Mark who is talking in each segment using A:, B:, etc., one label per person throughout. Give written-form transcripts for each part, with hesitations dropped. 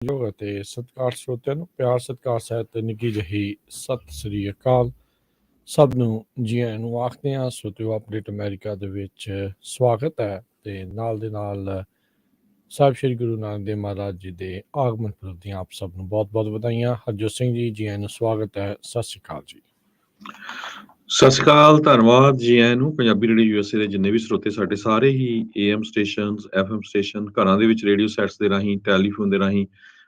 A: ਯੋਗ ਅਤੇ ਸਤਿਕਾਰ ਸਰੋਤਿਆਂ ਨੂੰ ਪਿਆਰ ਸਤਿਕਾਰ ਸਹਿਤ ਤੇ ਨਿੱਘੀ ਜਿਹੀ ਸਤਿ ਸ੍ਰੀ ਅਕਾਲ। ਸਭ ਨੂੰ ਜੀ ਆਇਆਂ ਨੂੰ ਆਖਦੇ ਹਾਂ। ਸਰੋਤਿਓ, ਅਪਡੇਟ ਅਮਰੀਕਾ ਦੇ ਵਿੱਚ ਸਵਾਗਤ ਹੈ ਤੇ ਨਾਲ ਦੇ ਨਾਲ ਸਾਹਿਬ ਸ੍ਰੀ ਗੁਰੂ ਨਾਨਕ ਦੇਵ ਮਹਾਰਾਜ ਜੀ ਦੇ ਆਗਮਨ ਪੁਰਬ ਦੀਆਂ ਆਪ ਸਭ ਨੂੰ ਬਹੁਤ ਬਹੁਤ ਵਧਾਈਆਂ। ਹਰਜੋਤ ਸਿੰਘ ਜੀ ਆਇਆਂ ਨੂੰ ਸਵਾਗਤ ਹੈ। ਸਤਿ ਸ੍ਰੀ ਅਕਾਲ ਜੀ।
B: ਸਤਿ ਸ਼੍ਰੀ ਅਕਾਲ, ਧੰਨਵਾਦ ਜੀ ਆਇਆਂ ਨੂੰ। ਪੰਜਾਬੀ ਰੇਡੀਓ ਯੂਐਸਏ ਦੇ ਜਿੰਨੇ ਵੀ ਸਰੋਤੇ ਸਾਡੇ ਸਾਰੇ ਹੀ AM ਸਟੇਸ਼ਨਸ, FM ਸਟੇਸ਼ਨ, ਘਰਾਂ ਦੇ ਵਿੱਚ ਰੇਡੀਓ ਸੈਟਸ ਦੇ ਰਾਹੀਂ, ਟੈਲੀਫੋਨ ਦੇ ਰਾਹੀਂ,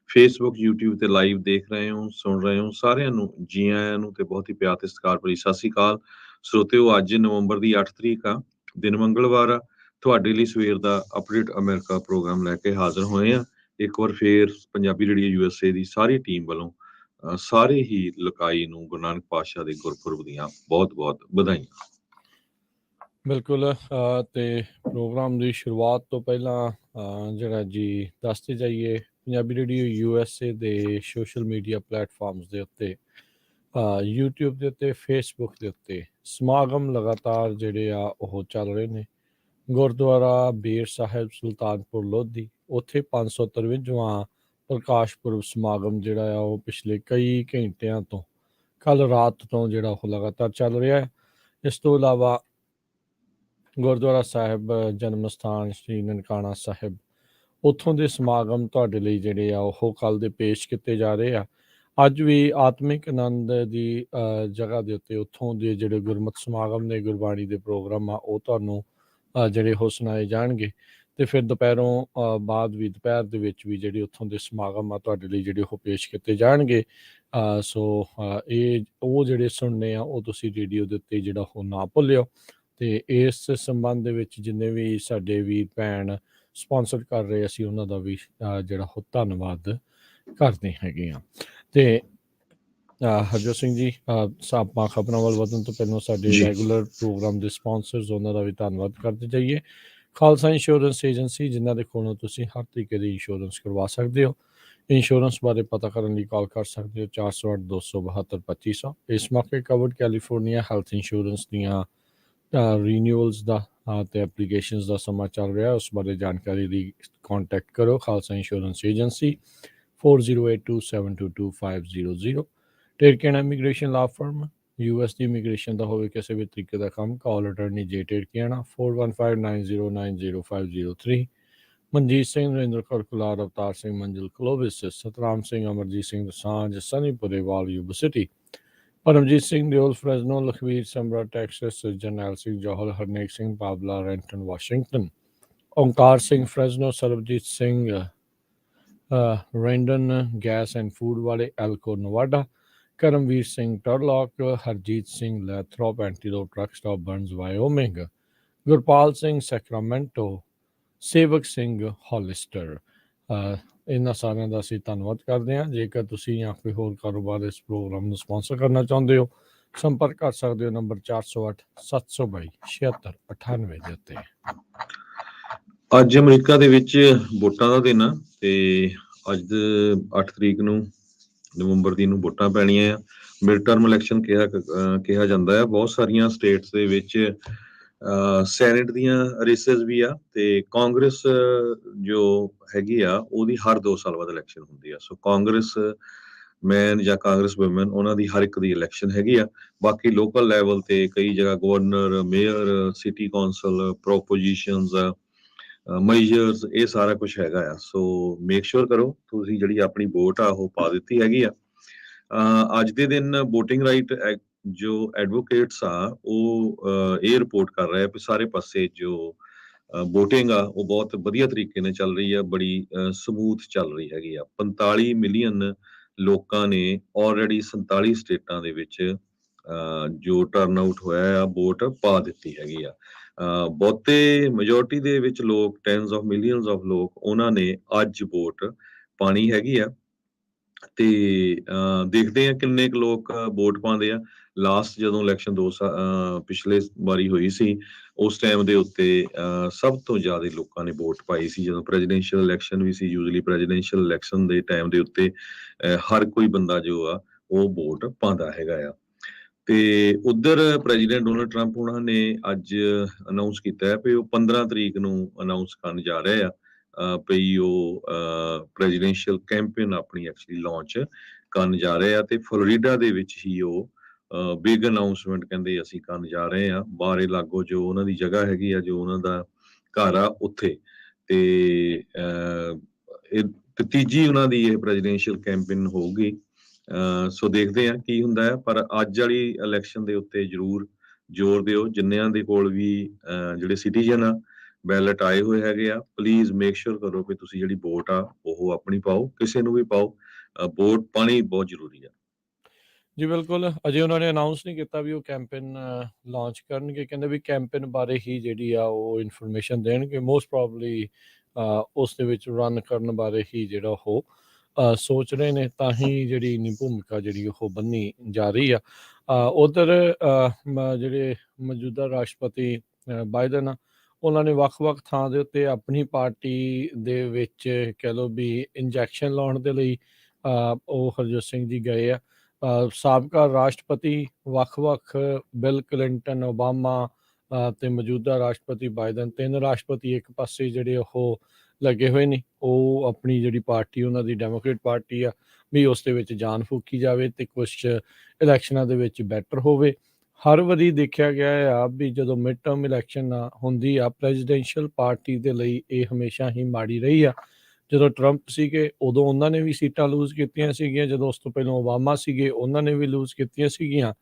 B: ਫੇਸਬੁੱਕ, YouTube ਤੇ ਲਾਈਵ ਦੇਖ ਰਹੇ ਹੋ, ਸੁਣ ਰਹੇ ਹੋ, ਸਾਰਿਆਂ ਨੂੰ ਜੀ ਆਇਆਂ ਨੂੰ ਤੇ ਬਹੁਤ ਹੀ ਪਿਆਰ ਤੇ ਸਤਿਕਾਰ ਭਰੀ ਸਤਿ ਸ਼੍ਰੀ ਅਕਾਲ। ਸਰੋਤਿਓ, ਅੱਜ ਨਵੰਬਰ ਦੀ 8 ਤਰੀਕ ਆ, ਦਿਨ ਮੰਗਲਵਾਰ ਆ। ਤੁਹਾਡੇ ਲਈ ਸਵੇਰ ਦਾ ਅਪਡੇਟ ਅਮਰੀਕਾ ਪ੍ਰੋਗਰਾਮ ਲੈ ਕੇ ਹਾਜ਼ਰ ਹੋਏ ਆ। ਇੱਕ ਵਾਰ ਫੇਰ ਪੰਜਾਬੀ ਰੇਡੀਓ ਯੂਐਸਏ ਦੀ ਸਾਰੀ ਟੀਮ ਵੱਲੋਂ ਸਾਰੇ ਹੀ ਲਕਾਈ ਨੂੰ ਗੁਰੂ ਨਾਨਕ ਪਾਤਸ਼ਾਹ ਦੇ ਗੁਰਪੁਰਬ ਦੀਆਂ ਬਹੁਤ ਬਹੁਤ ਵਧਾਈਆਂ।
A: ਬਿਲਕੁਲ। ਤੇ ਪ੍ਰੋਗਰਾਮ ਦੀ ਸ਼ੁਰੂਆਤ ਤੋਂ ਪਹਿਲਾਂ ਜਿਹੜਾ ਜੀ ਦੱਸਦੇ ਜਾਈਏ, ਪੰਜਾਬੀ ਰੇਡੀਓ USA ਦੇ ਸੋਸ਼ਲ ਮੀਡੀਆ ਪਲੇਟਫਾਰਮਸ ਦੇ ਉੱਤੇ, YouTube ਦੇ ਉੱਤੇ, ਫੇਸਬੁੱਕ ਦੇ ਉੱਤੇ ਸਮਾਗਮ ਲਗਾਤਾਰ ਜਿਹੜੇ ਆ ਉਹ ਚੱਲ ਰਹੇ ਨੇ। ਗੁਰਦੁਆਰਾ ਬੇਰ ਸਾਹਿਬ ਸੁਲਤਾਨਪੁਰ ਲੋਧੀ, ਉੱਥੇ 553ਵਾਂ ਪ੍ਰਕਾਸ਼ ਪੁਰਬ ਸਮਾਗਮ ਜਿਹੜਾ ਆ ਉਹ ਪਿਛਲੇ ਕਈ ਘੰਟਿਆਂ ਤੋਂ, ਕੱਲ ਰਾਤ ਤੋਂ ਜਿਹੜਾ ਉਹ ਲਗਾਤਾਰ ਚੱਲ ਰਿਹਾ ਹੈ। ਇਸ ਤੋਂ ਇਲਾਵਾ ਗੁਰਦੁਆਰਾ ਸਾਹਿਬ ਜਨਮ ਸਥਾਨ ਸ਼੍ਰੀ ਨਨਕਾਣਾ ਸਾਹਿਬ, ਉੱਥੋਂ ਦੇ ਸਮਾਗਮ ਤੁਹਾਡੇ ਲਈ ਜਿਹੜੇ ਆ ਉਹ ਕੱਲ੍ਹ ਦੇ ਪੇਸ਼ ਕੀਤੇ ਜਾ ਰਹੇ ਆ। ਅੱਜ ਵੀ ਆਤਮਿਕ ਆਨੰਦ ਦੀ ਜਗ੍ਹਾ ਦੇ ਉੱਤੇ ਉੱਥੋਂ ਦੇ ਜਿਹੜੇ ਗੁਰਮਤਿ ਸਮਾਗਮ ਨੇ, ਗੁਰਬਾਣੀ ਦੇ ਪ੍ਰੋਗਰਾਮ ਆ, ਉਹ ਤੁਹਾਨੂੰ ਜਿਹੜੇ ਉਹ ਸੁਣਾਏ ਜਾਣਗੇ। ਅਤੇ ਫਿਰ ਦੁਪਹਿਰੋਂ ਬਾਅਦ ਵੀ, ਦੁਪਹਿਰ ਦੇ ਵਿੱਚ ਵੀ ਜਿਹੜੇ ਉੱਥੋਂ ਦੇ ਸਮਾਗਮ ਆ ਤੁਹਾਡੇ ਲਈ ਜਿਹੜੇ ਉਹ ਪੇਸ਼ ਕੀਤੇ ਜਾਣਗੇ। ਸੋ ਇਹ ਉਹ ਜਿਹੜੇ ਸੁਣਨੇ ਆ ਉਹ ਤੁਸੀਂ ਰੇਡੀਓ ਦੇ ਉੱਤੇ ਜਿਹੜਾ ਉਹ ਨਾ ਭੁੱਲਿਓ। ਅਤੇ ਇਸ ਸੰਬੰਧ ਦੇ ਵਿੱਚ ਜਿੰਨੇ ਵੀ ਸਾਡੇ ਵੀਰ ਭੈਣ ਸਪੋਂਸਰ ਕਰ ਰਹੇ, ਅਸੀਂ ਉਹਨਾਂ ਦਾ ਵੀ ਜਿਹੜਾ ਉਹ ਧੰਨਵਾਦ ਕਰਦੇ ਹੈਗੇ ਹਾਂ। ਅਤੇ ਹਰਜੋਤ ਸਿੰਘ ਜੀ, ਆਪਾਂ ਖਬਰਾਂ ਵੱਲ ਵਧਣ ਤੋਂ ਪਹਿਲਾਂ ਸਾਡੇ ਰੈਗੂਲਰ ਪ੍ਰੋਗਰਾਮ ਦੇ ਸਪੋਂਸਰਸ, ਉਹਨਾਂ ਦਾ ਵੀ ਧੰਨਵਾਦ ਕਰਦੇ ਜਾਈਏ। ਖਾਲਸਾ ਇੰਸ਼ੋਰੈਂਸ ਏਜੰਸੀ, ਜਿਨ੍ਹਾਂ ਦੇ ਕੋਲੋਂ ਤੁਸੀਂ ਹਰ ਤਰੀਕੇ ਦੀ ਇੰਸ਼ੋਰੈਂਸ ਕਰਵਾ ਸਕਦੇ ਹੋ। ਇੰਸ਼ੋਰੈਂਸ ਬਾਰੇ ਪਤਾ ਕਰਨ ਲਈ ਕਾਲ ਕਰ ਸਕਦੇ ਹੋ 408-272-2500। ਇਸ ਮੌਕੇ ਕਵਰਡ ਕੈਲੀਫੋਰਨੀਆ ਹੈਲਥ ਇੰਸ਼ੋਰੈਂਸ ਦੀਆਂ ਰੀਨਿਊਅਲਸ ਦਾ ਅਤੇ ਐਪਲੀਕੇਸ਼ਨਸ ਦਾ ਸਮਾਂ ਚੱਲ ਰਿਹਾ। ਉਸ ਬਾਰੇ ਜਾਣਕਾਰੀ ਲਈ ਕੰਟੈਕਟ ਕਰੋ ਖਾਲਸਾ ਇੰਸ਼ੋਰੈਂਸ ਏਜੰਸੀ 4082722500। ਟੇਰਕੇਨ ਇਮੀਗ੍ਰੇਸ਼ਨ ਲਾ ਫਰਮ, US ਦੀ ਇਮੀਗ੍ਰੇਸ਼ਨ ਦਾ ਹੋਵੇ ਕਿਸੇ ਵੀ ਤਰੀਕੇ ਦਾ ਕੰਮ, ਕਾਲ ਅਟਰਨੀ ਜੇ ਟੇਰਕੇਨਾ 4159090503। ਮਨਜੀਤ ਸਿੰਘ, ਨਰਿੰਦਰ ਕੌਰ ਕੁਲਾਰ, ਅਵਤਾਰ ਸਿੰਘ ਮੰਜ਼ਿਲ Clovis, Satram Singh, Amarjit Singh Dosanjh, Sunny Purewal Yuba City, Paramjit Singh Deol Fresno, Lakhvir Samra Texas, Jarnail Singh Johal, Harnek Singh Babla Renton Washington, Onkar Singh Fresno, Sarabjit Singh ਰੈਂਡਨ ਗੈਸ ਐਂਡ ਫੂਡ ਵਾਲੇ Elko Nevada, Karamvir Singh Turlock, Harjit Singh Lathrop Antelope truck stop Burns Wyoming, Gurpal Singh Sacramento, Sewak Singh ਹੌਲਿਸਟਰ। ਇਹਨਾਂ ਸਾਰਿਆਂ ਦਾ ਅਸੀਂ ਧੰਨਵਾਦ ਕਰਦੇ ਹਾਂ। ਜੇਕਰ ਤੁਸੀਂ ਜਾਂ ਕੋਈ ਹੋਰ ਕਾਰੋਬਾਰ ਇਸ ਪ੍ਰੋਗਰਾਮ ਨੂੰ ਸਪੋਂਸਰ ਕਰਨਾ ਚਾਹੁੰਦੇ ਹੋ, ਸੰਪਰਕ ਕਰ ਸਕਦੇ ਹੋ ਨੰਬਰ 408-722-7698 ਦੇ ਉੱਤੇ।
B: ਅੱਜ ਅਮਰੀਕਾ ਦੇ ਵਿੱਚ ਵੋਟਾਂ ਦਾ ਦਿਨ ਆ ਤੇ ਅੱਜ 8 ਤਰੀਕ ਨੂੰ ਨਵੰਬਰ ਦੀ ਨੂੰ ਵੋਟਾਂ ਪੈਣੀਆਂ ਆ। ਮਿਡ ਟਰਮ ਇਲੈਕਸ਼ਨ ਕਿਹਾ ਜਾਂਦਾ ਹੈ। ਬਹੁਤ ਸਾਰੀਆਂ ਸਟੇਟਸ ਦੇ ਵਿੱਚ ਸੈਨੇਟ ਦੀਆਂ ਰੇਸਿਸ ਵੀ ਆ ਤੇ ਕਾਂਗਰਸ ਜੋ ਹੈਗੀ ਆ ਉਹਦੀ ਹਰ 2 ਸਾਲ ਬਾਅਦ ਇਲੈਕਸ਼ਨ ਹੁੰਦੀ ਆ। ਸੋ ਕਾਂਗਰਸ ਮੈਨ ਜਾਂ ਕਾਂਗਰਸ ਵੂਮੈਨ, ਉਹਨਾਂ ਦੀ ਹਰ ਇੱਕ ਦੀ ਇਲੈਕਸ਼ਨ ਹੈਗੀ ਆ। ਬਾਕੀ ਲੋਕਲ ਲੈਵਲ ਤੇ ਕਈ ਜਗ੍ਹਾ governor, mayor, city council, propositions, measures, ਇਹ ਸਾਰਾ ਕੁਝ ਹੈਗਾ ਆ। ਸੋ ਮੇਕ ਸ਼ੋਰ ਕਰੋ ਤੁਸੀਂ ਜਿਹੜੀ ਆਪਣੀ ਵੋਟ ਆ ਉਹ ਪਾ ਦਿੱਤੀ ਹੈਗੀ ਆ। ਅੱਜ ਦੇ ਦਿਨ ਵੋਟਿੰਗ ਰਾਈਟ ਜੋ ਐਡਵੋਕੇਟਸ ਆ ਉਹ ਇਹ ਰਿਪੋਰਟ ਕਰ ਰਹੇ ਆ ਵੀ ਸਾਰੇ ਪਾਸੇ ਜੋ ਵੋਟਿੰਗ ਆ ਉਹ ਬਹੁਤ ਵਧੀਆ ਤਰੀਕੇ ਨਾਲ ਚੱਲ ਰਹੀ ਆ, ਬੜੀ ਸਮੂਥ ਚੱਲ ਰਹੀ ਹੈਗੀ ਆ। 45 ਮਿਲੀਅਨ ਲੋਕਾਂ ਨੇ ਆਲਰੇਡੀ 47 ਸਟੇਟਾਂ ਦੇ ਵਿੱਚ ਜੋ ਟਰਨ ਆਊਟ ਹੋਇਆ ਆ, ਵੋਟ ਪਾ ਦਿੱਤੀ ਹੈਗੀ ਆ। ਬਹੁਤੇ ਮੈਜੋਰਟੀ ਦੇ ਵਿੱਚ ਲੋਕ, ਟੈਨਸ ਆਫ ਮਿਲੀਅਨਸ ਆਫ ਲੋਕ, ਉਹਨਾਂ ਨੇ ਅੱਜ ਵੋਟ ਪਾਣੀ ਹੈਗੀ ਆ। ਤੇ ਦੇਖਦੇ ਆ ਕਿੰਨੇ ਕੁ ਲੋਕ ਵੋਟ ਪਾਉਂਦੇ ਆ। ਲਾਸਟ ਜਦੋਂ ਇਲੈਕਸ਼ਨ ਪਿਛਲੇ ਵਾਰੀ ਹੋਈ ਸੀ, ਉਸ ਟਾਈਮ ਦੇ ਉੱਤੇ ਸਭ ਤੋਂ ਜ਼ਿਆਦਾ ਲੋਕਾਂ ਨੇ ਵੋਟ ਪਾਈ ਸੀ। ਜਦੋਂ ਪ੍ਰੈਜ਼ੀਡੈਂਸ਼ੀਅਲ ਇਲੈਕਸ਼ਨ ਵੀ ਸੀ, ਯੂਜ਼ਲੀ ਪ੍ਰੈਜ਼ੀਡੈਂਸ਼ੀਅਲ ਇਲੈਕਸ਼ਨ ਦੇ ਟਾਈਮ ਦੇ ਉੱਤੇ ਹਰ ਕੋਈ ਬੰਦਾ ਜੋ ਆ ਉਹ ਵੋਟ ਪਾਉਂਦਾ ਹੈਗਾ ਆ। ਤੇ ਉਧਰ ਪ੍ਰੈਜ਼ੀਡੈਂਟ ਡੋਨਲਡ ਟਰੰਪ ਉਹਨਾਂ ਨੇ ਅੱਜ ਅਨਾਉਂਸ ਕੀਤਾ ਹੈ ਵੀ ਉਹ 15 ਤਰੀਕ ਨੂੰ ਅਨਾਉਂਸ ਕਰਨ ਜਾ ਰਹੇ ਆ ਪਈ ਉਹ ਪ੍ਰੈਜ਼ੀਡੈਂਸ਼ੀਅਲ ਕੈਂਪੇਨ ਆਪਣੀ ਐਕਚੁਅਲੀ ਲਾਂਚ ਕਰਨ ਜਾ ਰਹੇ ਆ ਤੇ ਫਲੋਰੀਡਾ ਦੇ ਵਿੱਚ ਹੀ ਉਹ ਬਿਗ ਅਨਾਉਂਸਮੈਂਟ ਕਹਿੰਦੇ ਅਸੀਂ ਕਰਨ ਜਾ ਰਹੇ ਆ। ਬਾਹਰੇ ਲਾਗੋ ਜੋ ਉਹਨਾਂ ਦੀ ਜਗ੍ਹਾ ਹੈਗੀ ਆ, ਜੋ ਉਹਨਾਂ ਦਾ ਘਰ ਆ ਉੱਥੇ, ਤੇ ਇਹ ਤੀਜੀ ਉਹਨਾਂ ਦੀ ਇਹ ਪ੍ਰੈਜ਼ੀਡੈਂਸ਼ੀਅਲ ਕੈਂਪੇਨ ਹੋਊਗੀ। ਸੋ ਦੇਖਦੇ ਆ ਕੀ ਹੁੰਦਾ ਹੈ, ਪਰ ਅੱਜ ਵਾਲੀ ਇਲੈਕਸ਼ਨ ਦੇ ਉੱਤੇ ਜ਼ਰੂਰ ਜ਼ੋਰ ਦਿਓ। ਜਿੰਨਿਆਂ ਦੇ ਕੋਲ ਵੀ ਜਿਹੜੇ ਸਿਟੀਜ਼ਨ ਆ ਬੈਲਟ ਆਏ ਹੋਏ ਹੈਗੇ ਆ, ਪਲੀਜ਼ ਮੇਕ ਸ਼ੋਰ ਕਰੋ ਕਿ ਤੁਸੀਂ ਜਿਹੜੀ ਵੋਟ ਆ ਉਹ ਆਪਣੀ ਪਾਓ, ਕਿਸੇ ਨੂੰ ਵੀ ਪਾਓ। ਵੋਟ ਪਾਣੀ ਬਹੁਤ ਜ਼ਰੂਰੀ ਆ।
A: ਜੀ ਬਿਲਕੁਲ, ਅਜੇ ਉਹਨਾਂ ਨੇ ਅਨਾਊਂਸ ਨਹੀਂ ਕੀਤਾ ਵੀ ਉਹ ਕੈਂਪੇਨ ਲਾਂਚ ਕਰਨਗੇ। ਕਹਿੰਦੇ ਵੀ ਕੈਂਪੇਨ ਬਾਰੇ ਹੀ ਜਿਹੜੀ ਆ ਉਹ ਇਨਫੋਰਮੇਸ਼ਨ ਦੇਣਗੇ। ਮੋਸਟ ਪ੍ਰੋਬਬਲੀ ਉਸ ਦੇ ਵਿੱਚ ਰਨ ਕਰਨ ਬਾਰੇ ਹੀ ਜਿਹੜਾ ਉਹ ਸੋਚ ਰਹੇ ਨੇ, ਤਾਂ ਹੀ ਜਿਹੜੀ ਇੰਨੀ ਭੂਮਿਕਾ ਜਿਹੜੀ ਉਹ ਬੰਨੀ ਜਾ ਰਹੀ ਆ। ਉਧਰ ਜਿਹੜੇ ਮੌਜੂਦਾ ਰਾਸ਼ਟਰਪਤੀ ਬਾਈਡਨ ਆ, ਉਹਨਾਂ ਨੇ ਵੱਖ-ਵੱਖ ਥਾਂ ਦੇ ਉੱਤੇ ਆਪਣੀ ਪਾਰਟੀ ਦੇ ਵਿੱਚ ਕਹਿ ਲਓ ਵੀ ਇੰਜੈਕਸ਼ਨ ਲਾਉਣ ਦੇ ਲਈ ਉਹ ਹਰਜੋਤ ਸਿੰਘ ਜੀ ਗਏ ਆ। ਸਾਬਕਾ ਰਾਸ਼ਟਰਪਤੀ ਵੱਖ-ਵੱਖ ਬਿਲ ਕਲਿੰਟਨ, ਓਬਾਮਾ ਤੇ ਮੌਜੂਦਾ ਰਾਸ਼ਟਰਪਤੀ ਬਾਈਡਨ, 3 ਰਾਸ਼ਟਰਪਤੀ ਇੱਕ ਪਾਸੇ ਜਿਹੜੇ ਉਹ ਲੱਗੇ ਹੋਏ ਨੇ। ਉਹ ਆਪਣੀ ਜਿਹੜੀ ਪਾਰਟੀ ਉਹਨਾਂ ਦੀ ਡੈਮੋਕ੍ਰੇਟ ਪਾਰਟੀ ਆ ਵੀ ਉਸ ਦੇ ਵਿੱਚ ਜਾਨ ਫੂਕੀ ਜਾਵੇ ਤੇ ਕੁਛ ਇਲੈਕਸ਼ਨਾਂ ਦੇ ਵਿੱਚ ਬੈਟਰ ਹੋਵੇ। ਹਰ ਵਾਰੀ ਦੇਖਿਆ ਗਿਆ ਆ ਵੀ ਜਦੋਂ ਮਿਡ ਟਰਮ ਇਲੈਕਸ਼ਨ ਹੁੰਦੀ ਆ, ਪ੍ਰੈਜ਼ੀਡੈਂਸ਼ੀਅਲ ਪਾਰਟੀ ਦੇ ਲਈ ਇਹ ਹਮੇਸ਼ਾ ਹੀ ਮਾੜੀ ਰਹੀ ਆ। ਜਦੋਂ ਟਰੰਪ ਸੀਗੇ ਉਦੋਂ ਉਹਨਾਂ ਨੇ ਵੀ ਸੀਟਾਂ ਲੂਜ਼ ਕੀਤੀਆਂ ਸੀਗੀਆਂ, ਜਦੋਂ ਉਸ ਤੋਂ ਪਹਿਲਾਂ ਓਬਾਮਾ ਸੀਗੇ ਉਹਨਾਂ ਨੇ ਵੀ ਲੂਜ਼ ਕੀਤੀਆਂ ਸੀਗੀਆਂ,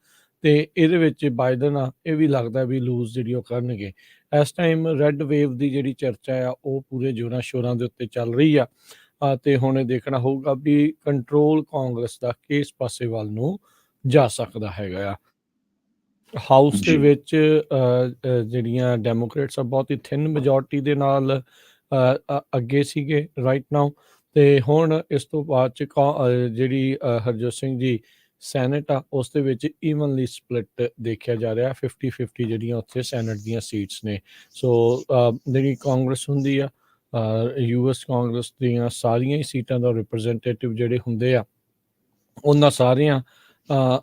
A: ਤੇ ਇਹਦੇ ਵਿੱਚ ਬਾਈਡਨ ਆ ਇਹ ਵੀ ਲੱਗਦਾ ਵੀ ਲੂਜ਼ ਜਿਹੜੀ ਉਹ ਕਰਨਗੇ। ਇਸ ਟਾਈਮ ਰੈੱਡ ਵੇਵ ਦੀ ਜਿਹੜੀ ਚਰਚਾ ਆ ਉਹ ਪੂਰੇ ਜ਼ੋਰਾਂ ਸ਼ੋਰਾਂ ਦੇ ਉੱਤੇ ਚੱਲ ਰਹੀ ਆ, ਤੇ ਹੁਣ ਇਹ ਦੇਖਣਾ ਹੋਊਗਾ ਵੀ ਕੰਟਰੋਲ ਕਾਂਗਰਸ ਦਾ ਕਿਸ ਪਾਸੇ ਵੱਲ ਨੂੰ ਜਾ ਸਕਦਾ ਹੈਗਾ ਆ। ਹਾਊਸ ਦੇ
B: ਜੀ
A: ਵਿੱਚ ਜਿਹੜੀਆਂ ਡੈਮੋਕ੍ਰੇਟਸ ਆ ਬਹੁਤ ਹੀ ਥਿਨ ਮੈਜੋਰਟੀ ਦੇ ਨਾਲ ਅੱਗੇ ਸੀਗੇ ਰਾਈਟ ਨਾਓ, ਤੇ ਹੁਣ ਇਸ ਤੋਂ ਬਾਅਦ ਚ ਜਿਹੜੀ ਹਰਜੋਤ ਸਿੰਘ ਜੀ ਸੈਨੇਟ ਆ ਉਸ ਦੇ ਵਿੱਚ ਈਵਨਲੀ ਸਪਲਿਟ ਦੇਖਿਆ ਜਾ ਰਿਹਾ। 50-50 ਜਿਹੜੀਆਂ ਉੱਥੇ ਸੈਨੇਟ ਦੀਆਂ ਸੀਟਸ ਨੇ। ਸੋ ਜਿਹੜੀ ਕਾਂਗਰਸ ਹੁੰਦੀ ਆ, US ਕਾਂਗਰਸ ਦੀਆਂ ਸਾਰੀਆਂ ਹੀ ਸੀਟਾਂ ਦਾ ਰਿਪਰੈਜ਼ੈਂਟੇਟਿਵ ਜਿਹੜੇ ਹੁੰਦੇ ਆ, ਉਹਨਾਂ ਸਾਰਿਆਂ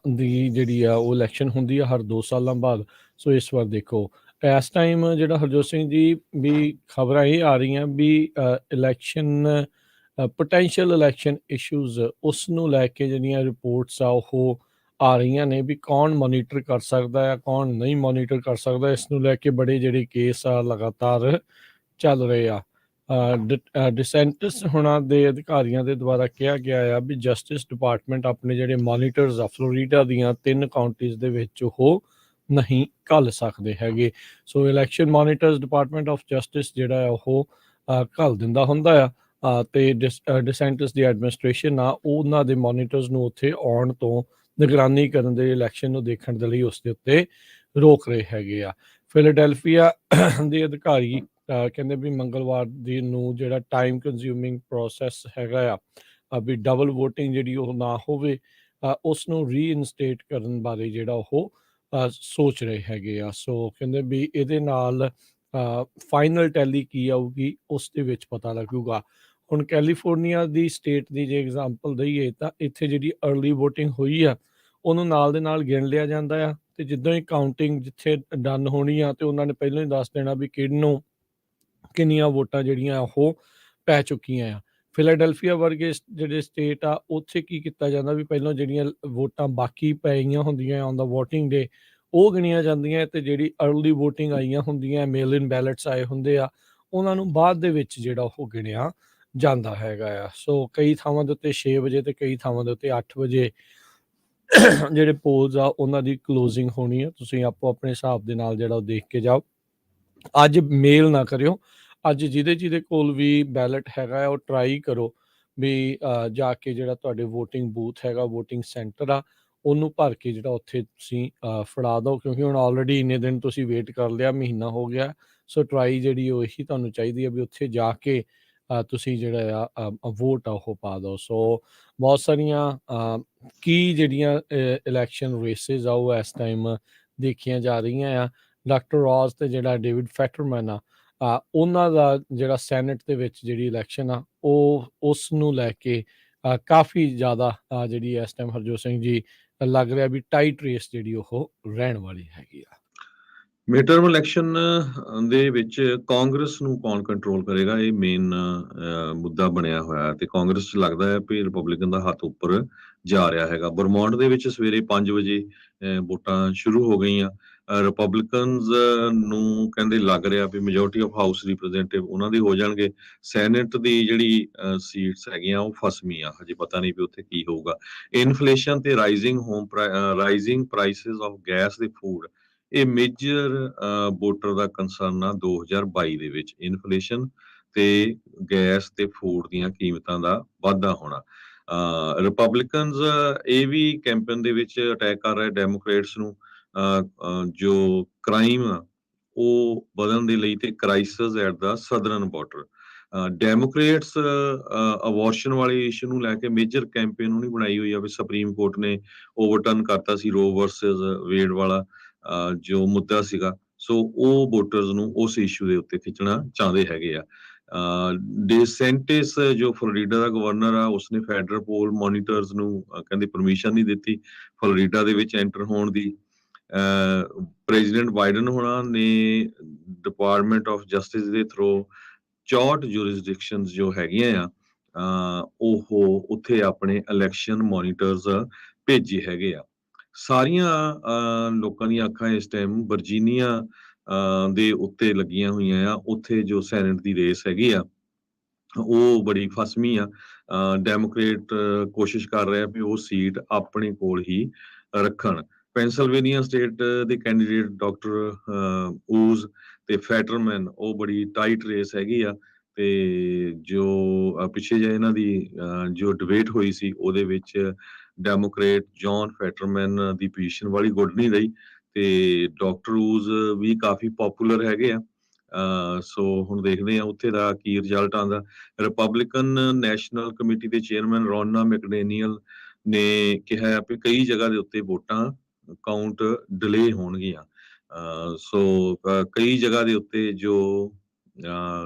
A: ਦੀ ਜਿਹੜੀ ਆ ਉਹ ਇਲੈਕਸ਼ਨ ਹੁੰਦੀ ਆ ਹਰ 2 ਸਾਲਾਂ ਬਾਅਦ। ਸੋ ਇਸ ਵਾਰ ਦੇਖੋ ਇਸ ਟਾਈਮ ਜਿਹੜਾ ਹਰਜੋਤ ਸਿੰਘ ਜੀ ਵੀ ਖਬਰਾਂ ਇਹ ਆ ਰਹੀਆਂ ਵੀ ਇਲੈਕਸ਼ਨ ਪੋਟੈਂਸ਼ੀਅਲ ਇਲੈਕਸ਼ਨ ਇਸ਼ੂਜ਼ ਉਸ ਨੂੰ ਲੈ ਕੇ ਜਿਹੜੀਆਂ ਰਿਪੋਰਟਸ ਆ ਉਹ ਆ ਰਹੀਆਂ ਨੇ ਵੀ ਕੌਣ ਮੋਨੀਟਰ ਕਰ ਸਕਦਾ ਆ, ਕੌਣ ਨਹੀਂ ਮੋਨੀਟਰ ਕਰ ਸਕਦਾ। ਇਸ ਨੂੰ ਲੈ ਕੇ ਬੜੇ ਜਿਹੜੇ ਕੇਸ ਆ ਲਗਾਤਾਰ ਚੱਲ ਰਹੇ ਆ। ਡਿਸੈਂਟਸ ਹੁਣਾਂ ਦੇ ਅਧਿਕਾਰੀਆਂ ਦੇ ਦੁਆਰਾ ਕਿਹਾ ਗਿਆ ਆ ਵੀ ਜਸਟਿਸ ਡਿਪਾਰਟਮੈਂਟ ਆਪਣੇ ਜਿਹੜੇ ਮੋਨੀਟਰਸ ਆ ਫਲੋਰੀਡਾ ਦੀਆਂ 3 ਕਾਉਂਟੀਜ਼ ਦੇ ਵਿੱਚ ਉਹ ਨਹੀਂ ਘੱਲ ਸਕਦੇ ਹੈਗੇ। ਸੋ ਇਲੈਕਸ਼ਨ ਮੋਨੀਟਰਸ ਡਿਪਾਰਟਮੈਂਟ ਆਫ ਜਸਟਿਸ ਜਿਹੜਾ ਆ ਉਹ ਘੱਲ ਦਿੰਦਾ ਹੁੰਦਾ ਆ, ਤੇ ਡਿਸੈਂਟਸ ਦੀ ਐਡਮਿਨਿਸਟ੍ਰੇਸ਼ਨ ਆ ਉਹਨਾਂ ਦੇ ਮੋਨੀਟਰਸ ਨੂੰ ਉੱਥੇ ਆਉਣ ਤੋਂ ਨਿਗਰਾਨੀ ਕਰਨ ਦੇ, ਇਲੈਕਸ਼ਨ ਨੂੰ ਦੇਖਣ ਦੇ ਲਈ ਉਸ ਦੇ ਉੱਤੇ ਰੋਕ ਰਹੇ ਹੈਗੇ ਆ। ਫਿਲਾਡੈਲਫੀਆ ਦੇ ਅਧਿਕਾਰੀ ਕਹਿੰਦੇ ਵੀ ਮੰਗਲਵਾਰ ਦੀ ਨੂੰ ਜਿਹੜਾ ਟਾਈਮ ਕੰਜ਼ਿਊਮਿੰਗ ਪ੍ਰੋਸੈਸ ਹੈਗਾ ਆ ਵੀ ਡਬਲ ਵੋਟਿੰਗ ਜਿਹੜੀ ਉਹ ਨਾ ਹੋਵੇ, ਉਸ ਨੂੰ ਰੀਇਨਸਟੇਟ ਕਰਨ ਬਾਰੇ ਜਿਹੜਾ ਉਹ ਸੋਚ ਰਹੇ ਹੈਗੇ ਆ। ਸੋ ਕਹਿੰਦੇ ਵੀ ਇਹਦੇ ਨਾਲ ਫਾਈਨਲ ਟੈਲੀ ਕੀ ਆਊਗੀ ਉਸ ਦੇ ਵਿੱਚ ਪਤਾ ਲੱਗੂਗਾ। ਹੁਣ ਕੈਲੀਫੋਰਨੀਆ ਦੀ ਸਟੇਟ ਦੀ ਜੇ ਐਗਜ਼ਾਮਪਲ ਦਈਏ ਤਾਂ ਇੱਥੇ ਜਿਹੜੀ ਅਰਲੀ ਵੋਟਿੰਗ ਹੋਈ ਆ ਉਹਨੂੰ ਨਾਲ ਦੇ ਨਾਲ ਗਿਣ ਲਿਆ ਜਾਂਦਾ ਆ, ਤੇ ਜਿੱਦਾਂ ਹੀ ਕਾਊਂਟਿੰਗ ਜਿੱਥੇ ਡਨ ਹੋਣੀ ਆ ਤੇ ਉਹਨਾਂ ਨੇ ਪਹਿਲਾਂ ਹੀ ਦੱਸ ਦੇਣਾ ਵੀ ਕਿਹਨੂੰ ਕਿੰਨੀਆਂ ਵੋਟਾਂ ਜਿਹੜੀਆਂ ਉਹ ਪੈ ਚੁੱਕੀਆਂ ਆ। ਫਿਲਾਡੈਲਫੀਆ ਵਰਗੇ ਜਿਹੜੇ ਸਟੇਟ ਆ ਉੱਥੇ ਕੀ ਕੀਤਾ ਜਾਂਦਾ ਵੀ ਪਹਿਲਾਂ ਜਿਹੜੀਆਂ ਵੋਟਾਂ ਬਾਕੀ ਪਈਆਂ ਹੁੰਦੀਆਂ ਔਨ ਦਾ ਵੋਟਿੰਗ ਡੇ ਉਹ ਗਿਣੀਆਂ ਜਾਂਦੀਆਂ, ਤੇ ਜਿਹੜੀ ਅਰਲੀ ਵੋਟਿੰਗ ਆਈਆਂ ਹੁੰਦੀਆਂ, ਮੇਲ ਇਨ ਬੈਲਟਸ ਆਏ ਹੁੰਦੇ ਆ, ਉਹਨਾਂ ਨੂੰ ਬਾਅਦ ਦੇ ਵਿੱਚ ਜਿਹੜਾ ਉਹ ਗਿਣਿਆ ਜਾਂਦਾ ਹੈਗਾ ਆ। ਸੋ ਕਈ ਥਾਵਾਂ ਦੇ ਉੱਤੇ 6 ਵਜੇ ਤੇ ਕਈ ਥਾਵਾਂ ਦੇ ਉੱਤੇ 8 ਵਜੇ ਜਿਹੜੇ ਪੋਲਸ ਆ ਉਹਨਾਂ ਦੀ ਕਲੋਜ਼ਿੰਗ ਹੋਣੀ ਆ। ਤੁਸੀਂ ਆਪੋ ਆਪਣੇ ਹਿਸਾਬ ਦੇ ਨਾਲ ਜਿਹੜਾ ਉਹ ਦੇਖ ਕੇ ਜਾਓ। ਅੱਜ ਮੇਲ ਨਾ ਕਰਿਓ, ਅੱਜ ਜਿਹਦੇ ਕੋਲ ਵੀ ਬੈਲਟ ਹੈਗਾ ਆ ਉਹ ਟਰਾਈ ਕਰੋ ਵੀ ਜਾ ਕੇ ਜਿਹੜਾ ਤੁਹਾਡੇ ਵੋਟਿੰਗ ਬੂਥ ਹੈਗਾ, ਵੋਟਿੰਗ ਸੈਂਟਰ ਆ, ਉਹਨੂੰ ਭਰ ਕੇ ਜਿਹੜਾ ਉੱਥੇ ਤੁਸੀਂ ਫੜਾ ਦਿਓ, ਕਿਉਂਕਿ ਹੁਣ ਆਲਰੇਡੀ ਇੰਨੇ ਦਿਨ ਤੁਸੀਂ ਵੇਟ ਕਰ ਲਿਆ, ਮਹੀਨਾ ਹੋ ਗਿਆ। ਸੋ ਟਰਾਈ ਜਿਹੜੀ ਉਹ ਇਹੀ ਤੁਹਾਨੂੰ ਚਾਹੀਦੀ ਆ ਵੀ ਉੱਥੇ ਜਾ ਕੇ ਤੁਸੀਂ ਜਿਹੜਾ ਆ ਵੋਟ ਆ ਉਹ ਪਾ ਦਿਓ। ਸੋ ਬਹੁਤ ਸਾਰੀਆਂ ਕੀ ਜਿਹੜੀਆਂ ਇਲੈਕਸ਼ਨ ਰੇਸਿਸ ਆ ਉਹ ਇਸ ਟਾਈਮ ਦੇਖੀਆਂ ਜਾ ਰਹੀਆਂ ਆ। ਡਾਕਟਰ ਰੋਜ਼ ਤੇ ਜਿਹੜਾ ਡੇਵਿਡ ਫੈਟਰਮੈਨ ਆ, ਉਹਨਾਂ ਦਾ ਜਿਹੜਾ ਸੈਨੇਟ ਦੇ ਵਿੱਚ ਜਿਹੜੀ ਇਲੈਕਸ਼ਨ ਆ ਉਹ ਉਸ ਨੂੰ ਲੈ ਕੇ ਕਾਫੀ ਜ਼ਿਆਦਾ ਜਿਹੜੀ ਇਸ ਟਾਈਮ ਹਰਜੋਤ ਸਿੰਘ ਜੀ ਲੱਗ ਰਿਹਾ ਵੀ ਟਾਈਟ ਰੇਸ ਜਿਹੜੀ ਉਹ ਰਹਿਣ ਵਾਲੀ ਹੈਗੀ ਆ।
B: ਮਿਡ ਟਰਮ ਇਲੈਕਸ਼ਨ ਦੇ ਵਿੱਚ ਕਾਂਗਰਸ ਨੂੰ ਕੌਣ ਕੰਟਰੋਲ ਕਰੇਗਾ, ਇਹ ਮੇਨ ਮੁੱਦਾ ਬਣਿਆ ਹੋਇਆ ਤੇ ਕਾਂਗਰਸ 'ਚ ਲੱਗਦਾ ਹੈ ਵੀ ਰਿਪਬਲਿਕਨ ਦਾ ਹੱਥ ਉੱਪਰ ਜਾ ਰਿਹਾ ਹੈਗਾ। ਬਰਮੌਂਟ ਦੇ ਵਿੱਚ ਸਵੇਰੇ 5 ਵਜੇ ਵੋਟਾਂ ਸ਼ੁਰੂ ਹੋ ਗਈਆਂ। ਰਿਪਬਲਿਕਨਸ ਨੂੰ ਕਹਿੰਦੇ ਲੱਗ ਰਿਹਾ ਵੀ ਮੈਜੋਰਟੀ ਆਫ ਹਾਊਸ ਰਿਪਰੈਜ਼ੈਂਟੇਟਿਵ ਉਹਨਾਂ ਦੇ ਹੋ ਜਾਣਗੇ। ਸੈਨੇਟ ਦੀ ਜਿਹੜੀ ਸੀਟਸ ਹੈਗੀਆਂ ਉਹ ਫਸਵੀਂ ਆ, ਹਜੇ ਪਤਾ ਨਹੀਂ ਵੀ ਉੱਥੇ ਕੀ ਹੋਊਗਾ। ਇਨਫਲੇਸ਼ਨ ਤੇ ਰਾਈਜ਼ਿੰਗ ਪ੍ਰਾਈਸਿਸ ਆਫ ਗੈਸ ਤੇ ਫੂਡ, ਇਹ ਮੇਜਰ ਵੋਟਰ ਦਾ ਕੰਸਰਨ ਆ 2022 ਦੇ ਵਿੱਚ। ਇਨਫਲੇਸ਼ਨ ਤੇ ਗੈਸ ਤੇ ਫੂਡ ਦੀਆਂ ਕੀਮਤਾਂ ਦਾ ਵਾਧਾ ਹੋਣਾ। ਰਿਪਬਲਿਕਨਸ ਇਹ ਵੀ ਕੈਂਪੇਨ ਦੇ ਵਿੱਚ ਅਟੈਕ ਕਰ ਰਹੇ ਡੈਮੋਕ੍ਰੇਟਸ ਨੂੰ, ਜੋ ਕ੍ਰਾਈਮ ਆ ਉਹ ਵਧਣ ਦੇ ਲਈ ਤੇ crisis at the southern border. Democrats abortion ਵਾਲੇ ਇਸ਼ੂ ਨੂੰ ਲੈ ਕੇ ਮੇਜਰ ਕੈਂਪੇਨ ਉਹਨੇ ਬਣਾਈ ਹੋਈ ਆ ਵੀ ਸੁਪਰੀਮ ਕੋਰਟ ਨੇ ਓਵਰਟਰਨ ਕਰਤਾ ਸੀ ਰੋ ਵਰਸਸ ਵੇਡ ਵਾਲਾ ਜੋ ਮੁੱਦਾ ਸੀਗਾ। ਸੋ ਉਹ ਵੋਟਰਸ ਨੂੰ ਉਸ ਇਸ਼ੂ ਦੇ ਉੱਤੇ ਖਿੱਚਣਾ ਚਾਹੁੰਦੇ ਹੈਗੇ ਆ। ਡਿਸੈਂਟਿਸ ਜੋ ਫਲੋਰੀਡਾ ਦਾ ਗਵਰਨਰ ਆ, ਉਸਨੇ ਫੈਡਰਲ ਪੋਲ ਮੋਨੀਟਰਸ ਨੂੰ ਕਹਿੰਦੇ ਪਰਮਿਸ਼ਨ ਨਹੀਂ ਦਿੱਤੀ ਫਲੋਰੀਡਾ ਦੇ ਵਿੱਚ ਐਂਟਰ ਹੋਣ ਦੀ। ਪ੍ਰੈਜ਼ੀਡੈਂਟ ਬਾਈਡਨ ਹੋਣਾ ਨੇ ਡਿਪਾਰਟਮੈਂਟ ਆਫ ਜਸਟਿਸ ਦੇ ਥਰੂ 64 ਜੂਰਿਸਡਿਕਸ਼ਨਸ ਜੋ ਹੈਗੀਆਂ ਆ ਉਹ ਉੱਥੇ ਆਪਣੇ ਇਲੈਕਸ਼ਨ ਮੋਨੀਟਰਸ ਭੇਜੇ ਹੈਗੇ ਆ। ਸਾਰੀਆਂ ਲੋਕਾਂ ਦੀਆਂ ਅੱਖਾਂ ਇਸ ਟਾਈਮ ਵਰਜੀਨੀਆ ਦੇ ਉੱਤੇ ਲੱਗੀਆਂ ਹੋਈਆਂ ਆ। ਉੱਥੇ ਜੋ ਸੈਨੇਟ ਦੀ ਰੇਸ ਹੈਗੀ ਆ ਉਹ ਬੜੀ ਫਸਵੀਂ ਆ। ਡੈਮੋਕ੍ਰੇਟ ਕੋਸ਼ਿਸ਼ ਕਰ ਰਿਹਾ ਵੀ ਉਹ ਸੀਟ ਆਪਣੇ ਕੋਲ ਹੀ ਰੱਖਣ। ਪੈਂਸਲਵੇਨੀਆ ਸਟੇਟ ਦੇ ਕੈਂਡੀਡੇਟ ਡਾਕਟਰ ਊਜ਼ ਤੇ ਫੈਟਰਮੈਨ, ਉਹ ਬੜੀ ਟਾਈਟ ਰੇਸ ਹੈਗੀ ਆ। ਤੇ ਜੋ ਪਿੱਛੇ ਜਿਹੇ ਇਹਨਾਂ ਦੀ ਜੋ ਡਿਬੇਟ ਹੋਈ ਸੀ ਉਹਦੇ ਵਿੱਚ ਡੈਮੋਕ੍ਰੇਟ ਜੌਨ ਫੈਟਰਮੈਨ ਦੀ ਪੋਜੀਸ਼ਨ ਵਾਲੀ ਗੁੱਡ ਨਹੀਂ ਰਹੀ ਤੇ ਡਾਕਟਰ ਊਜ਼ ਵੀ ਕਾਫੀ ਪਪੂਲਰ ਹੈਗੇ ਆ। ਸੋ ਹੁਣ ਦੇਖਦੇ ਆ ਉੱਥੇ ਦਾ ਕੀ ਰਿਜ਼ਲਟ ਆਉਂਦਾ। ਰਿਪਬਲਿਕਨ ਨੈਸ਼ਨਲ ਕਮੇਟੀ ਦੇ ਚੇਅਰਮੈਨ ਰੋਨਾ ਮੈਕਡੇਨੀਅਲ ਨੇ ਕਿਹਾ ਵੀ ਕਈ ਜਗ੍ਹਾ ਦੇ ਉੱਤੇ ਵੋਟਾਂ ਕਾਊਂਟ ਡਿਲੇ ਹੋਣਗੀਆਂ। ਸੋ ਕਈ ਜਗ੍ਹਾ ਦੇ ਉੱਤੇ ਜੋ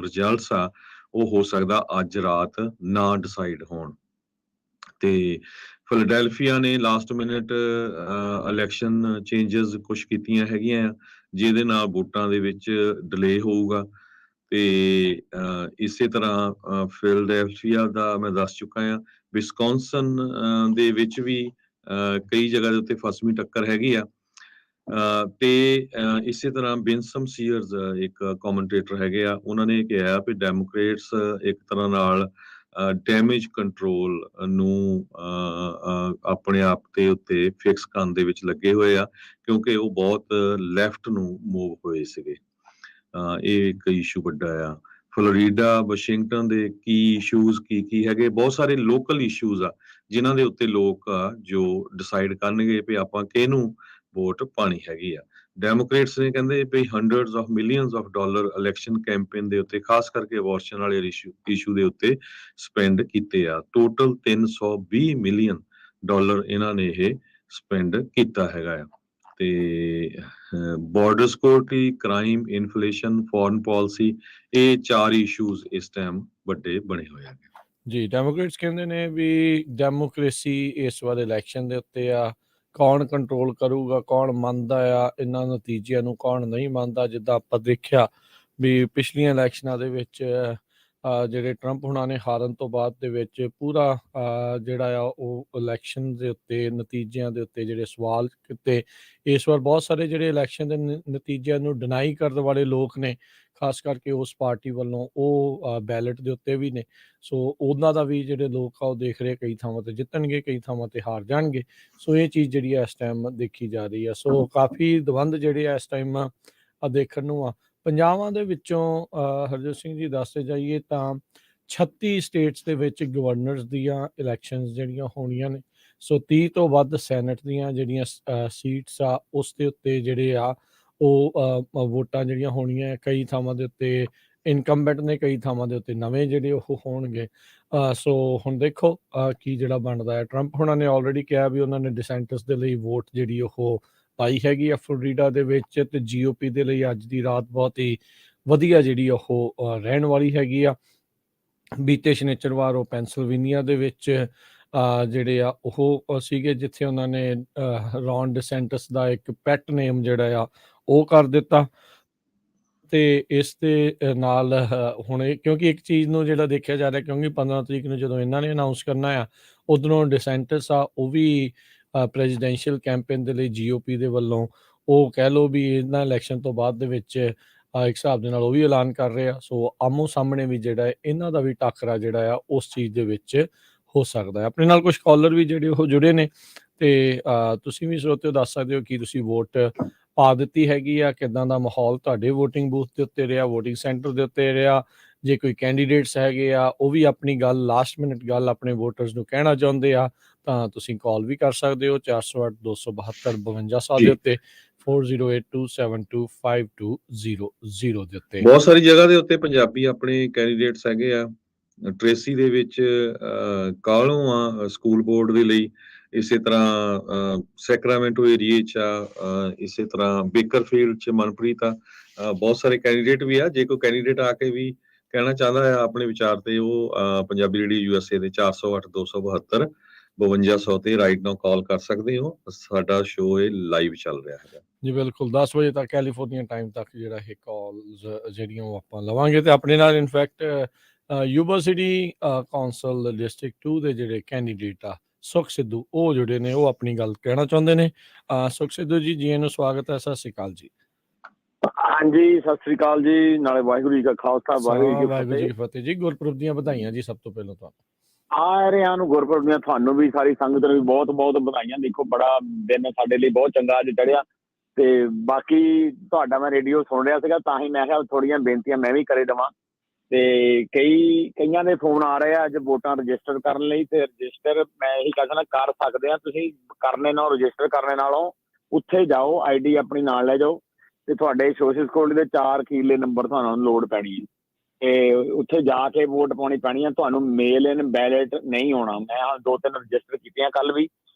B: ਰਿਜ਼ਲਟਸ ਆ ਉਹ ਹੋ ਸਕਦਾ ਅੱਜ ਰਾਤ ਨਾ ਡਿਸਾਈਡ ਹੋਣ। ਤੇ ਫਿਲਡੈਲਫੀਆ ਨੇ ਲਾਸਟ ਮਿੰਟ ਇਲੈਕਸ਼ਨ ਚੇਂਜਸ ਕੁਝ ਕੀਤੀਆਂ ਹੈਗੀਆਂ ਜਿਹਦੇ ਨਾਲ ਵੋਟਾਂ ਦੇ ਵਿੱਚ ਡਿਲੇ ਹੋਊਗਾ। ਤੇ ਇਸੇ ਤਰ੍ਹਾਂ ਫਿਲਡੈਲਫੀਆ ਦਾ ਮੈਂ ਦੱਸ ਚੁੱਕਾ ਹਾਂ। ਵਿਸਕੌਨਸਨ ਦੇ ਵਿੱਚ ਵੀ ਕਈ ਜਗ੍ਹਾ ਦੇ ਉੱਤੇ ਫਸਵੀਂ ਟੱਕਰ ਹੈਗੀ ਆ। ਤੇ ਇਸੇ ਤਰ੍ਹਾਂ ਬਿਨਸਮ ਸੀਅਰਸ ਇੱਕ ਕਮੈਂਟੇਟਰ ਹੈਗੇ ਆ, ਉਹਨਾਂ ਨੇ ਕਿਹਾ ਵੀ ਡੈਮੋਕ੍ਰੇਟਸ ਇੱਕ ਤਰ੍ਹਾਂ ਨਾਲ ਡੈਮੇਜ ਕੰਟਰੋਲ ਨੂੰ ਆਪਣੇ ਆਪ ਦੇ ਉੱਤੇ ਫਿਕਸ ਕਰਨ ਦੇ ਵਿੱਚ ਲੱਗੇ ਹੋਏ ਆ ਕਿਉਂਕਿ ਉਹ ਬਹੁਤ ਲੈਫਟ ਨੂੰ ਮੂਵ ਹੋਏ ਸੀਗੇ। ਇਹ ਇੱਕ ਇਸ਼ੂ ਵੱਡਾ ਆ। ਫਲੋਰੀਡਾ ਵਾਸ਼ਿੰਗਟਨ ਦੇ ਕੀ ਇਸ਼ੂਜ਼ ਕੀ ਹੈਗੇ, ਬਹੁਤ ਸਾਰੇ ਲੋਕਲ ਇਸ਼ੂਜ਼ ਆ ਜਿਨ੍ਹਾਂ ਦੇ ਉੱਤੇ ਲੋਕ ਆ ਜੋ ਡਿਸਾਈਡ ਕਰਨਗੇ ਵੀ ਆਪਾਂ ਕਿਹਨੂੰ ਵੋਟ ਪਾਣੀ ਹੈਗੀ ਆ। ਡੈਮੋਕ੍ਰੇਟਸ ਨੇ ਕਹਿੰਦੇ ਵੀ hundreds of millions of dollar election campaign ਦੇ ਉੱਤੇ ਖਾਸ ਕਰਕੇ ਅਬੋਰਸ਼ਨ ਵਾਲੇ ਇਸ਼ੂ ਦੇ ਉੱਤੇ ਸਪੈਂਡ ਕੀਤੇ ਆ। ਟੋਟਲ 320 ਮਿਲੀਅਨ ਡਾਲਰ ਇਹਨਾਂ ਨੇ ਇਹ ਸਪੈਂਡ ਕੀਤਾ ਹੈਗਾ ਆ। ਤੇ border security, crime, inflation, foreign policy, ਇਹ 4 ਇਸ਼ੂਜ਼ ਇਸ ਟਾਈਮ ਵੱਡੇ ਬਣੇ ਹੋਏ ਆ।
A: ਜੀ, ਡੈਮੋਕ੍ਰੇਟਸ ਕਹਿੰਦੇ ਨੇ ਵੀ ਡੈਮੋਕ੍ਰੇਸੀ ਇਸ ਵਾਰ ਇਲੈਕਸ਼ਨ ਦੇ ਉੱਤੇ ਆ, ਕੌਣ ਕੰਟਰੋਲ ਕਰੂਗਾ, ਕੌਣ ਮੰਨਦਾ ਆ ਇਹਨਾਂ ਨਤੀਜਿਆਂ ਨੂੰ, ਕੌਣ ਨਹੀਂ ਮੰਨਦਾ। ਜਿੱਦਾਂ ਆਪਾਂ ਦੇਖਿਆ ਵੀ ਪਿਛਲੀਆਂ ਇਲੈਕਸ਼ਨਾਂ ਦੇ ਵਿੱਚ ਜਿਹੜੇ ਟਰੰਪ ਹੁਣਾਂ ਨੇ ਹਾਰਨ ਤੋਂ ਬਾਅਦ ਦੇ ਵਿੱਚ ਪੂਰਾ ਜਿਹੜਾ ਆ ਉਹ ਇਲੈਕਸ਼ਨ ਦੇ ਉੱਤੇ ਨਤੀਜਿਆਂ ਦੇ ਉੱਤੇ ਜਿਹੜੇ ਸਵਾਲ ਕੀਤੇ। ਇਸ ਵਾਰ ਬਹੁਤ ਸਾਰੇ ਜਿਹੜੇ ਇਲੈਕਸ਼ਨ ਦੇ ਨਤੀਜਿਆਂ ਨੂੰ ਡਿਨਾਈ ਕਰਨ ਵਾਲੇ ਲੋਕ ਨੇ, ਖਾਸ ਕਰਕੇ ਉਸ ਪਾਰਟੀ ਵੱਲੋਂ, ਉਹ ਬੈਲਟ ਦੇ ਉੱਤੇ ਵੀ ਨੇ। ਸੋ ਉਹਨਾਂ ਦਾ ਵੀ ਜਿਹੜੇ ਲੋਕ ਆ ਉਹ ਦੇਖ ਰਹੇ ਕਈ ਥਾਵਾਂ ਤੇ ਜਿੱਤਣਗੇ, ਕਈ ਥਾਵਾਂ ਤੇ ਹਾਰ ਜਾਣਗੇ। ਸੋ ਇਹ ਚੀਜ਼ ਜਿਹੜੀ ਆ ਇਸ ਟਾਈਮ ਦੇਖੀ ਜਾ ਰਹੀ ਆ। ਸੋ ਕਾਫੀ ਦਵੰਦ ਜਿਹੜੇ ਆ ਇਸ ਟਾਈਮ ਦੇਖਣ ਨੂੰ ਆ। ਪੰਜਾਬਾਂ ਦੇ ਵਿੱਚੋਂ ਹਰਜੋਤ ਸਿੰਘ ਜੀ ਦੱਸਦੇ ਜਾਈਏ ਤਾਂ 36 ਸਟੇਟਸ ਦੇ ਵਿੱਚ ਗਵਰਨਰਸ ਦੀਆਂ ਇਲੈਕਸ਼ਨਸ ਜਿਹੜੀਆਂ ਹੋਣੀਆਂ ਨੇ। ਸੋ 30 ਤੋਂ ਵੱਧ ਸੈਨੇਟ ਦੀਆਂ ਜਿਹੜੀਆਂ ਸੀਟਸ ਆ ਉਸ ਦੇ ਉੱਤੇ ਜਿਹੜੇ ਆ ਉਹ ਵੋਟਾਂ ਜਿਹੜੀਆਂ ਹੋਣੀਆਂ। ਕਈ ਥਾਵਾਂ ਦੇ ਉੱਤੇ ਇਨਕੰਬੈਂਟ ਨੇ, ਕਈ ਥਾਵਾਂ ਦੇ ਉੱਤੇ ਨਵੇਂ ਜਿਹੜੇ ਉਹ ਹੋਣਗੇ। ਸੋ ਹੁਣ ਦੇਖੋ ਕੀ ਜਿਹੜਾ ਬਣਦਾ ਹੈ। ਟਰੰਪ ਹੁਣਾਂ ਨੇ ਆਲਰੇਡੀ ਕਿਹਾ ਵੀ ਉਹਨਾਂ ਨੇ ਡਿਸੈਂਟਸ ਦੇ ਲਈ ਵੋਟ ਜਿਹੜੀ ਉਹ ਪਾਈ ਹੈਗੀ ਆ ਫਲੋਰੀਡਾ ਦੇ ਵਿੱਚ, ਤੇ GOP ਦੇ ਲਈ ਅੱਜ ਦੀ ਰਾਤ ਬਹੁਤ ਹੀ ਵਧੀਆ ਜਿਹੜੀ ਉਹ ਰਹਿਣ ਵਾਲੀ ਹੈਗੀ ਆ। ਬੀਤੇ ਸ਼ਨੀਚਰਵਾਰ ਉਹ ਪੈਂਸਲਵੇਨੀਆ ਦੇ ਵਿੱਚ ਜਿਹੜੇ ਆ ਉਹ ਸੀਗੇ, ਜਿੱਥੇ ਉਹਨਾਂ ਨੇ ਰੌਨ ਡਿਸੈਂਟਸ ਦਾ ਇੱਕ ਪੈਟ ਨੇਮ ਜਿਹੜਾ ਆ ਉਹ ਕਰ ਦਿੱਤਾ। ਤੇ ਇਸ ਦੇ ਨਾਲ ਹੁਣ ਕਿਉਂਕਿ ਇੱਕ ਚੀਜ਼ ਨੂੰ ਜਿਹੜਾ ਦੇਖਿਆ ਜਾ ਰਿਹਾ, ਕਿਉਂਕਿ 15 ਤਰੀਕ ਨੂੰ ਜਦੋਂ ਇਹਨਾਂ ਨੇ ਅਨਾਊਂਸ ਕਰਨਾ ਆ, ਉਧਰੋਂ ਡਿਸੈਂਟਸ ਆ ਉਹ ਵੀ ਪ੍ਰੈਜ਼ੀਡੈਂਸ਼ੀਅਲ ਕੈਂਪੇਨ ਦੇ ਲਈ GOP ਦੇ ਵੱਲੋਂ ਉਹ ਕਹਿ ਲਓ ਵੀ ਇਹਨਾਂ ਇਲੈਕਸ਼ਨ ਤੋਂ ਬਾਅਦ ਦੇ ਵਿੱਚ ਇੱਕ ਹਿਸਾਬ ਦੇ ਨਾਲ ਉਹ ਵੀ ਐਲਾਨ ਕਰ ਰਹੇ ਆ। ਸੋ ਆਮੋ ਸਾਹਮਣੇ ਵੀ ਜਿਹੜਾ ਹੈ ਇਹਨਾਂ ਦਾ ਵੀ ਟਾਕਰਾ ਜਿਹੜਾ ਆ ਉਸ ਚੀਜ਼ ਦੇ ਵਿੱਚ ਹੋ ਸਕਦਾ ਹੈ। ਆਪਣੇ ਨਾਲ ਕੁਝ ਕਾਲਰ ਵੀ ਜਿਹੜੇ ਉਹ ਜੁੜੇ ਨੇ, ਤੇ ਤੁਸੀਂ ਵੀ ਸਰੋਤਿਓ ਦੱਸ ਸਕਦੇ ਹੋ ਕਿ ਤੁਸੀਂ ਵੋਟ ਪਾ ਦਿੱਤੀ ਹੈਗੀ ਆ, ਕਿੱਦਾਂ ਦਾ ਮਾਹੌਲ ਤੁਹਾਡੇ ਵੋਟਿੰਗ ਬੂਥ ਦੇ ਉੱਤੇ ਰਿਹਾ, ਵੋਟਿੰਗ ਸੈਂਟਰ ਦੇ ਉੱਤੇ ਰਿਹਾ। ਜੇ ਕੋਈ ਕੈਂਡੀਡੇਟਸ ਹੈਗੇ ਆ ਉਹ ਵੀ ਆਪਣੀ ਗੱਲ ਲਾਸਟ ਮਿੰਟ ਗੱਲ ਆਪਣੇ ਵੋਟਰਸ ਨੂੰ ਕਹਿਣਾ ਚਾਹੁੰਦੇ ਆ, ਤਾਂ ਤੁਸੀਂ ਕਾਲ ਵੀ ਕਰ ਸਕਦੇ ਹੋ 408 272 5200 ਦੇ ਉੱਤੇ, 4082725200 ਦੇ ਉੱਤੇ।
B: ਬਹੁਤ ਸਾਰੀ ਜਗ੍ਹਾ ਦੇ ਉੱਤੇ ਪੰਜਾਬੀ ਆਪਣੇ ਕੈਂਡੀਡੇਟਸ ਹੈਗੇ ਆ। ਟ੍ਰੇਸੀ ਦੇ ਵਿੱਚ ਕਾਲੋਂ ਆ ਸਕੂਲ ਬੋਰਡ ਦੇ ਲਈ, ਇਸੇ ਤਰ੍ਹਾਂ ਸੈਕਰਾਮੈਂਟੋ ਏਰੀਏ 'ਚ ਆ, ਇਸੇ ਤਰ੍ਹਾਂ ਬੇਕਰਫੀਲਡ 'ਚ ਮਨਪ੍ਰੀਤ ਆ। ਬਹੁਤ ਸਾਰੇ ਕੈਂਡੀਡੇਟ ਵੀ ਆ। ਜੇ ਕੋਈ ਕੈਂਡੀਡੇਟ ਆ ਕੇ ਵੀ ਕਹਿਣਾ ਚਾਹੁੰਦਾ ਆ ਆਪਣੇ ਵਿਚਾਰ ਤੇ, ਉਹ ਪੰਜਾਬੀ ਰੇਡੀਓ USA ਦੇ 408 272 5200 ਤੇ ਰਾਈਟ ਨਾਓ ਕਾਲ ਕਰ ਸਕਦੇ ਹੋ। ਸਾਡਾ ਸ਼ੋਅ ਇਹ ਲਾਈਵ ਚੱਲ ਰਿਹਾ ਹੈਗਾ
A: ਜੀ ਬਿਲਕੁਲ 10 ਵਜੇ ਤੱਕ ਕੈਲੀਫੋਰਨੀਆ ਟਾਈਮ ਤੱਕ ਜਿਹੜਾ ਇਹ ਕਾਲਸ ਜਿਹੜੀਆਂ ਉਹ ਆਪਾਂ ਲਵਾਂਗੇ। ਤੇ ਆਪਣੇ ਨਾਲ in fact Yuba City council district 2 ਦੇ ਜਿਹੜੇ ਕੈਂਡੀਡੇਟ ਆ ਸੁਖ ਸਿੱਧੂ, ਉਹ ਜਿਹੜੇ ਨੇ ਉਹ ਆਪਣੀ ਗੱਲ ਕਹਿਣਾ ਚਾਹੁੰਦੇ ਨੇ। ਸੁਖ ਸਿੱਧੂ ਜੀ, ਜੀ ਨੂੰ ਸਵਾਗਤ ਹੈ। ਸਤਿ ਸ਼੍ਰੀ ਅਕਾਲ ਜੀ।
C: ਹਾਂਜੀ, ਸਤਿ ਸ੍ਰੀ ਅਕਾਲ ਜੀ। ਨਾਲੇ ਵਾਹਿਗੁਰੂ ਜੀ ਕਾ ਖਾਲਸਾ,
A: ਵਾਹਿਗੁਰੂ ਜੀ ਕੀ ਫਤਿਹ ਜੀ। ਗੁਰਪੁਰਬ ਦੀਆਂ ਵਧਾਈਆਂ ਜੀ ਸਭ ਤੋਂ ਪਹਿਲਾਂ ਤੁਹਾਨੂੰ।
C: ਸਾਰਿਆਂ ਨੂੰ ਗੁਰਪੁਰਬ ਦੀਆਂ, ਤੁਹਾਨੂੰ ਵੀ, ਸਾਰੀ ਸੰਗਤ ਨੂੰ ਵੀ ਬਹੁਤ ਬਹੁਤ ਵਧਾਈਆਂ। ਦੇਖੋ ਬੜਾ ਦਿਨ ਸਾਡੇ ਲਈ ਬਹੁਤ ਚੰਗਾ ਅੱਜ ਚੜਿਆ। ਤੇ ਬਾਕੀ ਤੁਹਾਡਾ ਮੈਂ ਰੇਡੀਓ ਸੁਣ ਰਿਹਾ ਸੀਗਾ, ਤਾਂ ਹੀ ਮੈਂ ਕਿਹਾ ਥੋੜ੍ਹੀਆਂ ਬੇਨਤੀਆਂ ਮੈਂ ਵੀ ਕਰੇ ਦੇਵਾਂ। ਤੇ ਕਈਆਂ ਦੇ ਫੋਨ ਆ ਰਹੇ ਆ ਅੱਜ ਵੋਟਾਂ ਰਜਿਸਟਰ ਕਰਨ ਲਈ। ਤੇ ਰਜਿਸਟਰ ਮੈਂ ਇਹੀ ਕਹਿਣਾ ਕਰ ਸਕਦੇ ਆ, ਤੁਸੀਂ ਕਰਨੇ ਨਾਲ ਰਜਿਸਟਰ ਕਰਨੇ ਨਾਲੋਂ ਉੱਥੇ ਜਾਓ, ID ਆਪਣੀ ਨਾਲ ਲੈ ਜਾਓ, ਤੇ ਤੁਹਾਡੇ ਸੋਸ਼ਲ ਸਿਕਿਉਰਿਟੀ ਦੇ 4 ਅਖੀਰਲੇ ਨੰਬਰ ਤੁਹਾਨੂੰ ਲੋੜ ਪੈਣੀ ਹੈ। ਤੇ ਉੱਥੇ ਜਾ ਕੇ ਵੋਟ ਪਾਉਣੀ ਪੈਣੀ ਆ। ਤੁਹਾਨੂੰ ਮੇਲ ਇਨ ਬੈਲਟ ਨਹੀਂ ਆਉਣਾ। ਮੈਂ 2-3 ਰਜਿਸਟਰ ਕੀਤੀਆਂ ਕੱਲ ਵੀ,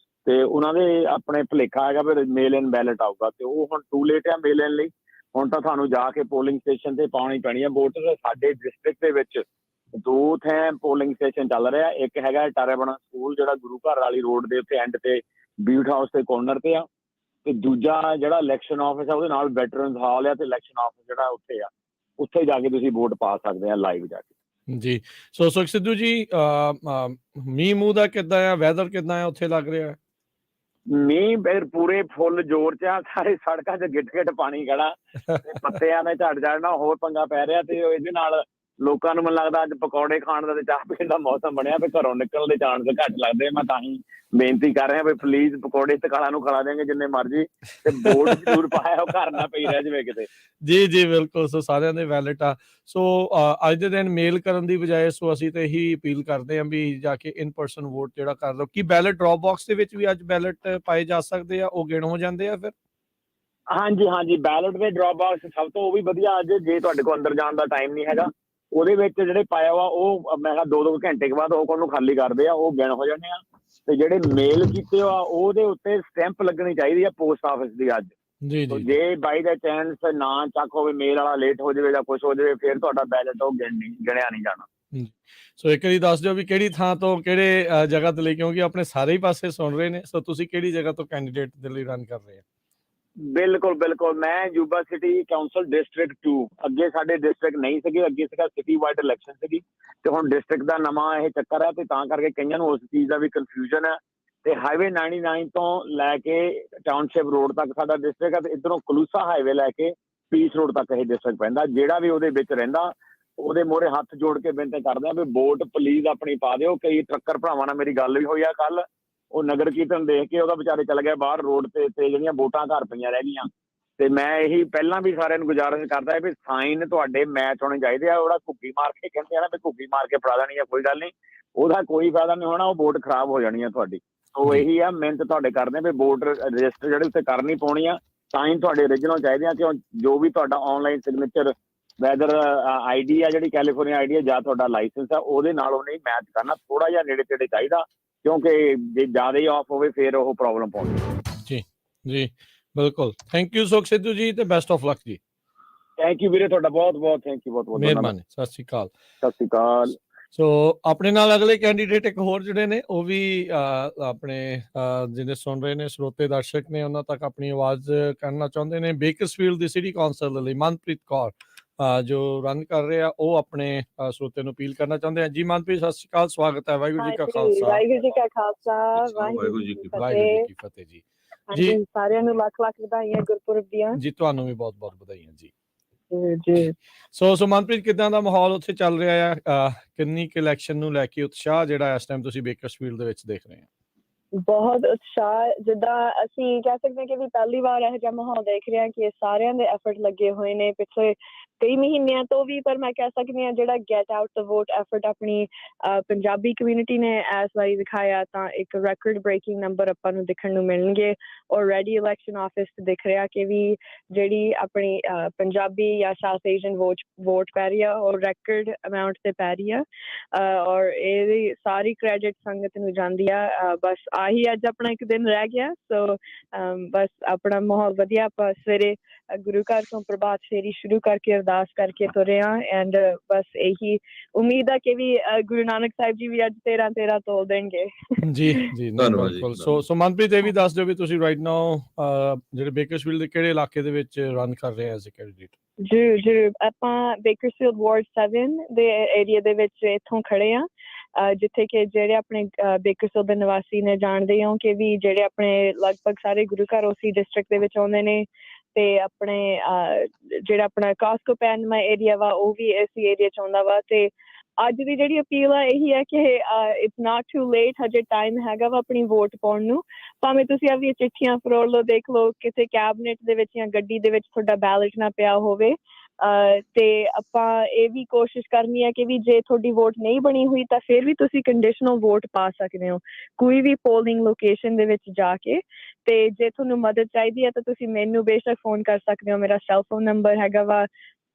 C: ਤੇ ਉਹਨਾਂ ਦੇ ਆਪਣੇ ਭੁਲੇਖਾ ਹੈਗਾ ਵੀ ਮੇਲ ਇਨ ਬੈਲਟ ਆਊਗਾ, ਤੇ ਉਹ ਹੁਣ ਟੂ ਲੇਟ ਆ ਮੇਲ ਇਨ ਲਈ। ਹੁਣ ਤਾਂ ਤੁਹਾਨੂੰ ਜਾ ਕੇ ਪੋਲਿੰਗ ਸਟੇਸ਼ਨ ਤੇ ਪਾਉਣੀ ਪੈਣੀ ਆ ਵੋਟ। ਸਾਡੇ ਡਿਸਟ੍ਰਿਕਟ ਦੇ ਵਿੱਚ 2 ਥਾਂ ਪੋਲਿੰਗ ਸਟੇਸ਼ਨ ਚੱਲ ਰਿਹਾ। ਇੱਕ ਹੈਗਾ ਟਾਰਾਬਣਾ ਸਕੂਲ, ਜਿਹੜਾ ਗੁਰੂ ਘਰ ਵਾਲੀ ਰੋਡ ਦੇ ਉੱਤੇ ਐਂਡ ਤੇ ਬੀਟ ਹਾਊਸ ਦੇ ਕੋਰਨਰ ਤੇ ਆ। ਤੇ ਦੂਜਾ ਜਿਹੜਾ ਇਲੈਕਸ਼ਨ ਆਫਿਸ ਆ ਉਹਦੇ ਨਾਲ ਵੈਟਰਨਸ ਹਾਲ ਆ, ਤੇ ਇਲੈਕਸ਼ਨ ਆਫਿਸ ਜਿਹੜਾ ਉੱਥੇ ਆ, ਉੱਥੇ ਜਾ ਕੇ ਤੁਸੀਂ ਵੋਟ ਪਾ ਸਕਦੇ ਆ ਲਾਈਵ ਜਾ ਕੇ
A: ਜੀ। ਸੋ ਸੁਖ ਸਿੱਧੂ ਜੀ, ਮੀਂਹ ਮੂੰਹ ਦਾ ਕਿੱਦਾਂ ਆ, ਵੈਦਰ ਕਿੱਦਾਂ ਆ ਉੱਥੇ ਲੱਗ ਰਿਹਾ?
C: ਮੀਂਹ ਫਿਰ ਪੂਰੇ ਫੁੱਲ ਜ਼ੋਰ 'ਚ ਆ। ਸਾਰੇ ਸੜਕਾਂ 'ਚ ਗਿੱਟ ਪਾਣੀ ਖੜਾ, ਤੇ ਪੱਤਿਆਂ ਨੇ ਝੜ ਝੜਨਾ ਹੋਰ ਪੰਗਾ ਪੈ ਰਿਹਾ। ਤੇ ਇਹਦੇ ਨਾਲ ਲੋਕਾਂ ਨੂੰ ਮੈਨੂੰ ਲੱਗਦਾ ਅੱਜ ਪਕੌੜੇ ਖਾਣ ਦਾ ਤੇ ਚਾਹ ਪੀਣ ਦਾ ਮੌਸਮ ਬਣਿਆ, ਵੀ ਘਰੋਂ ਨਿਕਲਣ ਦੇ ਚਾਂਸ ਘੱਟ ਲੱਗਦੇ। ਮੈਂ ਤਾਂ ਹੀ ਬੇਨਤੀ ਕਰ ਰਿਹਾ ਵੀ ਪਲੀਜ਼ ਪਕੌੜੇ ਤਕਾਲਾਂ ਨੂੰ ਖਿਲਾ ਦੇਂਗੇ ਜਿੰਨੇ ਮਰਜ਼ੀ, ਤੇ ਵੋਟ ਜ਼ਰੂਰ ਪਾਇਆ, ਉਹ ਘਰ ਨਾ ਪਈ ਰਹਿ ਜਾਵੇ ਕਿਤੇ।
A: ਜੀ ਜੀ ਬਿਲਕੁਲ। ਸੋ ਸਾਰਿਆਂ ਦੇ ਵੈਲਿਟ ਆ। ਸੋ ਅੱਜ ਦੇ ਦਿਨ ਮੇਲ ਕਰਨ ਦੀ ਬਜਾਏ ਸੋ ਅਸੀਂ ਤਾਂ ਇਹੀ ਅਪੀਲ ਕਰਦੇ ਹਾਂ ਵੀ ਜਾ ਕੇ ਇਨ ਪਰਸਨ ਵੋਟ ਜਿਹੜਾ ਕਰ ਲਓ। ਕੀ ਬੈਲਟ ਡ੍ਰੌਪ ਬਾਕਸ ਦੇ ਵਿੱਚ ਵੀ ਅੱਜ ਬੈਲਟ ਪਾਏ ਜਾ ਸਕਦੇ ਆ, ਉਹ ਗਿਣ ਹੋ ਜਾਂਦੇ ਆ ਫਿਰ?
C: ਹਾਂਜੀ, ਬੈਲਟ ਦੇ ਡ੍ਰੌਪ ਬਾਕਸ ਸਭ ਤੋਂ ਉਹ ਵੀ ਵਧੀਆ। ਅੱਜ ਜੇ ਤੁਹਾਡੇ ਕੋਲ ਅੰਦਰ ਜਾਣ ਦਾ ਟਾਈਮ ਨਹੀਂ ਹੈਗਾ, ਉਹਦੇ ਵਿੱਚ ਜਿਹੜੇ ਪਾਇਆ ਵਾ ਉਹ ਮੈਂ ਕਿਹਾ 2-2 ਘੰਟੇ ਬਾਅਦ ਉਹ ਉਹਨੂੰ ਖਾਲੀ ਕਰਦੇ ਆ, ਉਹ ਗਿਣ ਹੋ ਜਾਂਦੇ ਆ। ਤੇ ਜਿਹੜੇ ਮੇਲ ਕੀਤੇ ਆ ਉਹਦੇ ਉੱਤੇ ਸਟੈਂਪ ਲੱਗਣੀ ਚਾਹੀਦੀ ਆ ਪੋਸਟ ਆਫਿਸ ਦੀ ਅੱਜ।
A: ਜੀ
C: ਜੇ ਬਾਈ ਦਾ ਚਾਂਸ ਨਾ ਚੱਕ ਹੋਵੇ, ਮੇਲ ਵਾਲਾ ਲੇਟ ਹੋ ਜਾਵੇ ਜਾਂ ਕੁਛ ਹੋ ਜਾਵੇ, ਫਿਰ ਤੁਹਾਡਾ ਬੈਲਟ ਉਹ ਗਿਣਿਆ ਨਹੀਂ ਜਾਣਾ।
A: ਸੋ ਇੱਕ ਵਾਰੀ ਦੱਸ ਦਿਓ ਵੀ ਕਿਹੜੀ ਥਾਂ ਤੋਂ, ਕਿਹੜੇ ਜਗ੍ਹਾ ਦੇ ਲਈ, ਕਿਉਂਕਿ ਆਪਣੇ ਸਾਰੇ ਹੀ ਪਾਸੇ ਸੁਣ ਰਹੇ ਨੇ। ਸੋ ਤੁਸੀਂ ਕਿਹੜੀ ਜਗ੍ਹਾ ਤੋਂ ਕੈਂਡੀਡੇਟ ਦੇ ਲਈ ਰਨ ਕਰ ਰਹੇ ਆ?
C: ਬਿਲਕੁਲ ਮੈਂ ਯੂਬਾ ਸਿਟੀ ਕਾਉਂਸਲ ਡਿਸਟ੍ਰਿਕਟ 2। ਅੱਗੇ ਸਾਡੇ ਡਿਸਟ੍ਰਿਕਟ ਨਹੀਂ ਸੀਗੇ, ਅੱਗੇ ਸੀਗਾ ਸਿਟੀ ਵਾਈਡ ਇਲੈਕਸ਼ਨ ਸੀਗੀ, ਤੇ ਹੁਣ ਡਿਸਟ੍ਰਿਕਟ ਦਾ ਨਵਾਂ ਇਹ ਚੱਕਰ ਹੈ, ਤੇ ਤਾਂ ਕਰਕੇ ਕਈਆਂ ਨੂੰ ਉਸ ਚੀਜ਼ ਦਾ ਵੀ ਕਨਫਿਊਜ਼ਨ ਹੈ। ਤੇ ਹਾਈਵੇ 99 ਤੋਂ ਲੈ ਕੇ ਟਾਊਨਸ਼ਿਪ ਰੋਡ ਤੱਕ ਸਾਡਾ ਡਿਸਟ੍ਰਿਕਟ ਹੈ, ਤੇ ਇੱਧਰੋਂ ਕਲੂਸਾ ਹਾਈਵੇ ਲੈ ਕੇ ਪੀਸ ਰੋਡ ਤੱਕ ਇਹ ਡਿਸਟ੍ਰਿਕਟ ਪੈਂਦਾ। ਜਿਹੜਾ ਵੀ ਉਹਦੇ ਵਿੱਚ ਰਹਿੰਦਾ ਉਹਦੇ ਮੂਹਰੇ ਹੱਥ ਜੋੜ ਕੇ ਬੇਨਤੀ ਕਰਦੇ ਆ ਵੀ ਵੋਟ ਪਲੀਜ਼ ਆਪਣੀ ਪਾ ਦਿਓ। ਕਈ ਟਰੱਕਰ ਭਰਾਵਾਂ ਨਾਲ ਮੇਰੀ ਗੱਲ ਵੀ ਹੋਈ ਆ ਕੱਲ, ਉਹ ਨਗਰ ਕੀਰਤਨ ਦੇਖ ਕੇ ਉਹਦਾ ਵਿਚਾਰੇ ਚੱਲ ਗਿਆ ਬਾਹਰ ਰੋਡ ਤੇ ਜਿਹੜੀਆਂ ਵੋਟਾਂ ਘਰ ਪਈਆਂ ਰਹਿ ਗਈਆਂ। ਤੇ ਮੈਂ ਇਹੀ ਪਹਿਲਾਂ ਵੀ ਸਾਰਿਆਂ ਨੂੰ ਗੁਜ਼ਾਰਿਸ਼ ਕਰਦਾ ਵੀ ਸਾਈਨ ਤੁਹਾਡੇ ਮੈਚ ਹੋਣੇ ਚਾਹੀਦੇ ਆ। ਉਹਦਾ ਘੁੱਗੀ ਮਾਰ ਕੇ ਕਹਿੰਦੇ ਆ ਨਾ ਵੀ ਘੁੱਗੀ ਮਾਰ ਕੇ ਫੜਾ ਦੇਣੀ ਆ, ਕੋਈ ਗੱਲ ਨਹੀਂ, ਉਹਦਾ ਕੋਈ ਫਾਇਦਾ ਨਹੀਂ ਹੋਣਾ, ਉਹ ਵੋਟ ਖਰਾਬ ਹੋ ਜਾਣੀ ਆ ਤੁਹਾਡੀ। ਸੋ ਇਹੀ ਆ ਮਿਹਨਤ ਤੁਹਾਡੇ ਕਰਦੇ ਵੀ ਵੋਟ ਰਜਿਸਟਰ ਜਿਹੜੇ ਉੱਤੇ ਕਰਨੀ ਪਾਉਣੀ ਆ, ਸਾਈਨ ਤੁਹਾਡੇ ਓਰੀਜਨਲ ਚਾਹੀਦੇ ਆ। ਕਿ ਜੋ ਵੀ ਤੁਹਾਡਾ ਆਨਲਾਈਨ ਸਿਗਨੇਚਰ ਵੈਦਰ ID ਆ, ਜਿਹੜੀ ਕੈਲੀਫੋਰਨੀਆ ID ਆ, ਜਾਂ ਤੁਹਾਡਾ ਲਾਇਸੈਂਸ ਆ, ਉਹਦੇ ਨਾਲ ਉਹ ਨਹੀਂ ਮੈਚ ਕਰਨਾ, ਥੋੜਾ ਜਿਹਾ ਨੇੜੇ ਤੇੜੇ ਚਾਹੀਦਾ, ਕਿਉਂਕਿ ਜੇ ਜ਼ਿਆਦਾ ਹੀ ਆਫ ਹੋਵੇ ਫਿਰ ਉਹ ਪ੍ਰੋਬਲਮ ਪਾਉਂਦੀ।
A: ਜੀ ਬਿਲਕੁਲ। ਥੈਂਕ ਯੂ ਸੁਖ ਸਿੱਧੂ ਜੀ, ਤੇ ਬੈਸਟ ਆਫ ਲੱਕ ਜੀ।
C: ਥੈਂਕ ਯੂ ਵੀਰੇ, ਤੁਹਾਡਾ ਬਹੁਤ ਬਹੁਤ ਥੈਂਕ ਯੂ, ਬਹੁਤ ਬਹੁਤ
A: ਮਿਹਰਬਾਨੀ। ਸਤਿ ਸ਼੍ਰੀ ਅਕਾਲ।
C: ਸਤਿ ਸ਼੍ਰੀ ਅਕਾਲ।
A: ਸੋ ਆਪਣੇ ਨਾਲ ਅਗਲੇ ਕੈਂਡੀਡੇਟ ਇੱਕ ਹੋਰ ਜਿਹੜੇ ਨੇ ਉਹ ਵੀ ਆਪਣੇ ਜਿਹਨੇ ਸੁਣ ਰਹੇ ਨੇ ਸਰੋਤੇ ਦਰਸ਼ਕ ਨੇ ਉਹਨਾਂ ਤੱਕ ਆਪਣੀ ਆਵਾਜ਼ ਕਰਨਾ ਚਾਹੁੰਦੇ ਨੇ। ਬੇਕਰਸਫੀਲਡ ਦੀ ਸਿਟੀ ਕੌਂਸਲ ਦੇ ਲਈ ਮਨਪ੍ਰੀਤ ਕੌਰ ਜੋ ਰਨ ਕਰ ਰਹੇ ਆ ਉਹ ਆਪਣੇ ਸਰੋਤੇ ਨੂੰ ਅਪੀਲ ਕਰਨਾ ਚਾਹੁੰਦੇ ਆ। ਜੀ ਮਨਪ੍ਰੀਤ, ਸਤਿ ਸ਼੍ਰੀ ਅਕਾਲ, ਸਵਾਗਤ ਹੈ। ਵਾਹਿਗੁਰੂ ਜੀ ਕਾ ਖਾਲਸਾ
D: ਵਾਹਿਗੁਰੂ ਜੀ ਕਾ ਖਾਲਸਾ,
B: ਵਾਹਿਗੁਰੂ ਜੀ ਕੀ
A: ਵਾਹਿਗੁਰੂ ਜੀ ਕੀ ਫਤਿਹ ਜੀ।
D: ਜੀ ਸਾਰਿਆਂ ਨੂੰ ਲੱਖ ਲੱਖ ਵਧਾਈਆਂ ਗੁਰਪੁਰਬ ਦੀਆਂ।
A: ਜੀ ਤੁਹਾਨੂੰ ਵੀ ਬਹੁਤ ਬਹੁਤ ਵਧਾਈਆਂ ਜੀ।
D: ਜੀ
A: ਸੋ ਮਨਪ੍ਰੀਤ, ਕਿੱਦਾਂ ਦਾ ਮਾਹੌਲ ਉੱਥੇ ਚੱਲ ਰਿਹਾ ਆ? ਕਿੰਨੀ ਕੁ ਇਲੈਕਸ਼ਨ ਨੂੰ ਲੈ ਕੇ ਉਤਸ਼ਾਹ ਜਿਹੜਾ ਇਸ ਟਾਈਮ ਤੁਸੀਂ ਬੇਕਰਸਫੀਲਡ ਦੇ ਵਿੱਚ ਦੇਖ ਰਹੇ ਹੋ?
D: ਬਹੁਤ ਉਤਸ਼ਾਹ, ਜਿੱਦਾਂ ਅਸੀਂ ਕਹਿ ਸਕਦੇ ਹਾਂ ਕਿ ਵੀ ਪਹਿਲੀ ਵਾਰ ਇਹੋ ਜਿਹਾ ਮਾਹੌਲ ਦੇਖ ਰਹੇ ਹਾਂ ਕਿ ਸਾਰਿਆਂ ਦੇ ਐਫਰਟ ਲੱਗੇ ਹੋਏ ਨੇ ਪਿਛਲੇ ਕਈ ਮਹੀਨਿਆਂ ਤੋਂ ਵੀ। ਪਰ ਮੈਂ ਕਹਿ ਸਕਦੀ ਹਾਂ ਜਿਹੜਾ get out the vote effort ਆਪਣੀ ਪੰਜਾਬੀ ਕਮਿਊਨਿਟੀ ਨੇ ਇਸ ਵਾਰੀ ਦਿਖਾਇਆ ਤਾਂ ਇੱਕ ਰੈਕੋਰਡ ਬ੍ਰੇਕਿੰਗ ਨੰਬਰ ਆਪਾਂ ਨੂੰ ਦੇਖਣ ਨੂੰ ਮਿਲਣਗੇ। ਆਲਰੇਡੀ ਇਲੈਕਸ਼ਨ ਆਫਿਸ ਦਿਖ ਰਿਹਾ ਕਿ ਵੀ ਜਿਹੜੀ ਆਪਣੀ ਪੰਜਾਬੀ ਜਾਂ ਸਾਊਥ ਏਸ਼ੀਅਨ ਵੋਟ ਪੈ ਰਹੀ ਆ ਉਹ ਰੈਕੋਰਡ ਅਮਾਊਂਟ ਤੇ ਪੈ ਰਹੀ ਆ। ਔਰ ਇਹਦੀ ਸਾਰੀ ਕ੍ਰੈਡਿਟ ਸੰਗਤ ਨੂੰ ਜਾਂਦੀ ਆ। ਬਸ ਆਹੀ ਅੱਜ ਆਪਣਾ ਇੱਕ ਦਿਨ ਰਹਿ ਗਿਆ। ਸੋ ਬਸ ਆਪਣਾ ਮਾਹੌਲ ਵਧੀਆ। ਆਪਾਂ ਸਵੇਰੇ ਗੁਰੂ ਘਰ ਤੋਂ ਪ੍ਰਭਾਤ ਫੇਰੀ ਸ਼ੁਰੂ ਕਰਕੇ ਅਰਦਾਸ ਕਰਕੇ ਤੁਰੇ ਹਾਂ। ਐਂਡ ਬਸ ਇਹੀ ਉਮੀਦ ਆ ਕਿ ਵੀ ਗੁਰੂ ਨਾਨਕ ਸਾਹਿਬ ਜੀ ਵੀ ਅੱਜ 13 ਤੋਲ ਦੇਣਗੇ।
A: ਜੀ ਜੀ, ਬਿਲਕੁਲ। ਸੋ ਮਨਪ੍ਰੀਤ, ਇਹ ਵੀ ਦੱਸ ਦਿਓ ਵੀ ਤੁਸੀਂ ਰਾਈਟ ਨਾਓ ਜਿਹੜੇ ਬੇਕਰਸਫੀਲਡ ਦੇ ਕਿਹੜੇ ਇਲਾਕੇ ਦੇ ਵਿੱਚ ਰਨ ਕਰ ਰਹੇ ਐਜ਼ ਅ ਕੈਂਡੀਡੇਟ?
D: ਜੀ ਆਪਾਂ ਬੇਕਰਸਫੀਲਡ ਵਾਰਡ 7 ਦੇ ਏਰੀਆ ਦੇ ਵਿੱਚ ਇੱਥੋਂ ਖੜੇ ਆ, ਜਿੱਥੇ ਕਿ ਜਿਹੜੇ ਆਪਣੇ ਬੇਕਰਸਫੀਲਡ ਦੇ ਨਿਵਾਸੀ ਨੇ ਜਾਣਦੇ ਹੋ ਕਿ ਵੀ ਜਿਹੜੇ ਆਪਣੇ ਲਗਭਗ ਸਾਰੇ ਗੁਰੂ ਘਰ ਉਸੇ ਡਿਸਟ੍ਰਿਕਟ ਦੇ ਵਿੱਚ ਆਉਂਦੇ ਨੇ। ਤੇ ਆਪਣੇ ਜਿਹੜਾ ਆਪਣਾ ਕਾਸਕੋਪੈਨ ਏਰੀਆ ਵਾ ਉਹ ਵੀ ਇਸ ਏਰੀਆ ਚ ਆਉਂਦਾ ਵਾ। ਤੇ ਅੱਜ ਦੀ ਜਿਹੜੀ ਅਪੀਲ ਆ ਇਹੀ ਹੈ ਕਿ ਇਟਸ ਨਾਟ ਟੂ ਲੇਟ, ਹਜੇ ਟਾਈਮ ਹੈਗਾ ਵਾ ਆਪਣੀ ਵੋਟ ਪਾਉਣ ਨੂੰ। ਭਾਵੇਂ ਤੁਸੀਂ ਆਪਣੀਆਂ ਚਿੱਠੀਆਂ ਫਰੋਲ ਲਓ, ਦੇਖ ਲਓ ਕਿਸੇ ਕੈਬਨਿਟ ਦੇ ਵਿੱਚ ਜਾਂ ਗੱਡੀ ਦੇ ਵਿੱਚ ਤੁਹਾਡਾ ਬੈਲਟ ਨਾ ਪਿਆ ਹੋਵੇ। ਤੇ ਆਪਾਂ ਇਹ ਵੀ ਕੋਸ਼ਿਸ਼ ਕਰਨੀ ਹੈ ਕਿ ਵੀ ਜੇ ਤੁਹਾਡੀ ਵੋਟ ਨਹੀਂ ਬਣੀ ਹੋਈ ਤਾਂ ਫਿਰ ਵੀ ਤੁਸੀਂ ਕੰਡੀਸ਼ਨਲ ਵੋਟ ਪਾ ਸਕਦੇ ਹੋ ਕੋਈ ਵੀ ਪੋਲਿੰਗ ਲੋਕੇਸ਼ਨ ਦੇ ਵਿੱਚ ਜਾ ਕੇ। ਤੇ ਜੇ ਤੁਹਾਨੂੰ ਮਦਦ ਚਾਹੀਦੀ ਹੈ ਤਾਂ ਤੁਸੀਂ ਮੈਨੂੰ ਬੇਸ਼ੱਕ ਫੋਨ ਕਰ ਸਕਦੇ ਹੋ। ਮੇਰਾ ਸੈੱਲ ਫੋਨ ਨੰਬਰ ਹੈਗਾ ਵਾ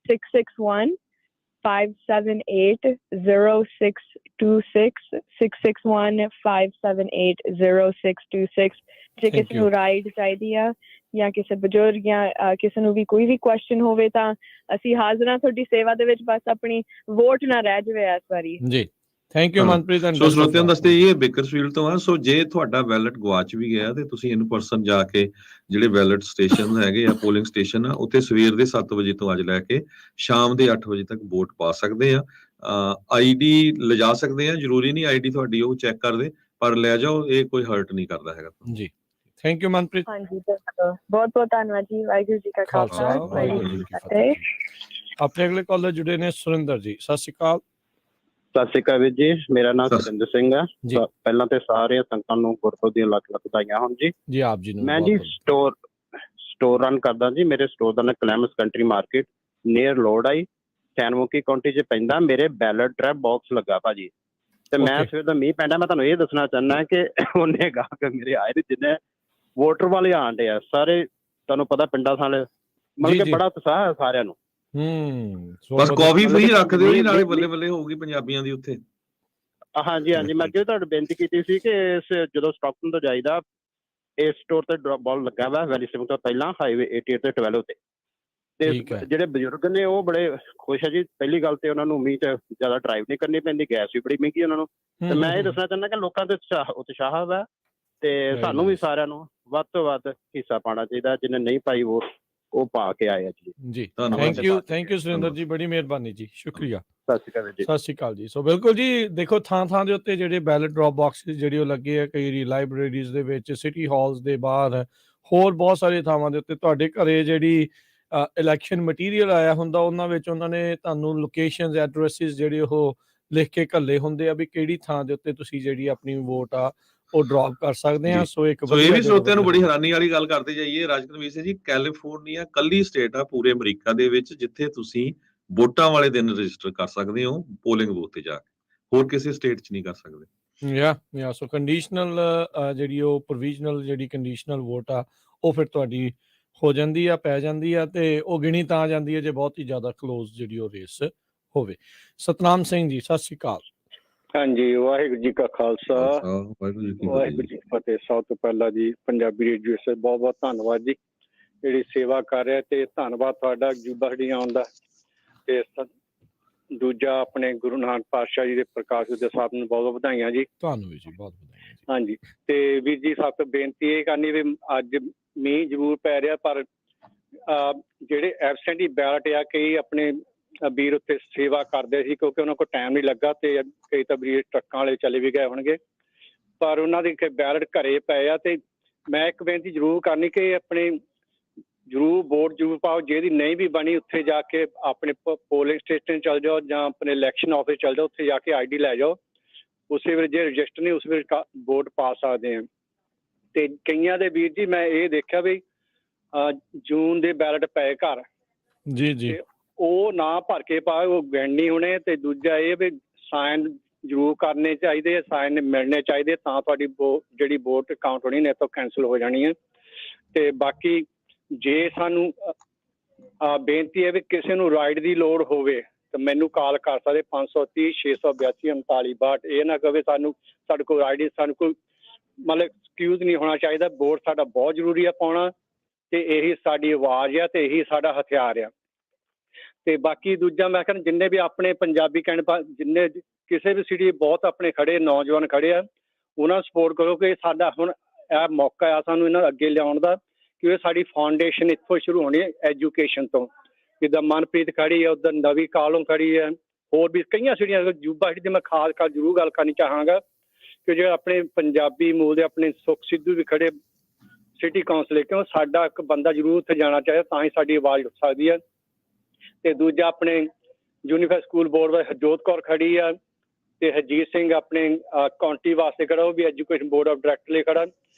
D: 661-578-0626 661-578-0626। ਜੇ ਕਿਸੇ ਨੂੰ ਰਾਈਡ ਚਾਹੀਦੀ ਆ ਜਾਂ ਕਿਸੇ ਬਜ਼ੁਰਗ ਜਾਂ ਕਿਸੇ ਨੂੰ ਵੀ ਕੋਈ ਵੀ ਕੁਐਸਚਨ ਹੋਵੇ ਤਾਂ ਅਸੀਂ ਹਾਜ਼ਰ ਹਾਂ ਤੁਹਾਡੀ ਸੇਵਾ ਦੇ ਵਿੱਚ। ਬਸ ਆਪਣੀ ਵੋਟ ਨਾ ਰਹਿ ਜਾਵੇ ਇਸ ਵਾਰੀ।
A: ਜੀ, ਥੈਂਕ ਯੂ ਮਨਪ੍ਰੀਤ।
B: ਸੋ ਸਰੋਤਿਆਂ ਦੱਸਦੇ ਇਹ ਬੇਕਰਸਫੀਲਡ ਤੋਂ ਆ। ਸੋ ਜੇ ਤੁਹਾਡਾ ਬੈਲਟ ਗਵਾਚ ਵੀ ਗਿਆ ਤੇ ਤੁਸੀਂ ਇਨ ਪਰਸਨ ਜਾ ਕੇ ਜਿਹੜੇ ਬੈਲਟ ਸਟੇਸ਼ਨ ਹੈਗੇ ਆ, ਪੋਲਿੰਗ ਸਟੇਸ਼ਨ ਆ, ਉੱਥੇ ਸਵੇਰ ਦੇ 7 ਵਜੇ ਤੋਂ ਅੱਜ ਲੈ ਕੇ ਸ਼ਾਮ ਦੇ 8 ਵਜੇ ਤੱਕ ਵੋਟ ਪਾ ਸਕਦੇ ਆ। ਆਈਡੀ ਲਿਜਾ ਸਕਦੇ ਆ, ਜ਼ਰੂਰੀ ਨਹੀਂ ਆਈਡੀ ਤੁਹਾਡੀ ਉਹ ਚੈੱਕ ਕਰਦੇ, ਪਰ ਲੈ ਜਾਓ, ਇਹ ਕੋਈ ਹਰਟ ਨਹੀਂ ਕਰਦਾ ਹੈਗਾ
A: ਜੀ। Thank you Manpreet.
D: ਹਾਂਜੀ, ਬਹੁਤ ਬਹੁਤ ਧੰਨਵਾਦ ਜੀ। ਵਾਹਿਗੁਰੂ ਜੀ ਕਾ ਖਾਲਸਾ, ਵਾਹਿਗੁਰੂ ਜੀ ਕੀ ਫਤਿਹ।
A: ਆਪਣੇ ਅਗਲੇ ਕਾਲਰ ਜੁੜੇ ਨੇ ਸੁਰਿੰਦਰ ਜੀ, ਸਤਿ ਸ਼੍ਰੀ ਅਕਾਲ।
E: ਸਤਿ ਸ਼੍ਰੀ ਅਕਾਲ ਵੀਰ ਜੀ, ਮੇਰਾ ਨਾਮ ਸੁਰਿੰਦਰ ਸਿੰਘ ਆ। ਪਹਿਲਾਂ ਤੇ ਸਾਰੇ ਸੰਗਤਾਂ ਨੂੰ ਗੁਰਪੁਰਬ ਦੀਆਂ ਲੱਖ ਲੱਖ ਵਧਾਈਆਂ ਹੋਣ ਜੀ।
A: ਜੀ ਆਪ ਜੀ ਨੂੰ।
E: ਮੈਂ ਜੀ ਸਟੋਰ ਰਨ ਕਰਦਾ ਜੀ। ਮੇਰੇ ਸਟੋਰ ਦਾ ਨਾਮ ਕਲੈਮਸ ਕੰਟਰੀ ਮਾਰਕੀਟ ਨੀਅਰ ਲੋੜ ਆਈ ਸੈਨਮੁਖੀ ਕਾਉਂਟੀ 'ਚ ਪੈਂਦਾ। ਮੇਰੇ ਬੈਲਟ ਟਰੈਪ ਬਾਕਸ ਲੱਗਾ ਭਾਜੀ। ਤੇ ਮੈਂ ਸਵੇਰ ਦਾ ਮੀਂਹ ਪੈਂਦਾ, ਮੈਂ ਤੁਹਾਨੂੰ ਇਹ ਦੱਸਣਾ ਚਾਹੁੰਦਾ ਕਿ ਉਹਨੇ ਗਾਹਕ ਮੇਰੇ ਆਏ ਨੇ ਜਿੰਨੇ ਵੋਟਰ ਵਾਲੇ ਆਣ ਡੇ ਆ ਸਾਰੇ। ਤੁਹਾਨੂੰ ਪਤਾ ਪਿੰਡਾਂ ਸਾਲੇ ਮਤਲਬ ਕਿ ਬੜਾ ਉਤਸ਼ਾਹ ਹੈ ਸਾਰਿਆਂ ਨੂੰ।
B: ਬਸ ਕਾਫੀ ਫ੍ਰੀ ਰੱਖ ਦਿਓ ਜੀ, ਨਾਲੇ ਬੱਲੇ ਬੱਲੇ ਹੋਊਗੀ ਪੰਜਾਬੀਆਂ ਦੀ ਉੱਥੇ।
E: ਹਾਂਜੀ ਹਾਂਜੀ, ਮੈਂ ਅੱਗੇ ਤੁਹਾਨੂੰ ਬੇਨਤੀ ਕੀਤੀ ਸੀ ਕਿ ਜਦੋਂ ਸਟਾਕਟਨ ਤੋਂ ਜਾਈਦਾ ਇਸ ਸਟੋਰ ਤੇ ਡ੍ਰੌਪ ਬਾਲ ਲੱਗਾ ਵਾ ਵੈਲੀ ਸਿੰਘ ਤੋਂ ਪਹਿਲਾਂ ਹਾਈਵੇ 88 ਤੇ 12 ਤੇ। ਤੇ ਜਿਹੜੇ ਬਜ਼ੁਰਗ ਨੇ ਉਹ ਬੜੇ ਖੁਸ਼ ਹੈ ਜੀ। ਪਹਿਲੀ ਗੱਲ ਤੇ ਉਹਨਾਂ ਨੂੰ ਮੀਂਹ 'ਚ ਜ਼ਿਆਦਾ ਡਰਾਈਵ ਨਹੀਂ ਕਰਨੀ ਪੈਂਦੀ, ਗੈਸ ਵੀ ਬੜੀ ਮਹਿੰਗੀ ਉਹਨਾਂ ਨੂੰ। ਤੇ ਮੈਂ ਇਹ ਦੱਸਣਾ ਚਾਹੁੰਦਾ ਕਿ ਲੋਕਾਂ ਦੇ ਉਤਸ਼ਾਹ ਵਾ ਤੇ ਸਾਨੂੰ ਵੀ ਸਾਰਿਆਂ ਨੂੰ ਵੱਧ ਤੋਂ ਵੱਧ ਹਿੱਸਾ ਪਾਉਣਾ ਚਾਹੀਦਾ। ਜਿਹਨੇ ਨਹੀਂ ਪਾਈ ਵੋਟ ਉਹ ਪਾ ਕੇ ਆਏ ਆ ਜੀ।
A: ਜੀ ਥੈਂਕ ਯੂ ਸੁਰਿੰਦਰ ਜੀ, ਬੜੀ ਮਿਹਰਬਾਨੀ ਜੀ, ਸ਼ੁਕਰੀਆ।
E: ਸਤਿ ਸ਼੍ਰੀ ਅਕਾਲ ਜੀ।
A: ਸਤਿ ਸ਼੍ਰੀ ਅਕਾਲ ਜੀ। ਸੋ ਬਿਲਕੁਲ ਜੀ, ਦੇਖੋ ਥਾਂ ਥਾਂ ਦੇ ਉੱਤੇ ਜਿਹੜੇ ਬੈਲਟ ਡ੍ਰੌਪ ਬਾਕਸਿਸ ਜਿਹੜੇ ਉਹ ਲੱਗੇ ਆ, ਕਈ ਲਾਇਬ੍ਰੇਰੀਜ਼ ਦੇ ਵਿੱਚ, ਸਿਟੀ ਹਾਲਸ ਦੇ ਬਾਹਰ, ਹੋਰ ਬਹੁਤ ਸਾਰੀਆਂ ਥਾਵਾਂ ਦੇ ਉੱਤੇ। ਤੁਹਾਡੇ ਘਰੇ ਜਿਹੜੀ ਇਲੈਕਸ਼ਨ ਮਟੀਰੀਅਲ ਆਇਆ ਹੁੰਦਾ ਉਹਨਾਂ ਵਿੱਚ ਉਹਨਾਂ ਨੇ ਤੁਹਾਨੂੰ ਲੋਕੇਸ਼ਨਸ, ਐਡਰੈਸਿਸ ਜਿਹੜੇ ਉਹ ਲਿਖ ਕੇ ਘੱਲੇ ਹੁੰਦੇ ਆ ਵੀ ਕਿਹੜੀ ਥਾਂ ਦੇ ਉੱਤੇ ਤੁਸੀਂ ਜਿਹੜੀ ਆਪਣੀ ਵੋਟ ਆ ਉਹ ਡ੍ਰੌਪ ਕਰ ਸਕਦੇ ਆ। ਸੋ ਇੱਕ
B: ਇਹ ਵੀ ਸਰੋਤਿਆਂ ਨੂੰ ਬੜੀ ਹੈਰਾਨੀ ਵਾਲੀ ਗੱਲ ਕਰਦੇ ਜਾਈਏ। ਰਾਜਕਨਵੀਰ ਸਿੰਘ ਜੀ, ਕੈਲੀਫੋਰਨੀਆ ਕੱਲੀ ਸਟੇਟ ਆ ਪੂਰੇ ਅਮਰੀਕਾ ਦੇ ਵਿੱਚ ਜਿੱਥੇ ਤੁਸੀਂ ਵੋਟਾਂ ਵਾਲੇ ਦਿਨ ਰਜਿਸਟਰ ਕਰ ਸਕਦੇ ਹੋ ਪੋਲਿੰਗ ਬੂਥ ਤੇ ਜਾ ਕੇ, ਹੋਰ ਕਿਸੇ ਸਟੇਟ 'ਚ ਨਹੀਂ ਕਰ ਸਕਦੇ।
A: ਸੋ ਕੰਡੀਸ਼ਨਲ ਜਿਹੜੀ ਉਹ ਪ੍ਰੋਵੀਜ਼ਨਲ ਜਿਹੜੀ ਕੰਡੀਸ਼ਨਲ ਵੋਟ ਆ ਉਹ ਫਿਰ ਤੁਹਾਡੀ ਹੋ ਜਾਂਦੀ ਆ, ਪੈ ਜਾਂਦੀ ਆ ਤੇ ਉਹ ਗਿਣੀ ਤਾਂ ਜਾਂਦੀ ਹੈ ਜੇ ਬਹੁਤ ਹੀ ਜ਼ਿਆਦਾ ਕਲੋਜ਼ ਜਿਹੜੀ ਉਹ ਰੇਸ ਹੋਵੇ। ਸਤਨਾਮ ਸਿੰਘ ਜੀ, ਸਤਿ ਸ਼੍ਰੀ ਅਕਾਲ।
F: ਹਾਂਜੀ, ਵਾਹਿਗੁਰੂ ਜੀ ਕਾ ਖਾਲਸਾ, ਵਾਹਿਗੁਰੂ ਜੀ ਕੀ ਫਤਿਹ। ਸਭ ਤੋਂ ਪਹਿਲਾਂ ਜੀ ਪੰਜਾਬੀ ਰੇਡੀਓ ਸੇ ਬਹੁਤ ਬਹੁਤ ਧੰਨਵਾਦ ਜੀ, ਜਿਹੜੀ ਸੇਵਾ ਕਰ ਰਿਹਾ। ਤੇ ਧੰਨਵਾਦ ਤੁਹਾਡਾ ਅਜੂਬਾ ਹੱਡੀਆਂ ਆਉਣ ਦਾ। ਤੇ ਦੂਜਾ ਆਪਣੇ ਗੁਰੂ ਨਾਨਕ ਪਾਤਸ਼ਾਹ ਜੀ ਦੇ ਪ੍ਰਕਾਸ਼ ਉਤਸਵ ਸਾਹਿਬ ਨੂੰ ਬਹੁਤ ਬਹੁਤ ਵਧਾਈਆਂ ਜੀ।
A: ਤੁਹਾਨੂੰ ਵੀ ਜੀ ਬਹੁਤ ਵਧਾਈਆਂ ਜੀ।
F: ਹਾਂਜੀ, ਤੇ ਵੀਰ ਜੀ ਸਭ ਤੋਂ ਬੇਨਤੀ ਇਹ ਕਰਨੀ ਵੀ ਅੱਜ ਮੀਂਹ ਜ਼ਰੂਰ ਪੈ ਰਿਹਾ, ਪਰ ਜਿਹੜੇ ਐਬਸੈਂਟੀ ਬੈਲਟ ਆ, ਕਈ ਆਪਣੇ ਵੀਰ ਉੱਤੇ ਸੇਵਾ ਕਰਦੇ ਸੀ ਕਿਉਂਕਿ ਉਹਨਾਂ ਕੋਲ ਟਾਈਮ ਨਹੀਂ ਲੱਗਾ, ਤੇ ਕਈ ਤਾਂ ਵੀਰ ਟਰੱਕਾਂ ਵਾਲੇ ਚਲੇ ਵੀ ਗਏ ਹੋਣਗੇ, ਪਰ ਉਹਨਾਂ ਦੇ ਬੈਲਟ ਘਰੇ ਪਏ ਆ। ਤੇ ਮੈਂ ਇੱਕ ਬੇਨਤੀ ਜ਼ਰੂਰ ਕਰਨੀ ਕਿ ਆਪਣੇ ਜ਼ਰੂਰ ਵੋਟ ਜ਼ਰੂਰ ਪਾਓ, ਜਿਹਦੀ ਨਹੀਂ ਵੀ ਬਣੀ ਉੱਥੇ ਜਾ ਕੇ ਆਪਣੇ ਪੋਲਿੰਗ ਸਟੇਸ਼ਨ ਚਲ ਜਾਓ ਜਾਂ ਆਪਣੇ ਇਲੈਕਸ਼ਨ ਆਫਿਸ ਚਲ ਜਾਓ, ਉੱਥੇ ਜਾ ਕੇ ID ਲੈ ਜਾਓ। ਉਸੇ ਵੇਲੇ ਜੇ ਰਜਿਸਟਰ ਨਹੀਂ ਉਸ ਵੇਲੇ ਵੋਟ ਪਾ ਸਕਦੇ ਆ। ਤੇ ਕਈਆਂ ਦੇ ਵੀਰ ਜੀ ਮੈਂ ਇਹ ਦੇਖਿਆ ਵੀ ਜੂਨ ਦੇ ਬੈਲਟ ਪਏ ਘਰ
A: ਜੀ ਜੀ,
F: ਉਹ ਨਾ ਭਰ ਕੇ ਪਾਏ, ਉਹ ਗਿਣ ਨਹੀਂ ਹੋਣੇ। ਤੇ ਦੂਜਾ ਇਹ ਵੀ ਸਾਈਨ ਜ਼ਰੂਰ ਕਰਨੇ ਚਾਹੀਦੇ, ਸਾਈਨ ਮਿਲਣੇ ਚਾਹੀਦੇ, ਤਾਂ ਤੁਹਾਡੀ ਜਿਹੜੀ ਵੋਟ ਕਾਊਂਟ ਹੋਣੀ, ਨਹੀਂ ਤਾਂ ਕੈਂਸਲ ਹੋ ਜਾਣੀ ਹੈ। ਤੇ ਬਾਕੀ ਜੇ ਸਾਨੂੰ ਬੇਨਤੀ ਹੈ ਵੀ ਕਿਸੇ ਨੂੰ ਰਾਈਡ ਦੀ ਲੋੜ ਹੋਵੇ ਤਾਂ ਮੈਨੂੰ ਕਾਲ ਕਰ ਸਕਦੇ 530 682 3962। ਇਹ ਨਾ ਕਵੇ ਸਾਡੇ ਕੋਲ ਰਾਈਡ, ਸਾਨੂੰ ਕੋਈ ਮਤਲਬ ਐਕਸਕਿਊਜ਼ ਨਹੀਂ ਹੋਣਾ ਚਾਹੀਦਾ। ਵੋਟ ਸਾਡਾ ਬਹੁਤ ਜ਼ਰੂਰੀ ਆ ਪਾਉਣਾ, ਤੇ ਇਹੀ ਸਾਡੀ ਆਵਾਜ਼ ਆ, ਤੇ ਇਹੀ ਸਾਡਾ ਹਥਿਆਰ ਆ। ਤੇ ਬਾਕੀ ਦੂਜਾ ਮੈਂ ਕਹਿੰਦਾ ਜਿੰਨੇ ਵੀ ਆਪਣੇ ਪੰਜਾਬੀ ਜਿੰਨੇ ਕਿਸੇ ਵੀ ਸਿਟੀ ਬਹੁਤ ਆਪਣੇ ਖੜੇ ਨੌਜਵਾਨ ਖੜੇ ਆ, ਉਹਨਾਂ ਨੂੰ ਸਪੋਰਟ ਕਰੋ ਕਿ ਸਾਡਾ ਹੁਣ ਇਹ ਮੌਕਾ ਆ ਸਾਨੂੰ ਇਹਨਾਂ ਅੱਗੇ ਲਿਆਉਣ ਦਾ, ਕਿ ਸਾਡੀ ਫਾਊਂਡੇਸ਼ਨ ਇੱਥੋਂ ਸ਼ੁਰੂ ਹੋਣੀ ਹੈ ਐਜੂਕੇਸ਼ਨ ਤੋਂ। ਜਿੱਦਾਂ ਮਨਪ੍ਰੀਤ ਖੜੀ ਹੈ, ਉੱਧਰ ਨਵੀਂ ਕਾਲੋਂ ਖੜੀ ਹੈ, ਹੋਰ ਵੀ ਕਈਆਂ ਸਿਟੀਆਂ ਜੂਬਾ ਸਿਟੀ ਦੀ ਮੈਂ ਖਾਸ ਕਰ ਜ਼ਰੂਰ ਗੱਲ ਕਰਨੀ ਚਾਹਾਂਗਾ ਕਿ ਜਿਹੜੇ ਆਪਣੇ ਪੰਜਾਬੀ ਮੂਲ ਦੇ ਆਪਣੇ ਸੁਖ ਸਿੱਧੂ ਵੀ ਖੜੇ ਸਿਟੀ ਕੌਂਸਲ, ਕਿਉਂ ਸਾਡਾ ਇੱਕ ਬੰਦਾ ਜ਼ਰੂਰ ਉੱਥੇ ਜਾਣਾ ਚਾਹੀਦਾ, ਤਾਂ ਹੀ ਸਾਡੀ ਆਵਾਜ਼ ਉੱਠ ਸਕਦੀ ਹੈ। ਤੇ ਦੂਜਾ ਆਪਣੇ ਯੂਨੀਵਰਸਿਟੀ ਸਕੂਲ ਬੋਰਡ ਵਿੱਚ ਹਰਜੋਤ ਕੌਰ ਖੜੀ ਆ, ਤੇ ਹਰਜੀਤ ਸਿੰਘ ਆਪਣੇ ਕਾਉਂਟੀ ਵਾਸਤੇ ਖੜਾ, ਉਹ ਵੀ ਐਜੂਕੇਸ਼ਨ ਬੋਰਡ ਆਫ ਡਾਇਰੈਕਟਰ ਲਈ ਖੜਾ।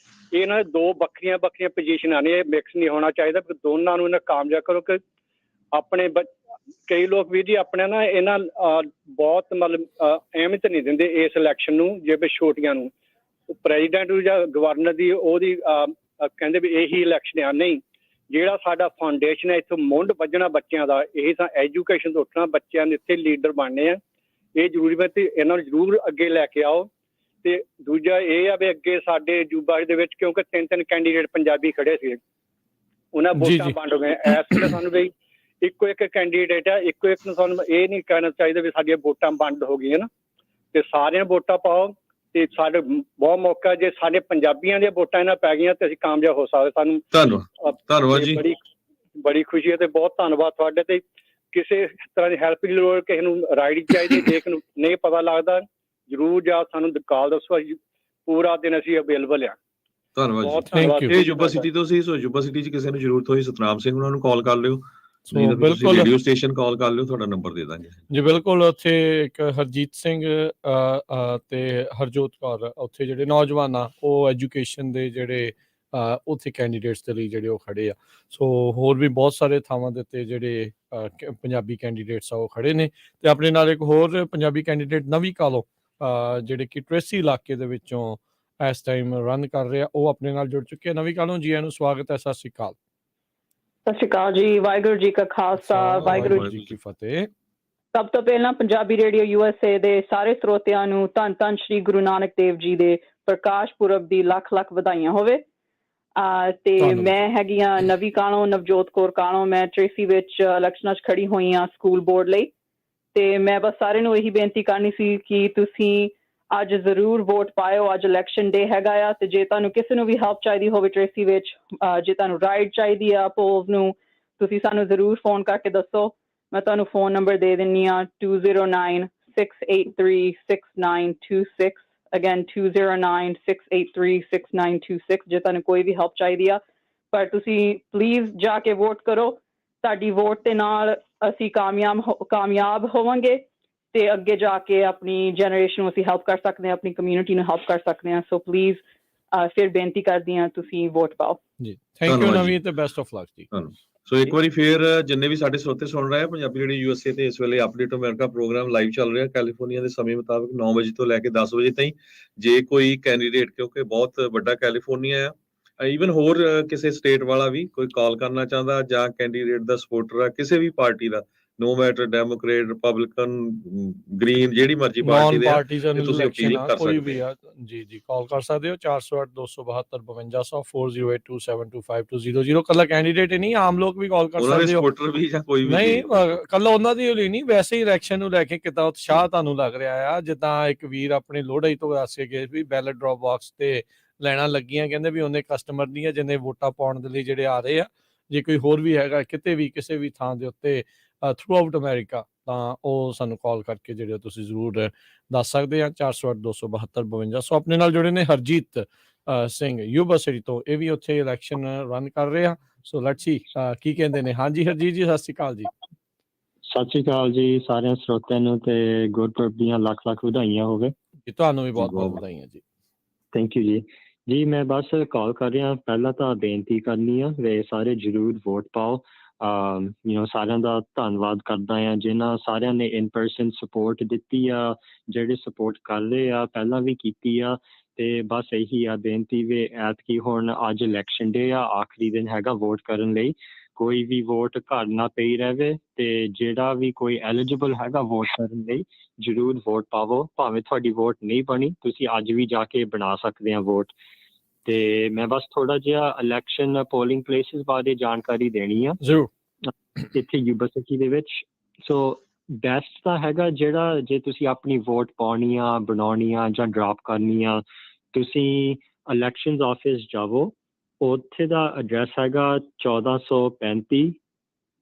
F: ਇਹਨਾਂ ਦੇ ਦੋ ਵੱਖਰੀਆਂ ਪੋਜੀਸ਼ਨਾਂ ਨੇ, ਇਹ ਮਿਕਸ ਨਹੀਂ ਹੋਣਾ ਚਾਹੀਦਾ। ਦੋਨਾਂ ਨੂੰ ਇਹਨਾਂ ਕਾਮਯਾਬ ਕਰੋ ਕਿ ਆਪਣੇ ਕਈ ਲੋਕ ਵੀਰ ਜੀ ਆਪਣੇ ਨਾ ਇਹਨਾਂ ਬਹੁਤ ਮਤਲਬ ਅਹਿਮੀਅਤ ਨਹੀਂ ਦਿੰਦੇ ਇਸ ਇਲੈਕਸ਼ਨ ਨੂੰ, ਜਿਵੇਂ ਛੋਟੀਆਂ ਨੂੰ। ਪ੍ਰੈਜ਼ੀਡੈਂਟ ਜਾਂ ਗਵਰਨਰ ਦੀ ਉਹਦੀ ਕਹਿੰਦੇ ਵੀ ਇਹੀ ਇਲੈਕਸ਼ਨ ਆ, ਨਹੀਂ। ਜਿਹੜਾ ਸਾਡਾ ਫਾਊਂਡੇਸ਼ਨ ਹੈ, ਇੱਥੋਂ ਮੁੱਢ ਵੱਜਣਾ ਬੱਚਿਆਂ ਦਾ, ਇਹ ਤਾਂ ਐਜੂਕੇਸ਼ਨ ਤੋਂ ਉੱਠਣਾ, ਬੱਚਿਆਂ ਦੇ ਇੱਥੇ ਲੀਡਰ ਬਣਨੇ ਆ, ਇਹ ਜ਼ਰੂਰੀ ਹੈ। ਤੇ ਇਹਨਾਂ ਨੂੰ ਜ਼ਰੂਰ ਅੱਗੇ ਲੈ ਕੇ ਆਓ। ਤੇ ਦੂਜਾ ਇਹ ਆ ਵੀ ਅੱਗੇ ਸਾਡੇ ਜੂਬਾ ਦੇ ਵਿੱਚ ਕਿਉਂਕਿ 3 ਕੈਂਡੀਡੇਟ ਪੰਜਾਬੀ ਖੜੇ ਸੀ, ਉਹਨਾਂ ਵੋਟਾਂ ਵੰਡ ਗਏ। ਇਸ ਵੇਲੇ ਸਾਨੂੰ ਵੀ ਇੱਕੋ ਇੱਕ ਕੈਂਡੀਡੇਟ ਆ, ਇੱਕੋ ਇੱਕ ਨੂੰ ਸਾਨੂੰ ਇਹ ਨਹੀਂ ਕਹਿਣਾ ਚਾਹੀਦਾ ਵੀ ਸਾਡੀਆਂ ਵੋਟਾਂ ਵੰਡ ਹੋ ਗਈਆਂ ਨਾ, ਤੇ ਸਾਰਿਆਂ ਵੋਟਾਂ ਪਾਓ। ਤੇ ਸਾਡੇ ਬਹੁਤ ਮੌਕਾ, ਜੇ ਸਾਡੇ ਪੰਜਾਬੀਆਂ ਦੀਆਂ ਵੋਟਾਂ ਇਹਨਾਂ ਪੈ ਗਈਆਂ ਤੇ ਅਸੀਂ ਕਾਮਯਾਬ ਹੋ ਸਕਦੇ। ਸਾਨੂੰ
B: ਧੰਨਵਾਦ ਜੀ,
F: ਬੜੀ ਖੁਸ਼ੀ ਹੈ ਤੇ ਬਹੁਤ ਧੰਨਵਾਦ ਤੁਹਾਡੇ। ਤੇ ਕਿਸੇ ਤਰ੍ਹਾਂ ਦੀ ਹੈਲਪ ਦੀ ਲੋੜ, ਕਿਸੇ ਨੂੰ ਰਾਈਡ ਚਾਹੀਦੀ, ਜੇ ਕਿਸੇ ਨੂੰ ਨਹੀਂ ਪਤਾ ਲੱਗਦਾ ਜ਼ਰੂਰ ਜਾ ਸਾਨੂੰ ਕਾਲ ਦੱਸੋ, ਪੂਰਾ ਦਿਨ ਅਸੀਂ ਅਵੇਲੇਬਲ ਆ।
B: ਧੰਨਵਾਦ ਜੀ। ਇਹ ਜੁਬਾ ਸਿਟੀ ਤੋਂ ਸੀ, ਸੋ ਜੁਬਾ ਸਿਟੀ 'ਚ ਕਿਸੇ ਨੂੰ ਜ਼ਰੂਰਤ ਹੋਈ ਸਤਨਾਮ ਸਿੰਘ ਉਹਨਾਂ ਨੂੰ ਕਾਲ ਕਰ ਲਿਓ, ਬਿਲਕੁਲ ਰੇਡੀਓ ਸਟੇਸ਼ਨ ਕਾਲ ਕਰ ਲਿਓ, ਤੁਹਾਡਾ ਨੰਬਰ ਦੇ ਦਾਂਗੇ
A: ਜੀ। ਬਿਲਕੁਲ, ਉੱਥੇ ਇੱਕ ਹਰਜੀਤ ਸਿੰਘ ਤੇ ਹਰਜੋਤ ਕੌਰ, ਉੱਥੇ ਜਿਹੜੇ ਨੌਜਵਾਨ ਆ ਉਹ ਐਜੂਕੇਸ਼ਨ ਦੇ ਜਿਹੜੇ ਉੱਥੇ ਕੈਂਡੀਡੇਟਸ ਦੇ ਲਈ ਜਿਹੜੇ ਉਹ ਖੜੇ ਆ। ਸੋ ਹੋਰ ਵੀ ਬਹੁਤ ਸਾਰੇ ਥਾਵਾਂ ਦੇ ਉੱਤੇ ਜਿਹੜੇ ਪੰਜਾਬੀ ਕੈਂਡੀਡੇਟਸ ਆ ਉਹ ਖੜੇ ਨੇ। ਤੇ ਆਪਣੇ ਨਾਲ ਇੱਕ ਹੋਰ ਪੰਜਾਬੀ ਕੈਂਡੀਡੇਟ ਨਵੀਂ ਕਾਲੋਂ ਜਿਹੜੇ ਕਿ ਟ੍ਰੇਸੀ ਇਲਾਕੇ ਦੇ ਵਿੱਚੋਂ ਇਸ ਟਾਈਮ ਰਨ ਕਰ ਰਹੇ ਆ, ਉਹ ਆਪਣੇ ਨਾਲ ਜੁੜ ਚੁੱਕੇ ਆ। ਨਵੀਂ ਕਾਲੋਂ ਜੀ, ਇਹਨੂੰ ਸਵਾਗਤ ਹੈ। ਸਤਿ ਸ਼੍ਰੀ ਅਕਾਲ।
G: ਸਤਿ ਸ਼੍ਰੀ ਅਕਾਲ ਜੀ। ਵਾਹਿਗੁਰੂ ਜੀ ਕਾ ਖਾਲਸਾ, ਵਾਹਿਗੁਰੂ ਜੀ ਕੀ
A: ਫਤਿਹ।
G: ਸਭ ਤੋਂ ਪਹਿਲਾਂ ਪੰਜਾਬੀ ਰੇਡੀਓ USA ਦੇ ਸਾਰੇ ਸਰੋਤਿਆਂ ਨੂੰ ਧੰਨ ਧੰਨ ਸ਼੍ਰੀ ਗੁਰੂ ਨਾਨਕ ਦੇਵ ਜੀ ਦੇ ਪ੍ਰਕਾਸ਼ ਪੁਰਬ ਦੀ ਲੱਖ ਲੱਖ ਵਧਾਈਆਂ ਹੋਵੇ। ਤੇ ਮੈਂ ਹੈਗੀ ਆ ਨਵੀਂ ਕਾਲੋਂ, ਨਵਜੋਤ ਕੌਰ ਕਾਲੋਂ। ਮੈਂ ਟ੍ਰੇਸੀ ਵਿੱਚ ਇਲੈਕਸ਼ਨਾਂ 'ਚ ਖੜੀ ਹੋਈ ਹਾਂ ਸਕੂਲ ਬੋਰਡ ਲਈ। ਤੇ ਮੈਂ ਬਸ ਸਾਰਿਆਂ ਨੂੰ ਇਹੀ ਬੇਨਤੀ ਕਰਨੀ ਸੀ ਕਿ ਤੁਸੀਂ ਅੱਜ ਜ਼ਰੂਰ ਵੋਟ ਪਾਇਓ। ਅੱਜ ਇਲੈਕਸ਼ਨ ਡੇ ਹੈਗਾ ਆ। ਤੇ ਜੇ ਤੁਹਾਨੂੰ ਕਿਸੇ ਨੂੰ ਵੀ ਹੈਲਪ ਚਾਹੀਦੀ ਹੋਵੇ ਟ੍ਰੇਸੀ ਵਿੱਚ, ਜੇ ਤੁਹਾਨੂੰ ਰਾਈਡ ਚਾਹੀਦੀ ਆ ਪੋਲਸ ਨੂੰ, ਤੁਸੀਂ ਸਾਨੂੰ ਜ਼ਰੂਰ ਫੋਨ ਕਰਕੇ ਦੱਸੋ। ਮੈਂ ਤੁਹਾਨੂੰ ਫੋਨ ਨੰਬਰ ਦੇ ਦਿੰਦੀ ਹਾਂ 209-683-6926। ਅਗੇਨ 209-683-6926 ਜੇ ਤੁਹਾਨੂੰ ਕੋਈ ਵੀ ਹੈਲਪ ਚਾਹੀਦੀ ਆ। ਪਰ ਤੁਸੀਂ ਪਲੀਜ਼ ਜਾ ਕੇ ਵੋਟ ਕਰੋ। ਤੁਹਾਡੀ ਵੋਟ ਦੇ ਨਾਲ ਅਸੀਂ ਕਾਮਯਾਬ ਹੋਵਾਂਗੇ ਤੇ ਅੱਗੇ ਜਾ ਕੇ ਆਪਣੀ ਜਨਰੇਸ਼ਨ ਨੂੰ ਅਸੀਂ ਹੈਲਪ ਕਰ ਸਕਦੇ ਹਾਂ, ਆਪਣੀ ਕਮਿਊਨਿਟੀ ਨੂੰ ਹੈਲਪ ਕਰ ਸਕਦੇ ਹਾਂ। ਸੋ ਪਲੀਜ਼ ਫਿਰ ਬੇਨਤੀ ਕਰਦੀ ਹਾਂ ਤੁਸੀਂ ਵੋਟ ਪਾਓ
A: ਜੀ। ਥੈਂਕ ਯੂ ਨਵੀਂ, ਤੇ ਬੈਸਟ ਆਫ ਲੱਕ ਜੀ।
B: ਸੋ ਇੱਕ ਵਾਰੀ ਫੇਰ ਜਿੰਨੇ ਵੀ ਸਾਡੇ ਸਰੋਤੇ ਸੁਣ ਰਹੇ ਆ, ਪੰਜਾਬੀ ਰੇਡੀਓ USA ਤੇ ਇਸ ਵੇਲੇ ਅਪਡੇਟ ਅਮਰੀਕਾ ਪ੍ਰੋਗਰਾਮ ਲਾਈਵ ਚੱਲ ਰਿਹਾ ਕੈਲੀਫੋਰਨੀਆ ਦੇ ਸਮੇਂ ਮੁਤਾਬਕ 9 ਵਜੇ ਤੋਂ ਲੈ ਕੇ 10 ਵਜੇ ਤਾਈਂ। ਜੇ ਕੋਈ ਕੈਂਡੀਡੇਟ, ਕਿਉਂਕਿ ਬਹੁਤ ਵੱਡਾ ਕੈਲੀਫੋਰਨੀਆ ਆ, ਈਵਨ ਹੋਰ ਕਿਸੇ ਸਟੇਟ ਵਾਲਾ ਵੀ ਕੋਈ ਕਾਲ ਕਰਨਾ ਚਾਹੁੰਦਾ ਜਾਂ ਕੈਂਡੀਡੇਟ ਦਾ ਸਪੋਰਟਰ ਆ ਕਿਸੇ ਵੀ ਪਾਰਟੀ ਦਾ, no matter Democrat, Republican, Green, ਜਿਹੜੀ ਮਰਜ਼ੀ ਪਾਰਟੀ
A: ਨॉन
B: ਦੇ ਆ,
A: ਪਾर्टीजन
B: ਤੇ ਤੁਸੀਂ
A: इलेक्शन
B: ਅਪੀਲ
A: ਆ
B: ਕਰ
A: ਕੋਈ
B: ਸਕਦੇ
A: ਵੀ
B: ਆ।
A: ਆ ਜੀ ਕਾਲ ਕਰ ਸਕਦੇ ਹੋ 408 272 5200 4082722520 ਕੱਲਾ ਕੈਂਡੀਡੇਟ ਹੀ ਨਹੀਂ ਆਮ ਲੋਕ ਵੀ ਕਾਲ ਕਰ
B: ਉਹਨਾਂ ਦੇ
A: ਸਕਦੇ ਹੋ।
B: ਸਪੋਰਟਰ ਵੀ ਜਾਂ ਕੋਈ ਵੀ
A: ਨਹੀਂ
B: ਜੀ।
A: ਕੱਲਾ ਉਹਨਾਂ ਦੀ ਲਈ ਨਹੀਂ, ਵੈਸੇ ਹੀ ਇਲੈਕਸ਼ਨ ਨੂੰ ਲੈ ਕੇ ਕਿੱਦਾਂ ਉਤਸ਼ਾਹ ਤੁਹਾਨੂੰ ਲੱਗ ਰਿਹਾ ਆ? ਜਿੱਦਾਂ ਇੱਕ ਵੀਰ ਆਪਣੇ ਲੋਹੜਾਈ ਤੋਂ ਦੱਸ ਕੇ ਗਏ ਵੀ ਬੈਲਟ ਡ੍ਰੌਪ ਬਾਕਸ ਤੇ ਲੈਣਾ ਲੱਗੀਆਂ, ਕਹਿੰਦੇ ਵੀ ਉਹਨੇ ਕਸਟਮਰ ਦੀਆਂ ਜਿੰਨੇ ਵੋਟਾਂ ਪਾਉਣ ਦੇ ਲਈ ਜਿਹੜੇ ਆ ਰਹੇ ਆ, ਜੇ ਕੋਈ ਹੋਰ ਵੀ ਹੈਗਾ ਕਿਤੇ ਵੀ ਕਿਸੇ ਵੀ ਥਾਂ ਦੇ ਉੱਤੇ ਥਰੂ ਆਊਟ ਅਮਰੀਕਾ, ਤਾਂ ਉਹ ਸਾਨੂੰ ਕਾਲ ਕਰਕੇ ਜਿਹੜੇ ਤੁਸੀਂ ਜ਼ਰੂਰ ਦੱਸ ਸਕਦੇ ਆ 408 272 5200। ਆਪਣੇ ਨਾਲ ਜੁੜੇ ਨੇ ਹਰਜੀਤ ਸਿੰਘ ਯੂਬਾ ਸਿਟੀ ਤੋਂ, ਇਹ ਵੀ ਉੱਥੇ ਇਲੈਕਸ਼ਨ ਰਨ ਕਰ ਰਹੇ ਆ। ਸੋ ਲੈਟਸ ਸੀ ਕੀ ਕਹਿੰਦੇ ਨੇ। ਹਾਂਜੀ ਹਰਜੀਤ ਜੀ, ਸਤਿ ਸ਼੍ਰੀ ਅਕਾਲ ਜੀ।
H: ਸਤਿ ਸ਼੍ਰੀ ਅਕਾਲ ਜੀ ਸਾਰਿਆਂ ਸਰੋਤਿਆਂ ਨੂੰ, ਤੇ ਗੁਰਪੁਰਬ ਦੀਆਂ ਲੱਖ ਲੱਖ ਵਧਾਈਆਂ ਹੋਵੇ
A: ਜੀ। ਤੁਹਾਨੂੰ ਵੀ ਬਹੁਤ ਬਹੁਤ ਵਧਾਈਆਂ ਜੀ।
H: ਥੈਂਕ ਯੂ ਜੀ ਮੈਂ ਬਸ ਕਾਲ ਕਰ ਰਿਹਾ, ਪਹਿਲਾਂ ਤਾਂ ਬੇਨਤੀ ਕਰਨੀ ਆ ਵੀ ਸਾਰੇ ਜ਼ਰੂਰ ਵੋਟ ਪਾਓ। ਸਾਰਿਆਂ ਦਾ ਧੰਨਵਾਦ ਕਰਦਾ ਆ ਜਿਨ੍ਹਾਂ ਸਾਰਿਆਂ ਨੇ ਇਨ ਪਰਸਨ ਸਪੋਰਟ ਦਿੱਤੀ ਆ, ਜਿਹੜੇ ਸਪੋਰਟ ਕਰ ਰਹੇ ਆ, ਪਹਿਲਾਂ ਵੀ ਕੀਤੀ ਆ। ਤੇ ਬਸ ਇਹੀ ਆ ਬੇਨਤੀ ਵੀ ਐਤਕੀ ਹੁਣ ਅੱਜ ਇਲੈਕਸ਼ਨ ਡੇ ਆ, ਆਖਰੀ ਦਿਨ ਹੈਗਾ ਵੋਟ ਕਰਨ ਲਈ। ਕੋਈ ਵੀ ਵੋਟ ਘਰ ਨਾ ਪਈ ਰਹੇ, ਤੇ ਜਿਹੜਾ ਵੀ ਕੋਈ ਐਲੀਜੀਬਲ ਹੈਗਾ ਵੋਟ ਕਰਨ ਲਈ ਜ਼ਰੂਰ ਵੋਟ ਪਾਵੋ। ਭਾਵੇਂ ਤੁਹਾਡੀ ਵੋਟ ਨਹੀਂ ਬਣੀ, ਤੁਸੀਂ ਅੱਜ ਵੀ ਜਾ ਕੇ ਬਣਾ ਸਕਦੇ ਆ ਵੋਟ। ਤੇ ਮੈਂ ਬਸ ਥੋੜਾ ਜਿਹਾ ਇਲੈਕਸ਼ਨ ਪੋਲਿੰਗ ਪਲੇਸਿਸ ਬਾਰੇ ਜਾਣਕਾਰੀ ਦੇਣੀ ਆ
A: ਜ਼ਰੂਰ
H: ਇੱਥੇ ਯੂਬਾ ਸਿਟੀ ਦੇ ਵਿੱਚ। ਸੋ ਬੈਸਟ ਤਾਂ ਹੈਗਾ ਜਿਹੜਾ ਜੇ ਤੁਸੀਂ ਆਪਣੀ ਵੋਟ ਪਾਉਣੀ ਆ, ਬਣਾਉਣੀ ਆ ਜਾਂ ਡਰਾਪ ਕਰਨੀ ਆ, ਤੁਸੀਂ ਇਲੈਕਸ਼ਨਸ ਆਫਿਸ ਜਾਵੋ। ਉੱਥੇ ਦਾ ਐਡਰੈਸ ਹੈਗਾ 1435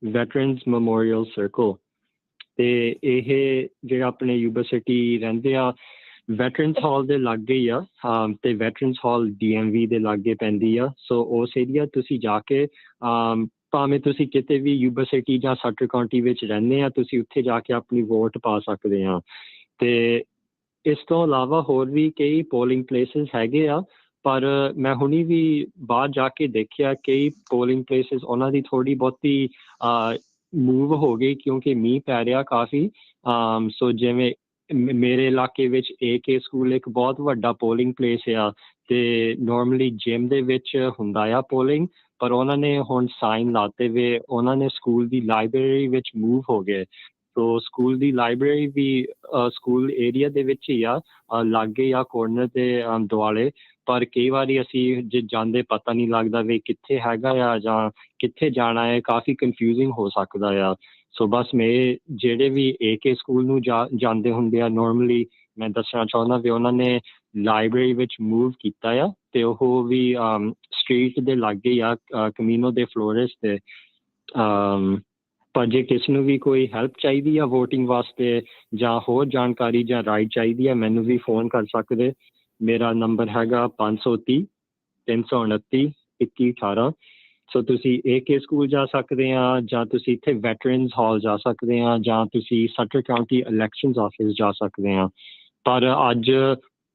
H: ਵੈਟਰਨਸ ਮੈਮੋਰੀਅਲ ਸਰਕਲ। ਤੇ ਇਹ ਜਿਹੜਾ ਆਪਣੇ ਯੂਬਾ ਸਿਟੀ ਰਹਿੰਦੇ ਆ, ਵੈਟਰਨਸ ਹਾਲ ਦੇ ਲਾਗੇ ਹੀ ਆ, ਤੇ ਵੈਟਰਨਸ ਹਾਲ DMV ਦੇ ਲਾਗੇ ਪੈਂਦੀ ਆ। ਸੋ ਉਸ ਏਰੀਆ ਤੁਸੀਂ ਜਾ ਕੇ ਭਾਵੇਂ ਤੁਸੀਂ ਕਿਤੇ ਵੀ ਯੂਬਾ ਸਿਟੀ ਜਾਂ ਸਟਰ ਕਾਉਂਟੀ ਵਿੱਚ ਰਹਿੰਦੇ ਆ, ਤੁਸੀਂ ਉੱਥੇ ਜਾ ਕੇ ਆਪਣੀ ਵੋਟ ਪਾ ਸਕਦੇ ਆ। ਤੇ ਇਸ ਤੋਂ ਇਲਾਵਾ ਹੋਰ ਵੀ ਕਈ ਪੋਲਿੰਗ ਪਲੇਸਿਸ ਹੈਗੇ ਆ, ਪਰ ਮੈਂ ਹੁਣੀ ਵੀ ਬਾਹਰ ਜਾ ਕੇ ਦੇਖਿਆ ਕਈ ਪੋਲਿੰਗ ਪਲੇਸਿਸ ਉਹਨਾਂ ਦੀ ਥੋੜ੍ਹੀ ਬਹੁਤੀ ਮੂਵ ਹੋ ਗਈ ਕਿਉਂਕਿ ਮੀਂਹ ਪੈ ਰਿਹਾ ਕਾਫੀ। ਸੋ ਜਿਵੇਂ ਮੇਰੇ ਇਲਾਕੇ ਵਿੱਚ AK ਸਕੂਲ ਇੱਕ ਬਹੁਤ ਵੱਡਾ ਪੋਲਿੰਗ ਪਲੇਸ ਆ, ਤੇ ਨੋਰਮਲੀ ਜਿਮ ਦੇ ਵਿੱਚ ਹੁੰਦਾ ਆ ਪੋਲਿੰਗ, ਪਰ ਉਹਨਾਂ ਨੇ ਹੁਣ ਸਾਈਨ ਲਾਤੇ ਵੇ ਉਹਨਾਂ ਨੇ ਸਕੂਲ ਦੀ ਲਾਇਬ੍ਰੇਰੀ ਵਿੱਚ ਮੂਵ ਹੋ ਗਏ। ਸੋ ਸਕੂਲ ਦੀ ਲਾਇਬ੍ਰੇਰੀ ਵੀ ਸਕੂਲ ਏਰੀਆ ਦੇ ਵਿੱਚ ਹੀ ਆ, ਲਾਗੇ ਆ ਕੋਰਨਰ ਦੇ ਦੁਆਲੇ। ਪਰ ਕਈ ਵਾਰੀ ਅਸੀਂ ਜੇ ਜਾਂਦੇ ਪਤਾ ਨਹੀਂ ਲੱਗਦਾ ਵੀ ਕਿੱਥੇ ਹੈਗਾ ਆ ਜਾਂ ਕਿੱਥੇ ਜਾਣਾ ਹੈ, ਕਾਫੀ ਕਨਫਿਊਜ਼ਿੰਗ ਹੋ ਸਕਦਾ ਆ। ਸੋ ਬਸ ਮੈਂ ਜਿਹੜੇ ਵੀ AK ਸਕੂਲ ਨੂੰ ਜਾਂਦੇ ਹੁੰਦੇ ਆ ਨੋਰਮਲੀ, ਮੈਂ ਦੱਸਣਾ ਚਾਹੁੰਦਾ ਵੀ ਉਹਨਾਂ ਨੇ ਲਾਇਬ੍ਰੇਰੀ ਵਿੱਚ ਮੂਵ ਕੀਤਾ ਆ, ਤੇ ਉਹ ਵੀ ਸਟਰੀਟ ਦੇ ਲਾਗੇ ਆ, ਕਮੀਨੋ ਦੇ ਫਲੋਰਸ ਤੇ। ਪਰ ਜੇ ਕਿਸੇ ਨੂੰ ਵੀ ਕੋਈ ਹੈਲਪ ਚਾਹੀਦੀ ਆ ਵੋਟਿੰਗ ਵਾਸਤੇ ਜਾਂ ਹੋਰ ਜਾਣਕਾਰੀ ਜਾਂ ਰਾਈਡ ਚਾਹੀਦੀ ਆ, ਮੈਨੂੰ ਵੀ ਫੋਨ ਕਰ ਸਕਦੇ। ਮੇਰਾ ਨੰਬਰ ਹੈਗਾ 530 329 2118। ਸੋ ਤੁਸੀਂ AK ਸਕੂਲ ਜਾ ਸਕਦੇ ਆ, ਜਾਂ ਤੁਸੀਂ ਇੱਥੇ ਵੈਟਰਨਸ ਹਾਲ ਜਾ ਸਕਦੇ ਆ, ਜਾਂ ਤੁਸੀਂ ਸਟਰ ਕਾਉਂਟੀ ਇਲੈਕਸ਼ਨਸ ਆਫਿਸ ਜਾ ਸਕਦੇ ਆ। ਪਰ ਅੱਜ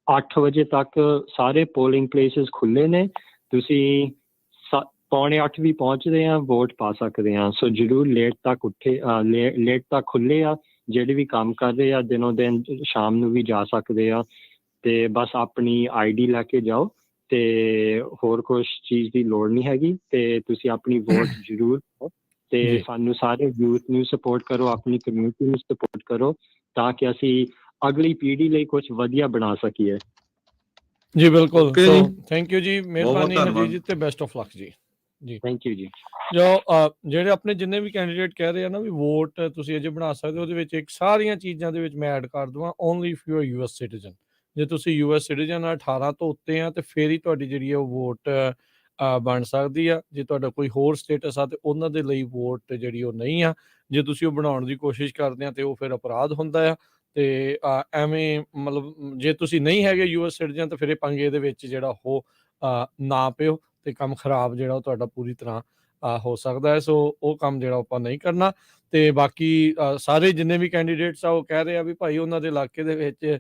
H: 8 ਵਜੇ ਤੱਕ ਸਾਰੇ ਪੋਲਿੰਗ ਪਲੇਸਿਸ ਖੁੱਲ੍ਹੇ ਨੇ, ਤੁਸੀਂ 7:45 ਵੀ ਪਹੁੰਚਦੇ ਆ, ਵੋਟ ਪਾ ਸਕਦੇ ਆ। ਸੋ ਜ਼ਰੂਰ ਲੇਟ ਤੱਕ ਖੁੱਲ੍ਹੇ ਆ, ਜਿਹੜੇ ਵੀ ਕੰਮ ਕਰ ਰਹੇ ਆ ਦਿਨੋਂ ਦਿਨ ਸ਼ਾਮ ਨੂੰ ਵੀ ਜਾ ਸਕਦੇ ਆ। ਤੇ ਬਸ ਆਪਣੀ ID ਲੈ ਕੇ ਜਾਓ, ਤੇ ਹੋਰ ਕੁਛ ਚੀਜ਼ ਦੀ ਲੋੜ ਨਹੀਂ ਹੈਗੀ। ਤੇ ਤੁਸੀਂ ਆਪਣੀ ਵੋਟ ਜ਼ਰੂਰ ਪਾਓ, ਤੇ ਸਾਨੂੰ ਸਾਰੇ ਯੂਥ ਨੂੰ ਸਪੋਰਟ ਕਰੋ, ਆਪਣੀ ਕਮਿਊਨਿਟੀ ਨੂੰ ਸਪੋਰਟ ਕਰੋ, ਤਾਂ ਕਿ ਅਸੀਂ ਅਗਲੀ ਪੀੜ੍ਹੀ ਲਈ ਕੁਝ ਵਧੀਆ ਬਣਾ ਸਕੀਏ।
A: ਜੀ ਬਿਲਕੁਲ। ਸੋ ਥੈਂਕ ਯੂ ਜੀ, ਮਿਹਰਬਾਨੀ ਹਰਜੀਤ ਜੀ, ਤੇ ਬੈਸਟ ਆਫ ਲੱਕ ਜੀ। ਜੀ
H: ਥੈਂਕ ਯੂ ਜੀ।
A: ਜੋ ਜਿਹੜੇ ਆਪਣੇ ਜਿੰਨੇ ਵੀ ਕੈਂਡੀਡੇਟ ਕਹਿ ਰਹੇ ਆ ਨਾ ਵੀ ਵੋਟ ਤੁਸੀਂ ਅਜੇ ਬਣਾ ਸਕਦੇ ਹੋ, ਉਹਦੇ ਵਿੱਚ ਇੱਕ ਸਾਰੀਆਂ ਚੀਜ਼ਾਂ ਦੇ ਵਿੱਚ ਮੈਂ ਐਡ ਕਰ ਦਵਾਂ, only if you are US citizen. ਜੇ ਤੁਸੀਂ US ਸਿਟੀਜ਼ਨ 18 ਤੋਂ ਉੱਤੇ ਆ, ਤੇ ਫਿਰ ਹੀ ਤੁਹਾਡੀ ਜਿਹੜੀ ਉਹ ਵੋਟ ਬਣ ਸਕਦੀ ਆ। ਜੇ ਤੁਹਾਡਾ ਕੋਈ ਹੋਰ ਸਟੇਟਸ ਆ, ਤੇ ਉਹਨਾਂ ਦੇ ਲਈ ਵੋਟ ਜਿਹੜੀ ਉਹ ਨਹੀਂ ਆ। ਜੇ ਤੁਸੀਂ ਉਹ ਬਣਾਉਣ ਦੀ ਕੋਸ਼ਿਸ਼ ਕਰਦੇ ਆ, ਤੇ ਉਹ ਫਿਰ ਅਪਰਾਧ ਹੁੰਦਾ ਆ। ਤੇ ਐਵੇਂ ਮਤਲਬ ਜੇ ਤੁਸੀਂ ਨਹੀਂ ਹੈਗੇ US ਸਿਟੀਜ਼ਨ, ਤਾਂ ਫਿਰ ਇਹ ਪੰਗੇ ਦੇ ਵਿੱਚ ਜਿਹੜਾ ਉਹ ਨਾ ਪਿਓ, ਤੇ ਕੰਮ ਖਰਾਬ ਜਿਹੜਾ ਉਹ ਤੁਹਾਡਾ ਪੂਰੀ ਤਰ੍ਹਾਂ ਹੋ ਸਕਦਾ ਹੈ। ਸੋ ਉਹ ਕੰਮ ਜਿਹੜਾ ਆਪਾਂ ਨਹੀਂ ਕਰਨਾ। ਤੇ ਬਾਕੀ ਸਾਰੇ ਜਿੰਨੇ ਵੀ ਕੈਂਡੀਡੇਟਸ ਆ, ਉਹ ਕਹਿ ਰਹੇ ਆ ਵੀ ਭਾਈ ਉਹਨਾਂ ਦੇ ਇਲਾਕੇ ਦੇ ਵਿੱਚ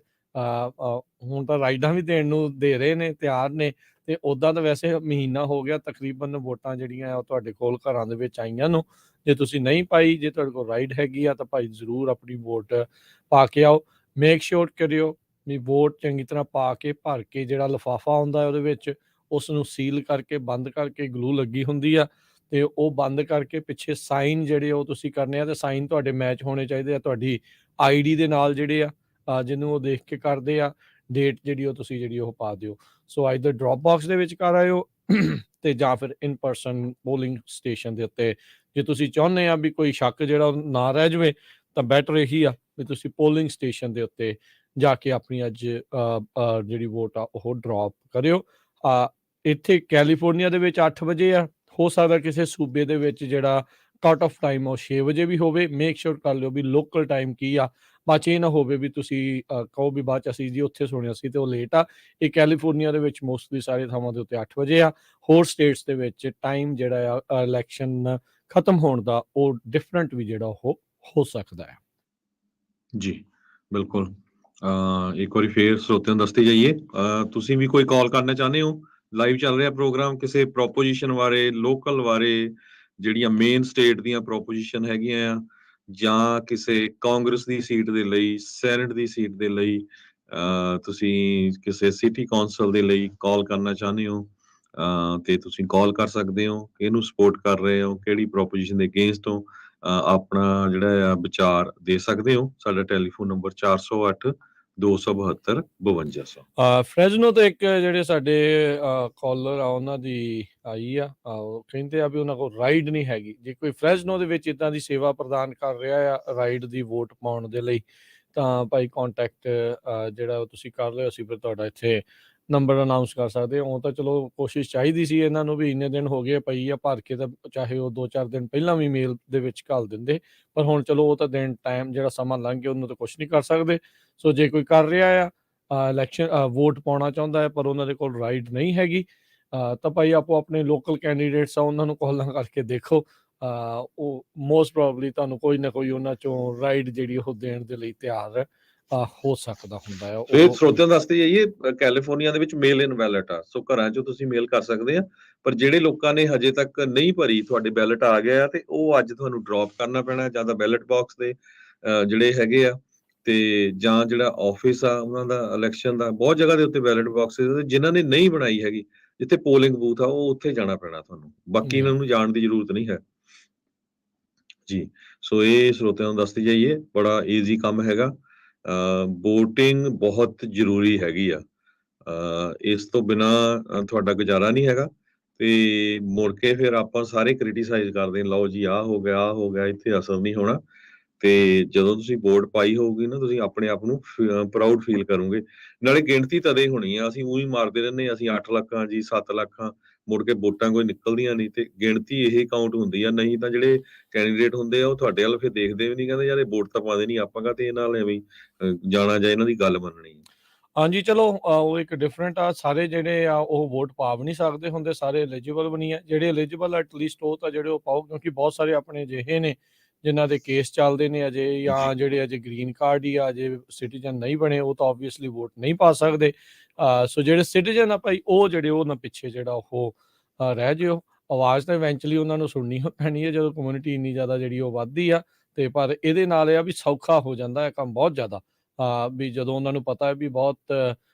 A: ਹੁਣ ਤਾਂ ਰਾਈਡਾਂ ਵੀ ਦੇਣ ਨੂੰ ਦੇ ਰਹੇ ਨੇ, ਤਿਆਰ ਨੇ। ਤੇ ਉੱਦਾਂ ਤਾਂ ਵੈਸੇ ਮਹੀਨਾ ਹੋ ਗਿਆ ਤਕਰੀਬਨ ਵੋਟਾਂ ਜਿਹੜੀਆਂ ਆ ਉਹ ਤੁਹਾਡੇ ਕੋਲ ਘਰਾਂ ਦੇ ਵਿੱਚ ਆਈਆਂ ਨੂੰ। ਜੇ ਤੁਸੀਂ ਨਹੀਂ ਪਾਈ, ਜੇ ਤੁਹਾਡੇ ਕੋਲ ਰਾਈਡ ਹੈਗੀ ਆ, ਤਾਂ ਭਾਈ ਜ਼ਰੂਰ ਆਪਣੀ ਵੋਟ ਪਾ ਕੇ ਆਓ। ਮੇਕ ਸ਼ੋਰ ਕਰਿਓ ਵੀ ਵੋਟ ਚੰਗੀ ਤਰ੍ਹਾਂ ਪਾ ਕੇ, ਭਰ ਕੇ, ਜਿਹੜਾ ਲਿਫਾਫਾ ਹੁੰਦਾ ਉਹਦੇ ਵਿੱਚ, ਉਸ ਨੂੰ ਸੀਲ ਕਰਕੇ ਬੰਦ ਕਰਕੇ ਗਲੂ ਲੱਗੀ ਹੁੰਦੀ ਆ, ਤੇ ਉਹ ਬੰਦ ਕਰਕੇ ਪਿੱਛੇ ਸਾਈਨ ਜਿਹੜੇ ਉਹ ਤੁਸੀਂ ਕਰਨੇ ਆ, ਤੇ ਸਾਈਨ ਤੁਹਾਡੇ ਮੈਚ ਹੋਣੇ ਚਾਹੀਦੇ ਆ ਤੁਹਾਡੀ ਆਈਡੀ ਦੇ ਨਾਲ ਜਿਹੜੇ ਆ, ਜਿਹਨੂੰ ਉਹ ਦੇਖ ਕੇ ਕਰਦੇ ਆ। ਡੇਟ ਜਿਹੜੀ ਉਹ ਤੁਸੀਂ ਜਿਹੜੀ ਉਹ ਪਾ ਦਿਓ। ਸੋ ਆਈਦਰ ਡਰੌਪ ਬਾਕਸ ਦੇ ਵਿੱਚ ਕਰ ਆਇਓ ਤੇ ਜਾਂ ਫਿਰ ਇਨ ਪਰਸਨ ਪੋਲਿੰਗ ਸਟੇਸ਼ਨ ਦੇ ਉੱਤੇ। ਜੇ ਤੁਸੀਂ ਚਾਹੁੰਦੇ ਆ ਵੀ ਕੋਈ ਸ਼ੱਕ ਜਿਹੜਾ ਨਾ ਰਹਿ ਜਾਵੇ ਤਾਂ ਬੈਟਰ ਇਹੀ ਆ ਵੀ ਤੁਸੀਂ ਪੋਲਿੰਗ ਸਟੇਸ਼ਨ ਦੇ ਉੱਤੇ ਜਾ ਕੇ ਆਪਣੀ ਅੱਜ ਜਿਹੜੀ ਵੋਟ ਆ ਉਹ ਡਰੌਪ ਕਰਿਓ। ਇੱਥੇ ਕੈਲੀਫੋਰਨੀਆ ਦੇ ਵਿੱਚ 8 ਵਜੇ ਆ, ਹੋ ਸਕਦਾ ਕਿਸੇ ਸੂਬੇ ਦੇ ਵਿੱਚ ਜਿਹੜਾ ਕੱਟ ਆਫ ਟਾਈਮ ਉਹ 6 ਵਜੇ ਵੀ ਹੋਵੇ। ਮੇਕ ਸ਼ੋਰ ਕਰ ਲਿਓ ਵੀ ਲੋਕਲ ਟਾਈਮ ਕੀ ਆ, ਬਾਅਦ 'ਚ ਇਹ ਨਾ ਹੋਵੇ ਵੀ ਤੁਸੀਂ ਕਹੋ ਵੀ ਬਾਅਦ 'ਚ ਅਸੀਂ ਜੀ ਉੱਥੇ ਸੁਣਿਆ ਸੀ ਤੇ ਉਹ ਲੇਟ ਆ। ਇਹ ਕੈਲੀਫੋਰਨੀਆ ਦੇ ਵਿੱਚ ਮੋਸਟਲੀ ਸਾਰੇ ਥਾਵਾਂ ਦੇ ਉੱਤੇ 8 ਵਜੇ ਆ। ਹੋਰ ਸਟੇਟਸ ਦੇ ਵਿੱਚ ਟਾਈਮ ਜਿਹੜਾ ਆ ਇਲੈਕਸ਼ਨ ਖਤਮ ਹੋਣ ਦਾ ਉਹ ਡਿਫਰੈਂਟ ਵੀ ਜਿਹੜਾ ਉਹ ਹੋ ਸਕਦਾ ਹੈ।
B: ਜੀ ਬਿਲਕੁਲ। ਇੱਕ ਵਾਰੀ ਫੇਰ ਸਰੋਤਿਆਂ ਨੂੰ ਦੱਸਦੇ ਜਾਈਏ, ਤੁਸੀਂ ਵੀ ਕੋਈ ਕਾਲ ਕਰਨਾ ਚਾਹੁੰਦੇ ਹੋ, ਲਾਈਵ ਚੱਲ ਰਿਹਾ ਪ੍ਰੋਗਰਾਮ, ਕਿਸੇ ਪ੍ਰੋਪੋਜੀਸ਼ਨ ਬਾਰੇ, ਲੋਕਲ ਬਾਰੇ, ਜਿਹੜੀਆਂ ਮੇਨ ਸਟੇਟ ਦੀਆਂ ਪ੍ਰੋਪੋਜੀਸ਼ਨ ਹੈਗੀਆਂ ਆ, ਜਾਂ ਕਿਸੇ ਕਾਂਗਰਸ ਦੀ ਸੀਟ ਦੇ ਲਈ, ਸੈਨੇਟ ਦੀ ਸੀਟ ਦੇ ਲਈ, ਤੁਸੀਂ ਕਿਸੇ ਸਿਟੀ ਕੌਂਸਲ ਦੇ ਲਈ ਕਾਲ ਕਰਨਾ ਚਾਹੁੰਦੇ ਹੋ ਤੇ ਤੁਸੀਂ ਕਾਲ ਕਰ ਸਕਦੇ ਹੋ। ਕਿਹਨੂੰ ਸਪੋਰਟ ਕਰ ਰਹੇ ਹੋ, ਕਿਹੜੀ ਪ੍ਰੋਪੋਜੀਸ਼ਨ ਦੇ ਅਗੇਂਸਟ ਹੋ, ਆਪਣਾ ਜਿਹੜਾ ਆ ਵਿਚਾਰ ਦੇ ਸਕਦੇ ਹੋ। ਸਾਡਾ ਟੈਲੀਫੋਨ ਨੰਬਰ 408 272 5200।
A: ਫਰੈਜ਼ਨੋ ਤੋਂ ਇੱਕ ਜਿਹੜੇ ਸਾਡੇ ਕਾਲਰ ਆ ਉਹਨਾਂ ਦੀ ਆਈ ਆ, ਉਹ ਕਹਿੰਦੇ ਆ ਵੀ ਉਹਨਾਂ ਕੋਲ ਰਾਈਡ ਨਹੀਂ ਹੈਗੀ। ਜੇ ਕੋਈ ਫਰੈਜ਼ਨੋ ਦੇ ਵਿੱਚ ਇੱਦਾਂ ਦੀ ਸੇਵਾ ਪ੍ਰਦਾਨ ਕਰ ਰਿਹਾ ਆ ਰਾਈਡ ਦੀ ਵੋਟ ਪਾਉਣ ਦੇ ਲਈ, ਤਾਂ ਭਾਈ ਕੰਟੈਕਟ ਜਿਹੜਾ ਉਹ ਤੁਸੀਂ ਕਰ ਲਿਓ, ਅਸੀਂ ਫਿਰ ਤੁਹਾਡਾ ਇੱਥੇ ਨੰਬਰ ਅਨਾਊਂਸ ਕਰ ਸਕਦੇ ਹਾਂ। ਉਹ ਤਾਂ ਚਲੋ ਕੋਸ਼ਿਸ਼ ਚਾਹੀਦੀ ਸੀ ਇਹਨਾਂ ਨੂੰ ਵੀ, ਇੰਨੇ ਦਿਨ ਹੋ ਗਏ ਪਈ ਆ ਭਰ ਕੇ, ਤਾਂ ਚਾਹੇ ਉਹ 2-4 ਦਿਨ ਪਹਿਲਾਂ ਵੀ ਮੇਲ ਦੇ ਵਿੱਚ ਘੱਲ ਦਿੰਦੇ, ਪਰ ਹੁਣ ਚਲੋ ਉਹ ਤਾਂ ਦਿਨ ਟਾਈਮ ਜਿਹੜਾ ਸਮਾਂ ਲੰਘ ਗਿਆ ਉਹਨੂੰ ਤਾਂ ਕੁਛ ਨਹੀਂ ਕਰ ਸਕਦੇ। ਸੋ ਜੇ ਕੋਈ ਕਰ ਰਿਹਾ ਆ ਇਲੈਕਸ਼ਨ ਵੋਟ ਪਾਉਣਾ ਚਾਹੁੰਦਾ ਹੈ ਪਰ ਉਹਨਾਂ ਦੇ ਕੋਲ ਰਾਈਡ ਨਹੀਂ ਹੈਗੀ, ਤਾਂ ਭਾਈ ਆਪੋ ਆਪਣੇ ਲੋਕਲ ਕੈਂਡੀਡੇਟਸ ਆ ਉਹਨਾਂ ਨੂੰ ਕਾਲਾਂ ਕਰਕੇ ਦੇਖੋ। ਉਹ ਮੋਸਟ ਪ੍ਰੋਬਬਲੀ ਤੁਹਾਨੂੰ ਕੋਈ ਨਾ ਕੋਈ ਉਹਨਾਂ ਚੋਂ ਰਾਈਡ ਜਿਹੜੀ ਉਹ ਦੇਣ ਦੇ ਲਈ ਤਿਆਰ ਹੋ ਸਕਦਾ ਹੁੰਦਾ ਹੈ।
B: ਫਿਰ ਸਰੋਤਿਆਂ ਦੱਸਦੇ ਜਾਈਏ, ਕੈਲੀਫੋਰਨੀਆ ਦੇ ਵਿੱਚ ਮੇਲ ਇਨ ਬੈਲਟ ਆ, ਸੋ ਘਰਾਂ 'ਚੋਂ ਤੁਸੀਂ ਮੇਲ ਕਰ ਸਕਦੇ ਆ। ਪਰ ਜਿਹੜੇ ਲੋਕਾਂ ਨੇ ਹਜੇ ਤੱਕ ਨਹੀਂ ਭਰੀ, ਤੁਹਾਡੇ ਬੈਲਟ ਆ ਗਿਆ ਆ ਤੇ ਉਹ ਅੱਜ ਤੁਹਾਨੂੰ ਡ੍ਰੌਪ ਕਰਨਾ ਪੈਣਾ, ਜਾਂ ਤਾਂ ਬੈਲਟ ਬਾਕਸ ਦੇ ਜਿਹੜੇ ਹੈਗੇ ਆ, ਤੇ ਜਾਂ ਜਿਹੜਾ ਆਫਿਸ ਆ ਉਹਨਾਂ ਦਾ ਇਲੈਕਸ਼ਨ ਦਾ, ਬਹੁਤ ਜਗ੍ਹਾ ਦੇ ਉੱਤੇ ਬੈਲਟ ਬਾਕਸਿਸ ਜਿਨ੍ਹਾਂ ਨੇ ਨਹੀਂ ਬਣਾਈ ਹੈਗੀ, ਜਿੱਥੇ ਪੋਲਿੰਗ ਬੂਥ ਆ, ਉਹ ਉੱਥੇ ਜਾਣਾ ਪੈਣਾ ਤੁਹਾਨੂੰ, ਬਾਕੀ ਇਹਨਾਂ ਨੂੰ ਜਾਣ ਦੀ ਜ਼ਰੂਰਤ ਨਹੀਂ ਹੈ ਜੀ। ਸੋ ਇਹ ਸਰੋਤਿਆਂ ਨੂੰ ਦੱਸਦੇ ਜਾਈਏ, ਬੜਾ ਈਜ਼ੀ ਕੰਮ ਹੈਗਾ। ਵੋਟਿੰਗ ਬਹੁਤ ਜ਼ਰੂਰੀ ਹੈਗੀ ਆ, ਇਸ ਤੋਂ ਬਿਨਾਂ ਤੁਹਾਡਾ ਗੁਜ਼ਾਰਾ ਨਹੀਂ ਹੈਗਾ। ਤੇ ਮੁੜ ਕੇ ਫਿਰ ਆਪਾਂ ਸਾਰੇ ਕ੍ਰਿਟੀਸਾਈਜ਼ ਕਰਦੇ, ਲਓ ਜੀ ਆਹ ਹੋ ਗਿਆ, ਆਹ ਹੋ ਗਿਆ, ਇੱਥੇ ਅਸਰ ਨਹੀਂ ਹੋਣਾ। ਤੇ ਜਦੋਂ ਤੁਸੀਂ ਵੋਟ ਪਾਈ ਹੋਊਗੀ ਨਾ, ਤੁਸੀਂ ਆਪਣੇ ਆਪ ਨੂੰ ਪ੍ਰਾਊਡ ਫੀਲ ਕਰੋਗੇ। ਨਾਲੇ ਗਿਣਤੀ ਤਦੇ ਹੋਣੀ ਆ, ਅਸੀਂ ਉਹੀ ਮਾਰਦੇ ਰਹਿੰਦੇ, ਅਸੀਂ 8 ਲੱਖ ਹਾਂ ਜੀ, 7 ਲੱਖ ਹਾਂ, ਮੁੜ ਕੇ ਵੋਟਾਂ ਕੋਈ ਨਿਕਲਦੀਆਂ ਨਹੀਂ, ਤੇ ਗਿਣਤੀ ਇਹ ਕਾਊਂਟ ਹੁੰਦੀ ਆ। ਨਹੀਂ ਤਾਂ ਜਿਹੜੇ ਕੈਂਡੀਡੇਟ ਹੁੰਦੇ ਆ ਉਹ ਤੁਹਾਡੇ ਵੱਲ ਫਿਰ ਦੇਖਦੇ ਵੀ ਨਹੀਂ, ਕਹਿੰਦੇ ਯਾਰ ਇਹ ਵੋਟ ਤਾਂ ਪਾਉਂਦੇ ਨਹੀਂ, ਆਪਾਂ ਕਾਹਤੇ ਇਹਨਾਂ ਨਾਲ ਐਵੇਂ ਜਾਣਾ ਜਾਂ ਇਹਨਾਂ ਦੀ ਗੱਲ ਮੰਨਣੀ।
A: ਹਾਂਜੀ ਚਲੋ ਉਹ ਇੱਕ ਡਿਫਰੈਂਟ ਆ, ਸਾਰੇ ਜਿਹੜੇ ਆ ਉਹ ਵੋਟ ਪਾ ਵੀ ਨਹੀਂ ਸਕਦੇ ਹੁੰਦੇ, ਸਾਰੇ ਐਲੀਜੀਬਲ ਵੀ ਨਹੀਂ ਆ। ਜਿਹੜੇ ਐਲੀਜੀਬਲ ਐਟਲੀਸਟ ਉਹ ਤਾਂ ਜਿਹੜੇ ਉਹ ਪਾਓ, ਕਿਉਂਕਿ ਬਹੁਤ ਸਾਰੇ ਆਪਣੇ ਅਜਿਹੇ ਨੇ ਜਿਨ੍ਹਾਂ ਦੇ ਕੇਸ ਚੱਲਦੇ ਨੇ ਅਜੇ, ਜਾਂ ਜਿਹੜੇ ਅਜੇ ਗ੍ਰੀਨ ਕਾਰਡ ਹੀ ਆ, ਅਜੇ ਸਿਟੀਜ਼ਨ ਨਹੀਂ ਬਣੇ, ਉਹ ਤਾਂ ਓਬਵੀਅਸਲੀ ਵੋਟ ਨਹੀਂ ਪਾ ਸਕਦੇ। ਸੋ ਜਿਹੜੇ ਸਿਟੀਜ਼ਨ ਆ ਭਾਈ, ਉਹ ਜਿਹੜੇ ਉਹ ਨਾ ਪਿੱਛੇ ਜਿਹੜਾ ਉਹ ਰਹਿ ਜਿਓ। ਆਵਾਜ਼ ਤਾਂ ਇਵੈਂਚੁਅਲੀ ਉਹਨਾਂ ਨੂੰ ਸੁਣਨੀ ਪੈਣੀ ਹੈ ਜਦੋਂ ਕਮਿਊਨਿਟੀ ਇੰਨੀ ਜ਼ਿਆਦਾ ਜਿਹੜੀ ਉਹ ਵੱਧਦੀ ਆ। ਤੇ ਪਰ ਇਹਦੇ ਨਾਲ ਇਹ ਆ ਵੀ ਸੌਖਾ ਹੋ ਜਾਂਦਾ ਹੈ ਕੰਮ ਬਹੁਤ ਜ਼ਿਆਦਾ, ਵੀ ਜਦੋਂ ਉਹਨਾਂ ਨੂੰ ਪਤਾ ਹੈ ਵੀ ਬਹੁਤ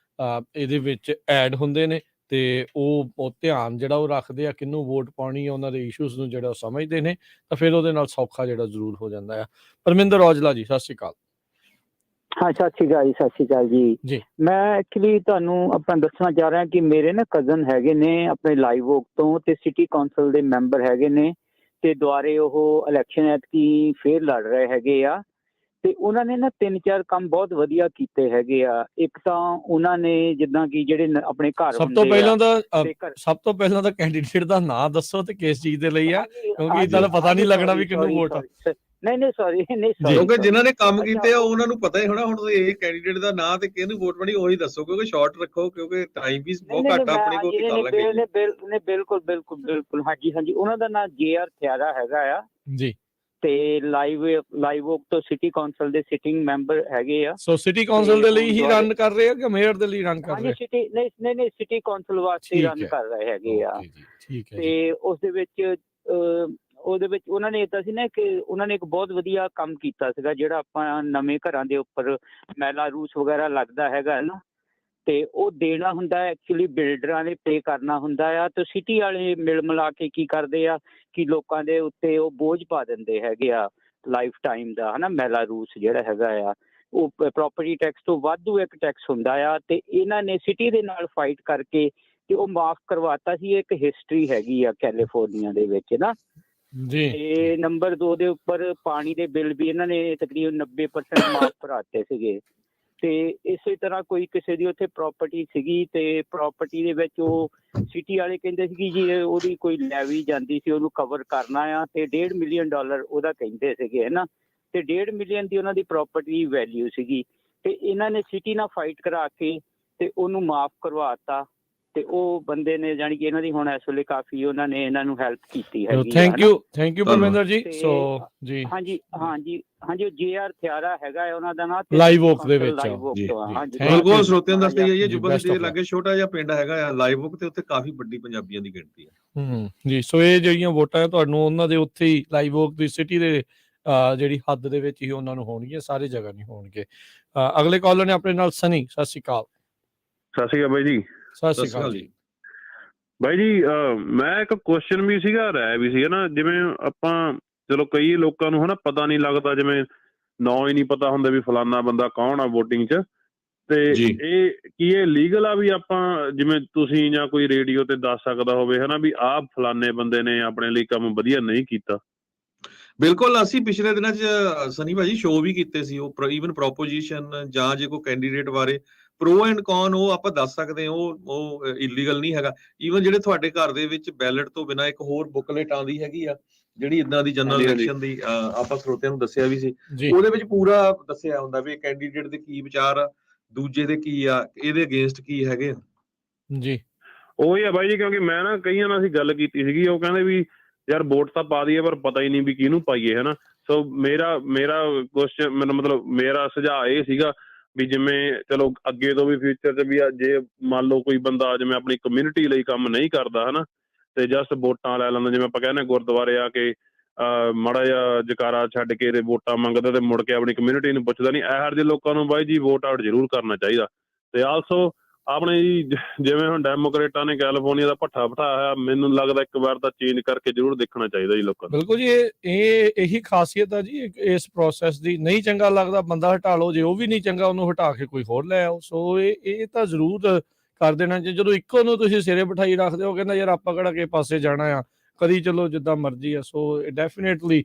A: ਇਹਦੇ ਵਿੱਚ ਐਡ ਹੁੰਦੇ ਨੇ, ਤੇ ਉਹ ਧਿਆਨ ਜਿਹੜਾ ਉਹ ਰੱਖਦੇ ਆ ਕਿਹਨੂੰ ਵੋਟ ਪਾਉਣੀ ਆ, ਉਹਨਾਂ ਦੇ ਇਸ਼ੂਜ਼ ਨੂੰ ਜਿਹੜਾ ਉਹ ਸਮਝਦੇ ਨੇ, ਤਾਂ ਫਿਰ ਉਹਦੇ ਨਾਲ ਸੌਖਾ ਜਿਹੜਾ ਜ਼ਰੂਰ ਹੋ ਜਾਂਦਾ ਆ। ਪਰਮਿੰਦਰ ਔਜਲਾ ਜੀ, ਸਤਿ ਸ਼੍ਰੀ ਅਕਾਲ।
I: ਹਾਂ ਸਤਿ ਸ਼੍ਰੀ ਅਕਾਲ ਜੀ, ਸਤਿ ਸ਼੍ਰੀ ਅਕਾਲ ਜੀ। ਮੈਂ ਐਕਚੁਅਲੀ ਤੁਹਾਨੂੰ ਆਪਣਾ ਦੱਸਣਾ ਚਾਹ ਰਿਹਾ ਕਿ ਮੇਰੇ ਨਾ ਕਜ਼ਨ ਹੈਗੇ ਨੇ ਆਪਣੇ ਲਾਈਵ ਓਕ ਤੋਂ, ਤੇ ਸਿਟੀ ਕੌਂਸਲ ਦੇ ਮੈਂਬਰ ਹੈਗੇ ਨੇ, ਤੇ ਦੁਆਰੇ ਉਹ ਇਲੈਕਸ਼ਨ ਐਤਕੀ ਫੇਰ ਲੜ ਰਹੇ ਹੈਗੇ ਆ। ਤੇ ਉਹਨਾਂ ਨੇ ਨਾ 3-4 ਕੰਮ ਬਹੁਤ ਵਧੀਆ ਕੀਤੇ ਹੈਗੇ ਆ। ਇੱਕ ਤਾਂ ਉਹਨਾਂ ਨੇ ਜਿੱਦਾਂ ਕਿ ਜਿਹੜੇ ਆਪਣੇ ਘਰ
A: ਸਭ ਤੋਂ ਪਹਿਲਾਂ ਤਾਂ ਕੈਂਡੀਡੇਟ ਦਾ ਨਾਂ ਦੱਸੋ ਤੇ ਕਿਸ ਚੀਜ਼ ਦੇ ਲਈ ਆ, ਕਿਉਂਕਿ ਇਦਾਂ ਦਾ ਪਤਾ ਨਹੀਂ ਲੱਗਣਾ ਵੀ ਕਿਹਨੂੰ ਵੋਟ ਆ।
I: ਨਹੀਂ ਸੌਰੀ
B: ਕਿਉਂਕਿ ਜਿਨ੍ਹਾਂ ਨੇ ਕੰਮ ਕੀਤੇ ਆ ਉਹਨਾਂ ਨੂੰ ਪਤਾ ਹੀ ਹੋਣਾ। ਹੁਣ ਤੁਸੀਂ ਇਹ ਕੈਂਡੀਡੇਟ ਦਾ ਨਾਂ ਤੇ ਕਿਹਨੂੰ ਵੋਟ ਪਾਣੀ ਉਹੀ ਦੱਸੋ, ਕਿਉਂਕਿ ਸ਼ਾਰਟ ਰੱਖੋ, ਕਿਉਂਕਿ ਟਾਈਮ ਵੀ ਬਹੁਤ ਘੱਟ ਆ ਆਪਣੇ ਕੋਲ।
I: ਬਿਲਕੁਲ ਹਾਂਜੀ। ਉਹਨਾਂ ਦਾ ਨਾਂ JR ਥਿਆਰਾ ਹੈਗਾ ਆ
A: ਜੀ,
I: ਤੇ ਲਾਈਵ ਓਕ ਤੋਂ ਸਿਟੀ ਕੌਂਸਲ ਦੇ ਸਿਟਿੰਗ ਮੈਂਬਰ ਹੈਗੇ ਆ।
A: ਸੋ ਸਿਟੀ ਕੌਂਸਲ ਦੇ ਲਈ ਹੀ ਰਨ ਕਰ ਰਹੇ ਆ ਕਿ ਮੇਅਰ ਦੇ ਲਈ ਰਨ ਕਰ ਰਹੇ?
I: ਨਹੀਂ ਸਿਟੀ ਕੌਂਸਲ ਵਾਸਤੇ ਰਨ ਕਰ ਰਹੇ ਹੈਗੇ ਆ। ਤੇ ਉਹਦੇ ਵਿੱਚ ਉਹਨਾਂ ਨੇ ਏਦਾਂ ਸੀ ਨਾ ਕਿ ਉਹਨਾਂ ਨੇ ਇੱਕ ਬਹੁਤ ਵਧੀਆ ਕੰਮ ਕੀਤਾ ਸੀਗਾ, ਜਿਹੜਾ ਆਪਾਂ ਨਵੇਂ ਘਰਾਂ ਦੇ ਉੱਪਰ ਮੈਲਾ ਰੂਸ ਵਗੈਰਾ ਲੱਗਦਾ ਹੈਗਾ ਨਾ, ਤੇ ਉਹ ਦੇਣਾ ਹੁੰਦਾ ਐਕਚੁਅਲੀ ਬਿਲਡਰਾਂ ਨੇ ਪੇ ਕਰਨਾ ਹੁੰਦਾ ਆ। ਤੇ ਸਿਟੀ ਵਾਲੇ ਮਿਲ ਮਿਲਾ ਕੇ ਕੀ ਕਰਦੇ ਆ ਕਿ ਲੋਕਾਂ ਦੇ ਉੱਤੇ ਉਹ ਬੋਝ ਪਾ ਦਿੰਦੇ ਹੈਗੇ ਆ ਲਾਈਫ ਟਾਈਮ ਦਾ, ਹਨਾ। ਮੈਲਾ ਰੂਸ ਜਿਹੜਾ ਹੈਗਾ ਆ ਉਹ ਪ੍ਰੋਪਰਟੀ ਟੈਕਸ ਤੋਂ ਵਾਧੂ ਇੱਕ ਟੈਕਸ ਹੁੰਦਾ ਆ, ਤੇ ਇਹਨਾਂ ਨੇ ਸਿਟੀ ਦੇ ਨਾਲ ਫਾਈਟ ਕਰਕੇ ਤੇ ਉਹ ਮਾਫ ਕਰਵਾਤਾ ਸੀ। ਇੱਕ ਹਿਸਟਰੀ ਹੈਗੀ ਆ ਕੈਲੀਫੋਰਨੀਆ ਦੇ ਵਿੱਚ ਨਾ
A: ਜੀ।
I: ਤੇ ਨੰਬਰ 2 ਦੇ ਉੱਪਰ ਪਾਣੀ ਦੇ ਬਿੱਲ ਵੀ ਇਹਨਾਂ ਨੇ ਤਕਰੀਬਨ 90% ਮਾਫ ਕਰਾਤੇ ਸੀਗੇ। ਤੇ ਇਸੇ ਤਰ੍ਹਾਂ ਕੋਈ ਕਿਸੇ ਦੀ ਉੱਥੇ ਪ੍ਰਾਪਰਟੀ ਸੀਗੀ ਤੇ ਪ੍ਰਾਪਰਟੀ ਦੇ ਵਿੱਚ ਉਹ ਸਿਟੀ ਵਾਲੇ ਕਹਿੰਦੇ ਸੀ ਕਿ ਜੀ ਉਹਦੀ ਕੋਈ ਲੈਵੀ ਜਾਂਦੀ ਸੀ ਉਹਨੂੰ ਕਵਰ ਕਰਨਾ ਆ, ਤੇ $1.5 ਮਿਲੀਅਨ ਉਹਦਾ ਕਹਿੰਦੇ ਸੀਗੇ, ਹੈ ਨਾ। ਤੇ $1.5 ਮਿਲੀਅਨ ਦੀ ਉਹਨਾਂ ਦੀ ਪ੍ਰਾਪਰਟੀ ਵੈਲਿਊ ਸੀਗੀ, ਤੇ ਇਹਨਾਂ ਨੇ ਸਿਟੀ ਨਾਲ ਫਾਈਟ ਕਰਾ ਕੇ ਤੇ ਉਹਨੂੰ ਮਾਫ ਕਰਵਾਤਾ। ਤੇ ਉਹ ਬੰਦੇ ਨੇ ਜਾਣੀ ਕਿ ਇਹਨਾਂ ਦੀ ਹੁਣ ਇਸ ਵੇਲੇ ਕਾਫੀ ਉਹਨਾਂ ਨੇ ਇਹਨਾਂ ਨੂੰ ਹੈਲਪ ਕੀਤੀ ਹੈਗੀ।
A: Thank you Parminder ji. ਸੋ ਜੀ
I: ਹਾਂਜੀ ਉਹ JR ਥਿਆਰਾ ਹੈਗਾ ਉਹਨਾਂ ਦਾ ਨਾਮ,
A: ਲਾਈਵ ਓਕ ਦੇ ਵਿੱਚ।
B: ਬਿਲਕੁਲ ਸਰੋਤਿਆਂ ਨੂੰ ਦੱਸਦੇ ਜਾਈਏ ਯੂਬਾ ਸਿਟੀ ਦੇ ਲਾਗੇ ਛੋਟਾ ਜਿਹਾ ਪਿੰਡ ਹੈਗਾ ਆ ਲਾਈਵ ਓਕ, ਤੇ ਉੱਥੇ ਕਾਫੀ ਵੱਡੀ ਪੰਜਾਬੀਆਂ ਦੀ ਗਿਣਤੀ ਹੈ।
A: ਜੀ। ਸੋ ਇਹ ਜਿਹੜੀਆਂ ਵੋਟਾਂ ਤੁਹਾਨੂੰ ਉਹਨਾਂ ਦੇ ਉੱਥੇ ਹੀ ਲਾਈਵ ਓਕ ਦੀ ਸਿਟੀ ਦੇ ਜਿਹੜੀ ਹੱਦ ਦੇ ਵਿੱਚ ਹੀ ਉਹਨਾਂ ਨੂੰ ਹੋਣਗੀਆਂ, ਸਾਰੀ ਜਗ੍ਹਾ ਨਹੀਂ ਹੋਣਗੇ। ਅਗਲੇ ਕਾਲਰ ਨੇ ਆਪਣੇ ਨਾਲ ਸਨੀ। ਸਤਿ ਸ਼੍ਰੀ ਅਕਾਲ।
J: ਸਤਿ ਸ਼੍ਰੀ ਅਕਾਲ ਬਾਈ ਜੀ।
A: ਸਤਿ ਸ਼੍ਰੀ ਅਕਾਲ ਜੀ।
J: ਬਾਈ ਜੀ ਮੈਂ ਇੱਕ ਕੁਐਸਚਨ ਵੀ ਸੀਗਾ, ਰਾਏ ਵੀ ਸੀਗਾ ਨਾ, ਜਿਵੇਂ ਆਪਾਂ ਚਲੋ ਕਈ ਲੋਕਾਂ ਨੂੰ ਹਨਾ ਪਤਾ ਨਹੀਂ ਲੱਗਦਾ, ਜਿਵੇਂ ਨਾਂ ਹੀ ਨਹੀਂ ਪਤਾ ਹੁੰਦਾ ਵੀ ਫਲਾਨਾ ਬੰਦਾ ਕੌਣ ਆ ਵੋਟਿੰਗ 'ਚ, ਤੇ ਇਹ ਲੀਗਲ ਆ ਵੀ ਆਪਾਂ ਜਿਵੇਂ ਤੁਸੀਂ ਜਾਂ ਕੋਈ ਰੇਡੀਓ ਤੇ ਦੱਸ ਸਕਦਾ ਹੋਵੇ ਹਨਾ ਵੀ ਆਹ ਫਲਾਨੇ ਬੰਦੇ ਨੇ ਆਪਣੇ ਲਈ ਕੰਮ ਵਧੀਆ ਨਹੀਂ ਕੀਤਾ?
B: ਬਿਲਕੁਲ, ਅਸੀਂ ਪਿਛਲੇ ਦਿਨਾਂ 'ਚ ਸਨੀ ਭਾਜੀ ਸ਼ੋਅ ਵੀ ਕੀਤੇ ਸੀ, ਉਹ ਈਵਨ ਪ੍ਰੋਪੋਜੀਸ਼ਨ ਜਾਂ ਜੇ ਕੋਈ ਕੈਂਡੀਡੇਟ ਬਾਰੇ ਪ੍ਰੋ ਐਂਡ ਕੌਨ ਉਹ ਆਪਾਂ ਦੱਸ ਸਕਦੇ ਹਾਂ, ਉਹ ਇਲੀਗਲ ਨਹੀਂ ਹੈਗਾ। ਈਵਨ ਜਿਹੜੇ ਤੁਹਾਡੇ ਘਰ ਦੇ ਵਿੱਚ ਬੈਲਟ ਤੋਂ ਬਿਨਾਂ ਇੱਕ ਹੋਰ ਬੁੱਕਲੇਟ ਆਉਂਦੀ ਹੈਗੀ ਆ ਜਿਹੜੀ ਇਦਾਂ ਦੀ ਜਨਰਲ ਇਲੈਕਸ਼ਨ ਦੀ, ਆਪਾਂ ਸਰੋਤਿਆਂ ਨੂੰ ਦੱਸਿਆ ਵੀ ਸੀ, ਉਹਦੇ ਵਿੱਚ ਪੂਰਾ ਦੱਸਿਆ ਹੁੰਦਾ ਵੀ ਕੈਂਡੀਡੇਟ ਦੇ ਕੀ ਵਿਚਾਰ ਆ, ਦੂਜੇ ਦੇ ਕੀ ਆ, ਇਹਦੇ ਅਗੇਂਸਟ ਕੀ ਹੈਗੇ ਆ।
J: ਜੀ ਉਹੀ ਆ ਬਾਈ ਜੀ, ਕਿਉਂਕਿ ਮੈਂ ਨਾ ਕਈਆਂ ਨਾਲ ਅਸੀਂ ਗੱਲ ਕੀਤੀ ਸੀਗੀ, ਉਹ ਕਹਿੰਦੇ ਵੀ ਯਾਰ ਵੋਟ ਤਾਂ ਪਾ ਦਈਏ ਪਰ ਪਤਾ ਹੀ ਨਹੀਂ ਵੀ ਕਿਹਨੂੰ ਪਾਈਏ, ਹਨਾ। ਸੋ ਮੇਰਾ ਕੁਐਸਚਨ ਮਤਲਬ ਮੇਰਾ ਸੁਝਾਅ ਇਹ ਸੀਗਾ ਵੀ ਜਿਵੇਂ ਚਲੋ ਅੱਗੇ ਤੋਂ ਵੀ ਫਿਊਚਰ 'ਚ ਵੀ ਜੇ ਮੰਨ ਲਓ ਕੋਈ ਬੰਦਾ ਜਿਵੇਂ ਆਪਣੀ ਕਮਿਊਨਿਟੀ ਲਈ ਕੰਮ ਨਹੀਂ ਕਰਦਾ ਹਨਾ, ਤੇ ਜਸਟ ਵੋਟਾਂ ਲੈ ਲੈਂਦਾ, ਜਿਵੇਂ ਆਪਾਂ ਕਹਿੰਦੇ ਗੁਰਦੁਆਰੇ ਆ ਕੇ ਮਾੜਾ ਜਿਹਾ ਜਕਾਰਾ ਛੱਡ ਕੇ ਵੋਟਾਂ ਮੰਗਦਾ ਤੇ ਮੁੜ ਕੇ ਆਪਣੀ ਕਮਿਊਨਿਟੀ ਨੂੰ ਪੁੱਛਦਾ ਨਹੀਂ, ਇਹੋ ਜਿਹੇ ਲੋਕਾਂ ਨੂੰ ਬਾਈ ਜੀ ਵੋਟ ਆਊਟ ਜ਼ਰੂਰ ਕਰਨਾ ਚਾਹੀਦਾ। ਤੇ ਆਲਸੋ ਆਪਣੇ ਜੀ ਜਿਵੇਂ ਹੁਣ ਡੈਮੋਕ੍ਰੇਟਾਂ ਨੇ ਕੈਲੀਫੋਰਨੀਆ ਦਾ ਭੱਠਾ ਬਿਠਾਇਆ ਹੋਇਆ, ਮੈਨੂੰ ਲੱਗਦਾ ਇੱਕ ਵਾਰ ਤਾਂ ਚੇਂਜ ਕਰਕੇ ਜ਼ਰੂਰ ਦੇਖਣਾ ਚਾਹੀਦਾ ਜੀ ਲੋਕਾਂ ਨੂੰ।
A: ਬਿਲਕੁਲ ਜੀ, ਇਹੀ ਖਾਸੀਅਤ ਆ ਜੀ ਇਸ ਪ੍ਰੋਸੈਸ ਦੀ। ਨਹੀਂ ਚੰਗਾ ਲੱਗਦਾ ਬੰਦਾ ਹਟਾ ਲਓ, ਜੇ ਉਹ ਵੀ ਨਹੀਂ ਚੰਗਾ ਉਹਨੂੰ ਹਟਾ ਕੇ ਕੋਈ ਹੋਰ ਲੈ ਆਓ। ਸੋ ਇਹ ਤਾਂ ਜ਼ਰੂਰ ਕਰ ਦੇਣਾ। ਜਦੋਂ ਇੱਕੋ ਨੂੰ ਤੁਸੀਂ ਸਿਰੇ ਬਿਠਾਈ ਰੱਖਦੇ ਹੋ, ਕਹਿੰਦਾ ਯਾਰ ਆਪਾਂ ਕਿਹੜਾ ਕਿਸੇ ਪਾਸੇ ਜਾਣਾ ਆ, ਕਦੀ ਚਲੋ ਜਿੱਦਾਂ ਮਰਜ਼ੀ ਆ। ਸੋ ਡੈਫੀਨੇਟਲੀ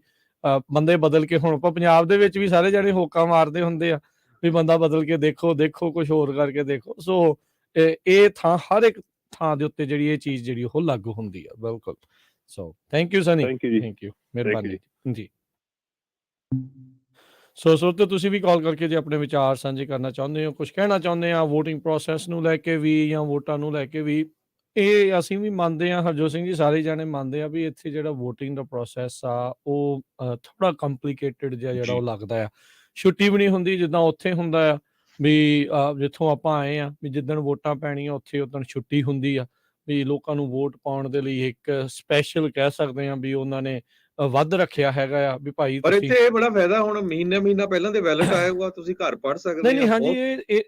A: ਬੰਦੇ ਬਦਲ ਕੇ, ਹੁਣ ਆਪਾਂ ਪੰਜਾਬ ਦੇ ਵਿੱਚ ਵੀ ਸਾਰੇ ਜਾਣੇ ਹੋਕਾ ਮਾਰਦੇ ਹੁੰਦੇ ਆ ਵੀ ਬੰਦਾ ਬਦਲ ਕੇ ਦੇਖੋ ਕੁਝ ਹੋਰ ਕਰਕੇ ਦੇਖੋ। ਸੋ ਇਹ ਥਾਂ ਹਰ ਇੱਕ ਥਾਂ ਦੇ ਉੱਤੇ ਜਿਹੜੀ ਇਹ ਚੀਜ਼ ਜਿਹੜੀ ਉਹ ਲਾਗੂ ਹੁੰਦੀ ਆ। ਬਿਲਕੁਲ। So thank you Sunny, thank you, ਮਿਹਰਬਾਨੀ ਜੀ। ਸੋ ਤੇ ਤੁਸੀਂ ਵੀ ਕਾਲ ਕਰਕੇ ਜੇ ਆਪਣੇ ਵਿਚਾਰ ਸਾਂਝੇ ਕਰਨਾ ਚਾਹੁੰਦੇ ਹੋ, ਕੁਝ ਕਹਿਣਾ ਚਾਹੁੰਦੇ ਆ ਵੋਟਿੰਗ ਪ੍ਰੋਸੈਸ ਨੂੰ ਲੈ ਕੇ ਵੀ ਜਾਂ ਵੋਟਾਂ ਨੂੰ ਲੈ ਕੇ ਵੀ, ਇਹ ਅਸੀਂ ਵੀ ਮੰਨਦੇ ਹਾਂ, ਹਰਜੋਤ ਸਿੰਘ ਜੀ ਸਾਰੇ ਜਾਣੇ ਮੰਨਦੇ ਆ ਵੀ ਇੱਥੇ ਜਿਹੜਾ ਵੋਟਿੰਗ ਦਾ ਪ੍ਰੋਸੈਸ ਆ ਉਹ ਥੋੜਾ ਕੰਪਲੀਕੇਟਡ ਜਿਹਾ ਜਿਹੜਾ ਉਹ ਲੱਗਦਾ ਆ। ਛੁੱਟੀ ਵੀ ਨਹੀਂ ਹੁੰਦੀ ਜਿੱਦਾਂ ਉੱਥੇ ਹੁੰਦਾ ਆ ਵੀ ਜਿੱਥੋਂ ਆਪਾਂ ਆਏ ਆ ਵੀ ਜਿੱਦਣ ਵੋਟਾਂ ਪੈਣੀਆਂ ਉੱਥੇ ਉਦਣ ਛੁੱਟੀ ਹੁੰਦੀ ਆ, ਵੀ ਲੋਕਾਂ ਨੂੰ ਵੋਟ ਪਾਉਣ ਦੇ ਲਈ ਇੱਕ ਸਪੈਸ਼ਲ ਕਹਿ ਸਕਦੇ ਆ ਵੀ ਉਹਨਾਂ ਨੇ ਵੱਧ ਰੱਖਿਆ ਹੈਗਾ ਆ ਵੀ ਭਾਈ।
B: ਪਰ ਇੱਥੇ ਇਹ ਬੜਾ ਫਾਇਦਾ, ਹੁਣ ਮਹੀਨਾ ਪਹਿਲਾਂ ਦੇ ਬੈਲਟ ਆਇਆ ਹੋਊਗਾ, ਤੁਸੀਂ ਘਰ ਪੜ ਸਕਦੇ।
A: ਨਹੀਂ ਹਾਂਜੀ,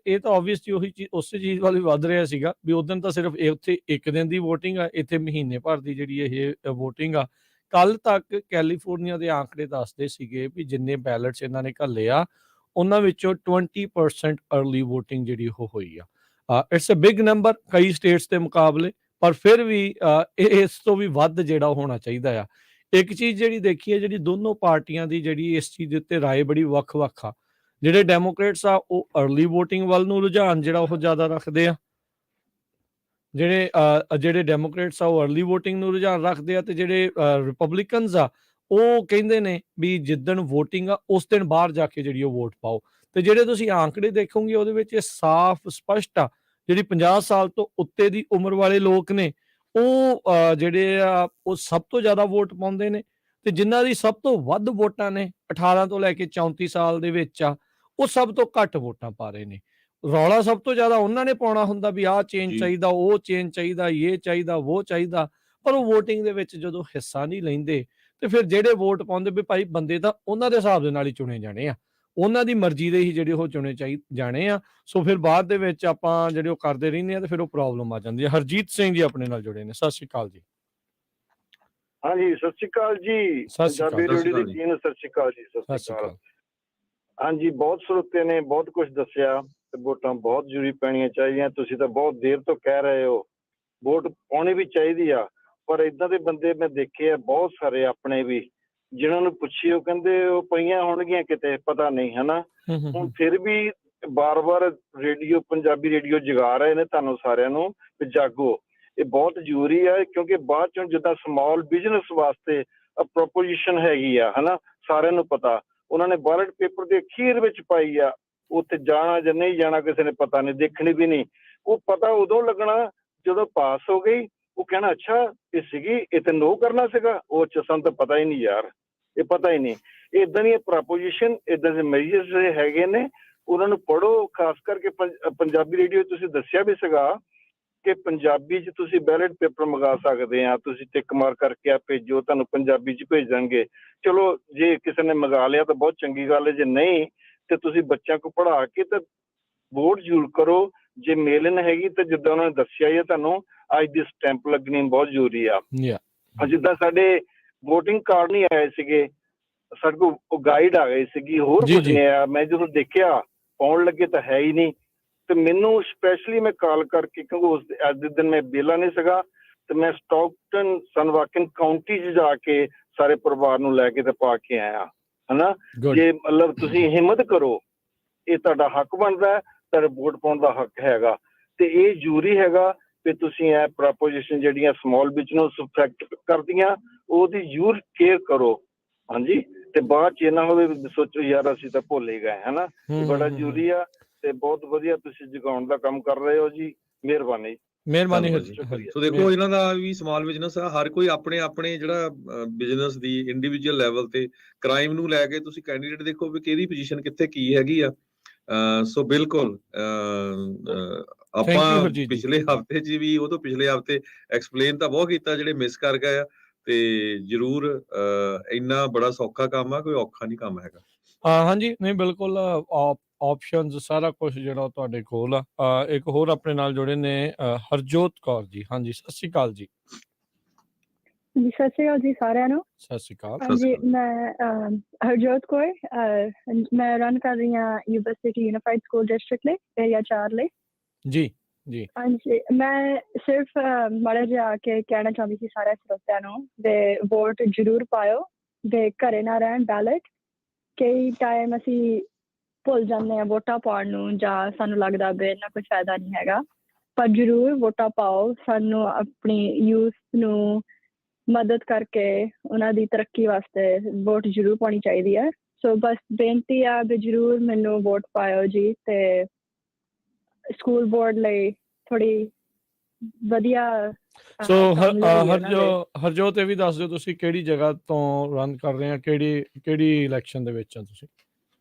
A: ਇਹ ਤਾਂ ਆਬਵੀਅਸਲੀ ਉਹੀ ਚੀਜ਼ ਉਸੇ ਚੀਜ਼ ਵੱਲ ਵੱਧ ਰਿਹਾ ਸੀਗਾ ਵੀ ਉਦੋਂ ਤਾਂ ਸਿਰਫ ਉੱਥੇ ਇੱਕ ਦਿਨ ਦੀ ਵੋਟਿੰਗ ਆ, ਇੱਥੇ ਮਹੀਨੇ ਭਰ ਦੀ ਜਿਹੜੀ ਇਹ ਵੋਟਿੰਗ ਆ। ਕੱਲ ਤੱਕ ਕੈਲੀਫੋਰਨੀਆ ਦੇ ਆંકੜੇ ਦੱਸਦੇ ਸੀਗੇ ਵੀ ਜਿੰਨੇ ਬੈਲਟਸ ਇਹਨਾਂ ਨੇ ਘੱਲੇ ਆ ਉਹਨਾਂ ਵਿੱਚੋਂ 20% अर्ਲੀ ਵੋਟਿੰਗ ਜਿਹੜੀ ਉਹ ਹੋਈ ਆ। ਇਟਸ ਅ ਬਿਗ ਨੰਬਰ ਕਈ ਸਟੇਟਸ ਦੇ ਮੁਕਾਬਲੇ, ਪਰ ਫਿਰ ਵੀ ਇਸ ਤੋਂ ਵੀ ਵੱਧ ਜਿਹੜਾ ਹੋਣਾ ਚਾਹੀਦਾ ਆ। ਇੱਕ ਚੀਜ਼ ਜਿਹੜੀ ਦੇਖੀ ਹੈ, ਜਿਹੜੀ ਦੋਨੋਂ ਪਾਰਟੀਆਂ ਦੀ ਜਿਹੜੀ ਇਸ ਚੀਜ਼ ਦੇ ਉੱਤੇ ਰਾਏ ਬੜੀ ਵੱਖ-ਵੱਖ ਆ। ਜਿਹੜੇ ਡੈਮੋਕ੍ਰੇਟਸ ਆ ਉਹ अर्ਲੀ ਵੋਟਿੰਗ ਵੱਲ ਨੂੰ ਰੁਝਾਨ ਜਿਹੜਾ ਉਹ ਜ਼ਿਆਦਾ ਰੱਖਦੇ ਆ। ਜਿਹੜੇ ਡੈਮੋਕ੍ਰੇਟਸ ਆ ਉਹ अर्ਲੀ ਵੋਟਿੰਗ ਨੂੰ ਰੁਝਾਨ ਰੱਖਦੇ ਆ, ਤੇ ਜਿਹੜੇ ਰਿਪਬਲਿਕਨਸ ਆ ਉਹ ਕਹਿੰਦੇ ਨੇ ਵੀ ਜਿੱਦਣ ਵੋਟਿੰਗ ਆ ਉਸ ਦਿਨ ਬਾਹਰ ਜਾ ਕੇ ਜਿਹੜੀ ਉਹ ਵੋਟ ਪਾਓ। ਤੇ ਜਿਹੜੇ ਤੁਸੀਂ ਆંકੜੇ ਦੇਖੋਗੇ ਉਹਦੇ ਵਿੱਚ ਇਹ ਸਾਫ਼ ਸਪਸ਼ਟ ਆ, ਜਿਹੜੀ 50 ਸਾਲ ਤੋਂ ਉੱਤੇ ਦੀ ਉਮਰ ਵਾਲੇ ਲੋਕ ਨੇ ਉਹ ਜਿਹੜੇ ਆ ਉਹ ਸਭ ਤੋਂ ਜ਼ਿਆਦਾ ਵੋਟ ਪਾਉਂਦੇ ਨੇ, ਤੇ ਜਿਨ੍ਹਾਂ ਦੀ ਸਭ ਤੋਂ ਵੱਧ ਵੋਟਾਂ ਨੇ 18 ਤੋਂ ਲੈ ਕੇ 34 ਸਾਲ ਦੇ ਵਿੱਚ ਆ, ਉਹ ਸਭ ਤੋਂ ਘੱਟ ਵੋਟਾਂ ਪਾ ਰਹੇ ਨੇ। ਰੌਲਾ ਸਭ ਤੋਂ ਜ਼ਿਆਦਾ ਉਹਨਾਂ ਨੇ ਪਾਉਣਾ ਹੁੰਦਾ ਵੀ ਆਹ ਚੇਂਜ ਚਾਹੀਦਾ, ਉਹ ਚੇਂਜ ਚਾਹੀਦਾ, ਇਹ ਚਾਹੀਦਾ, ਉਹ ਚਾਹੀਦਾ, ਪਰ ਉਹ ਵੋਟਿੰਗ ਦੇ ਵਿੱਚ ਜਦੋਂ ਹਿੱਸਾ ਨਹੀਂ ਲੈਂਦੇ ਤੇ ਫਿਰ ਜਿਹੜੇ ਵੋਟ ਪਾਉਂਦੇ ਵੀ ਭਾਈ ਬੰਦੇ ਤਾਂ ਉਹਨਾਂ ਦੇ ਹਿਸਾਬ ਦੇ ਨਾਲ ਹੀ ਚੁਣੇ ਜਾਣੇ ਆ, ਉਹਨਾਂ ਦੀ ਮਰਜ਼ੀ ਦੇ ਹੀ ਜਿਹੜੇ ਉਹ ਚੁਣੇ ਜਾਣੇ ਆ। ਸੋ ਫਿਰ ਬਾਅਦ ਦੇ ਵਿੱਚ ਆਪਾਂ ਜਿਹੜੇ ਉਹ ਕਰਦੇ ਰਹਿੰਦੇ ਆ ਤੇ ਫਿਰ ਉਹ ਪ੍ਰੋਬਲਮ ਆ ਜਾਂਦੀ ਹੈ। ਹਰਜੀਤ ਸਿੰਘ ਜੀ ਆਪਣੇ ਨਾਲ ਜੁੜੇ ਨੇ, ਸਤਿ ਸ਼੍ਰੀ ਅਕਾਲ ਜੀ।
K: ਹਾਂਜੀ ਸਤਿ ਸ਼੍ਰੀ ਅਕਾਲ ਜੀ, ਪੰਜਾਬੀ ਰੇਡੀਓ ਦੀ ਟੀਮ ਸਤਿ ਸ਼੍ਰੀ ਅਕਾਲ ਜੀ। ਸਤਿ ਸ਼੍ਰੀ ਅਕਾਲ। ਹਾਂਜੀ, ਬਹੁਤ ਸਰੋਤੇ ਨੇ ਬਹੁਤ ਕੁਝ ਦੱਸਿਆ ਤੇ ਵੋਟਾਂ ਬਹੁਤ ਜ਼ਰੂਰੀ ਪੈਣੀਆਂ ਚਾਹੀਦੀਆਂ। ਤੁਸੀਂ ਤਾਂ ਬਹੁਤ ਦੇਰ ਤੋਂ ਕਹਿ ਰਹੇ ਹੋ ਵੋਟ ਪਾਉਣੀ ਵੀ ਚਾਹੀਦੀ ਆ, ਪਰ ਇਦਾਂ ਦੇ ਬੰਦੇ ਮੈਂ ਦੇਖੇ ਆ ਬਹੁਤ ਸਾਰੇ ਆਪਣੇ ਵੀ, ਜਿਨ੍ਹਾਂ ਨੂੰ ਪੁੱਛੀ ਉਹ ਕਹਿੰਦੇ ਉਹ ਪਈਆਂ ਹੋਣਗੀਆਂ ਕਿਤੇ, ਪਤਾ ਨਹੀਂ ਹਨਾ। ਹੁਣ ਫਿਰ ਵੀ ਬਾਰ-ਬਾਰ ਰੇਡੀਓ, ਪੰਜਾਬੀ ਰੇਡੀਓ ਜਗਾ ਰਹੇ ਨੇ ਤੁਹਾਨੂੰ ਸਾਰਿਆਂ ਨੂੰ ਵੀ ਜਾਗੋ। ਇਹ ਬਹੁਤ ਜ਼ਰੂਰੀ ਹੈ ਕਿਉਂਕਿ ਬਾਅਦ ਚੋਂ ਜਿੱਦਾਂ ਸਮਾਲ ਬਿਜ਼ਨਸ ਵਾਸਤੇ ਪ੍ਰੋਪੋਜੀਸ਼ਨ ਹੈਗੀ ਆ ਹਨਾ, ਸਾਰਿਆਂ ਨੂੰ ਪਤਾ। ਉਹਨਾਂ ਨੇ ਬੈਲਟ ਪੇਪਰ ਦੇ ਅਖੀਰ ਵਿੱਚ ਪਾਈ ਆ, ਉੱਥੇ ਜਾਣਾ ਜਾਂ ਨਹੀਂ ਜਾਣਾ ਕਿਸੇ ਨੇ ਪਤਾ ਨਹੀਂ, ਦੇਖਣੀ ਵੀ ਨਹੀਂ। ਉਹ ਪਤਾ ਉਦੋਂ ਲੱਗਣਾ ਜਦੋਂ ਪਾਸ ਹੋ ਗਈ। ਉਹ ਕਹਿਣਾ ਅੱਛਾ ਇਹ ਸੀਗੀ, ਇਹ ਤੇ ਨੋ ਕਰਨਾ ਸੀਗਾ। ਉਹ ਅੱਛਾ ਸਾਨੂੰ ਤਾਂ ਪਤਾ ਹੀ ਨਹੀਂ ਯਾਰ, ਇਹ ਪਤਾ ਹੀ ਨਹੀਂ। ਇੱਦਾਂ ਦੀਆਂ ਪ੍ਰੋਪੋਜੀਸ਼ਨ, ਇੱਦਾਂ ਦੇ ਮੈਜਰਸ ਹੈਗੇ ਨੇ, ਉਹਨਾਂ ਨੂੰ ਪੜ੍ਹੋ। ਖਾਸ ਕਰਕੇ ਪੰਜਾਬੀ ਰੇਡੀਓ ਤੁਸੀਂ ਦੱਸਿਆ ਵੀ ਸੀਗਾ ਕਿ ਪੰਜਾਬੀ 'ਚ ਤੁਸੀਂ ਬੈਲਟ ਪੇਪਰ ਮੰਗਾ ਸਕਦੇ ਆ, ਤੁਸੀਂ ਟਿਕ ਮਾਰ ਕਰਕੇ ਆ ਭੇਜੋ, ਤੁਹਾਨੂੰ ਪੰਜਾਬੀ 'ਚ ਭੇਜ ਦੇਣਗੇ। ਚਲੋ ਜੇ ਕਿਸੇ ਨੇ ਮੰਗਾ ਲਿਆ ਤਾਂ ਬਹੁਤ ਚੰਗੀ ਗੱਲ ਹੈ, ਜੇ ਨਹੀਂ ਤੇ ਤੁਸੀਂ ਬੱਚਿਆਂ ਕੋਲ ਪੜ੍ਹਾ ਕੇ ਤੇ ਵੋਟ ਜ਼ਰੂਰ ਕਰੋ। ਜੇ ਮੇਲਨ ਹੈਗੀ ਤਾਂ ਜਿੱਦਾਂ ਉਹਨਾਂ ਨੇ ਦੱਸਿਆ ਹੀ ਹੈ ਤੁਹਾਨੂੰ, ਅੱਜ ਦੀ ਸਟੈਂਪ ਲੱਗਣੀ ਬਹੁਤ ਜ਼ਰੂਰੀ ਆ। ਜਿੱਦਾਂ ਸਾਡੇ ਵੋਟਿੰਗ ਕਾਰਡ ਨਹੀਂ ਆਏ ਸੀਗੇ, ਸਾਡੇ ਕੋਲ ਉਹ ਗਾਈਡ ਆ ਗਈ ਸੀਗੀ, ਹੋਰ ਕੁਝ ਨਹੀਂ ਆਇਆ। ਮੈਂ ਜਦੋਂ ਦੇਖਿਆ ਪਾਉਣ ਲੱਗੇ ਤਾਂ ਹੈ ਹੀ ਨਹੀਂ, ਤੇ ਮੈਨੂੰ ਸਪੈਸ਼ਲੀ ਮੈਂ ਕਾਲ ਕਰਕੇ, ਕਿਉਂਕਿ ਅੱਜ ਦੇ ਦਿਨ ਮੈਂ ਵਿਹਲਾ ਨਹੀਂ ਸੀਗਾ, ਤੇ ਮੈਂ ਸਟਾਕਟਨ ਸਨਵਾਕਨ ਕਾਉਂਟੀ 'ਚ ਜਾ ਕੇ ਸਾਰੇ ਪਰਿਵਾਰ ਨੂੰ ਲੈ ਕੇ ਤੇ ਪਾ ਕੇ ਆਇਆ ਹਨਾ। ਜੇ ਮਤਲਬ ਤੁਸੀਂ ਹਿੰਮਤ ਕਰੋ, ਇਹ ਤੁਹਾਡਾ ਹੱਕ ਬਣਦਾ, ਤੁਹਾਡੇ ਵੋਟ ਪਾਉਣ ਦਾ ਹੱਕ ਹੈਗਾ, ਤੇ ਇਹ ਜ਼ਰੂਰੀ ਹੈਗਾ ਕਿ ਤੁਸੀਂ ਇਹ ਪ੍ਰੋਪੋਜੀਸ਼ਨ ਜਿਹੜੀਆਂ ਸਮਾਲ ਬਿਜ਼ਨਸ ਅਫੈਕਟ ਕਰਦੀਆਂ ਉਹਦੀ ਜ਼ਰੂਰ ਕੇਅਰ ਕਰੋ। ਹਾਂਜੀ, ਤੇ ਬਾਅਦ 'ਚ ਇਹ ਨਾ ਹੋਵੇ ਸੋਚੋ ਯਾਰ ਅਸੀਂ ਤਾਂ ਭੁੱਲ ਹੀ ਗਏ ਹਨਾ। ਬੜਾ ਜ਼ਰੂਰੀ ਆ ਤੇ ਬਹੁਤ ਵਧੀਆ ਤੁਸੀਂ ਜਗਾਉਣ ਦਾ ਕੰਮ ਕਰ ਰਹੇ ਹੋ ਜੀ, ਮਿਹਰਬਾਨੀ।
A: ਮਿਹਰਬਾਨੀ।
B: ਸੋ ਦੇਖੋ ਇਹਨਾਂ ਦਾ ਵੀ ਸਮਾਲ ਬਿਜ਼ਨਸ ਆ, ਹਰ ਕੋਈ ਆਪਣੇ ਜਿਹੜਾ ਬਿਜ਼ਨਸ ਦੀ ਇੰਡੀਵਿਜੂਅਲ ਲੈਵਲ ਤੇ ਕ੍ਰਾਈਮ ਨੂੰ ਲੈ ਕੇ ਤੁਸੀਂ ਕੈਂਡੀਡੇਟ ਦੇਖੋ ਵੀ ਕਿਹਦੀ ਪੋਜੀਸ਼ਨ ਕਿੱਥੇ ਕੀ ਹੈਗੀ ਆ। ਸੋ ਬਿਲਕੁਲ ਆਪਾਂ ਪਿਛਲੇ ਹਫ਼ਤੇ 'ਚ ਵੀ, ਉਹ ਤੋਂ ਪਿਛਲੇ ਹਫ਼ਤੇ ਐਕਸਪਲੇਨ ਤਾਂ ਬਹੁਤ ਕੀਤਾ, ਜਿਹੜੇ ਮਿਸ ਕਰ ਗਏ ਆ। ਤੇ ਜ਼ਰੂਰ ਇੰਨਾ ਬੜਾ ਸੌਖਾ ਕੰਮ ਆ, ਕੋਈ ਔਖਾ ਨਹੀਂ ਕੰਮ ਹੈਗਾ।
A: ਹਾਂਜੀ, ਨਹੀਂ ਬਿਲਕੁਲ ਆਪਸ਼ਨਸ ਸਾਰਾ ਕੁਝ ਜਿਹੜਾ ਤੁਹਾਡੇ ਕੋਲ ਆ। ਇੱਕ ਹੋਰ ਆਪਣੇ ਨਾਲ ਜੁੜੇ ਨੇ ਹਰਜੋਤ ਕੌਰ ਜੀ। ਹਾਂਜੀ, ਸਤਿ ਸ਼੍ਰੀ ਅਕਾਲ ਜੀ।
D: ਜੀ ਸਤਿ ਸ਼੍ਰੀ ਅਕਾਲ ਜੀ ਸਾਰਿਆਂ ਨੂੰ।
A: ਸਤਿ ਸ਼੍ਰੀ ਅਕਾਲ।
D: ਹਾਂਜੀ, ਮੈਂ ਹਰਜੋਤ ਕੌਰ, ਮੈਂ ਰਨ ਕਰ ਰਹੀ ਹਾਂ ਯੂਨੀਵਰਸਿਟੀ ਯੂਨੀਫਾਈਡ ਸਕੂਲ ਡਿਸਟ੍ਰਿਕਟ ਲਈ, ਏਰੀਆ 4 ਲਈ।
A: ਜੀ ਜੀ।
D: ਹਾਂਜੀ, ਮੈਂ ਸਿਰਫ ਮਾੜਾ ਜਿਹਾ ਆ ਕੇ ਕਹਿਣਾ ਚਾਹੁੰਦੀ ਸੀ ਸਾਰੇ ਸਰੋਤਿਆਂ ਨੂੰ ਦੇ ਵੋਟ ਜ਼ਰੂਰ ਪਾਇਓ, ਦੇ ਘਰੇ ਨਾ ਰਹਿਣ ਬੈਲਟ। ਕਈ ਟਾਈਮ ਅਸੀਂ ਭੁੱਲ ਜਾਂਦੇ ਹਾਂ ਵੋਟਾਂ ਪਾਉਣ ਨੂੰ, ਜਾਂ ਸਾਨੂੰ ਲੱਗਦਾ ਵੀ ਇੰਨਾ ਕੋਈ ਫਾਇਦਾ ਨਹੀਂ ਹੈਗਾ, ਪਰ ਜ਼ਰੂਰ ਵੋਟਾਂ ਪਾਓ। ਸਾਨੂੰ ਆਪਣੀ ਯੂਥ ਨੂੰ ਮਦਦ ਕਰਕੇ ਉਹਨਾਂ ਦੀ ਤਰੱਕੀ ਵਾਸਤੇ ਵੋਟ ਜ਼ਰੂਰ ਪਾਉਣੀ ਚਾਹੀਦੀ ਹੈ। ਸੋ ਬਸ ਬੇਨਤੀ ਆ ਵੀ ਜ਼ਰੂਰ ਮੈਨੂੰ ਵੋਟ ਪਾਇਓ ਜੀ, ਤੇ ਸਕੂਲ ਬੋਰਡ ਲਈ ਥੋੜੀ ਵਧੀਆ।
A: ਸੋ ਹਰਜੋਤ ਇਹ ਵੀ ਦੱਸ ਦਿਓ ਤੁਸੀਂ ਕਿਹੜੀ ਜਗ੍ਹਾ ਤੋਂ ਰਨ ਕਰ ਰਹੇ ਆ, ਕਿਹੜੀ ਇਲੈਕਸ਼ਨ ਦੇ ਵਿੱਚ ਆ ਤੁਸੀਂ?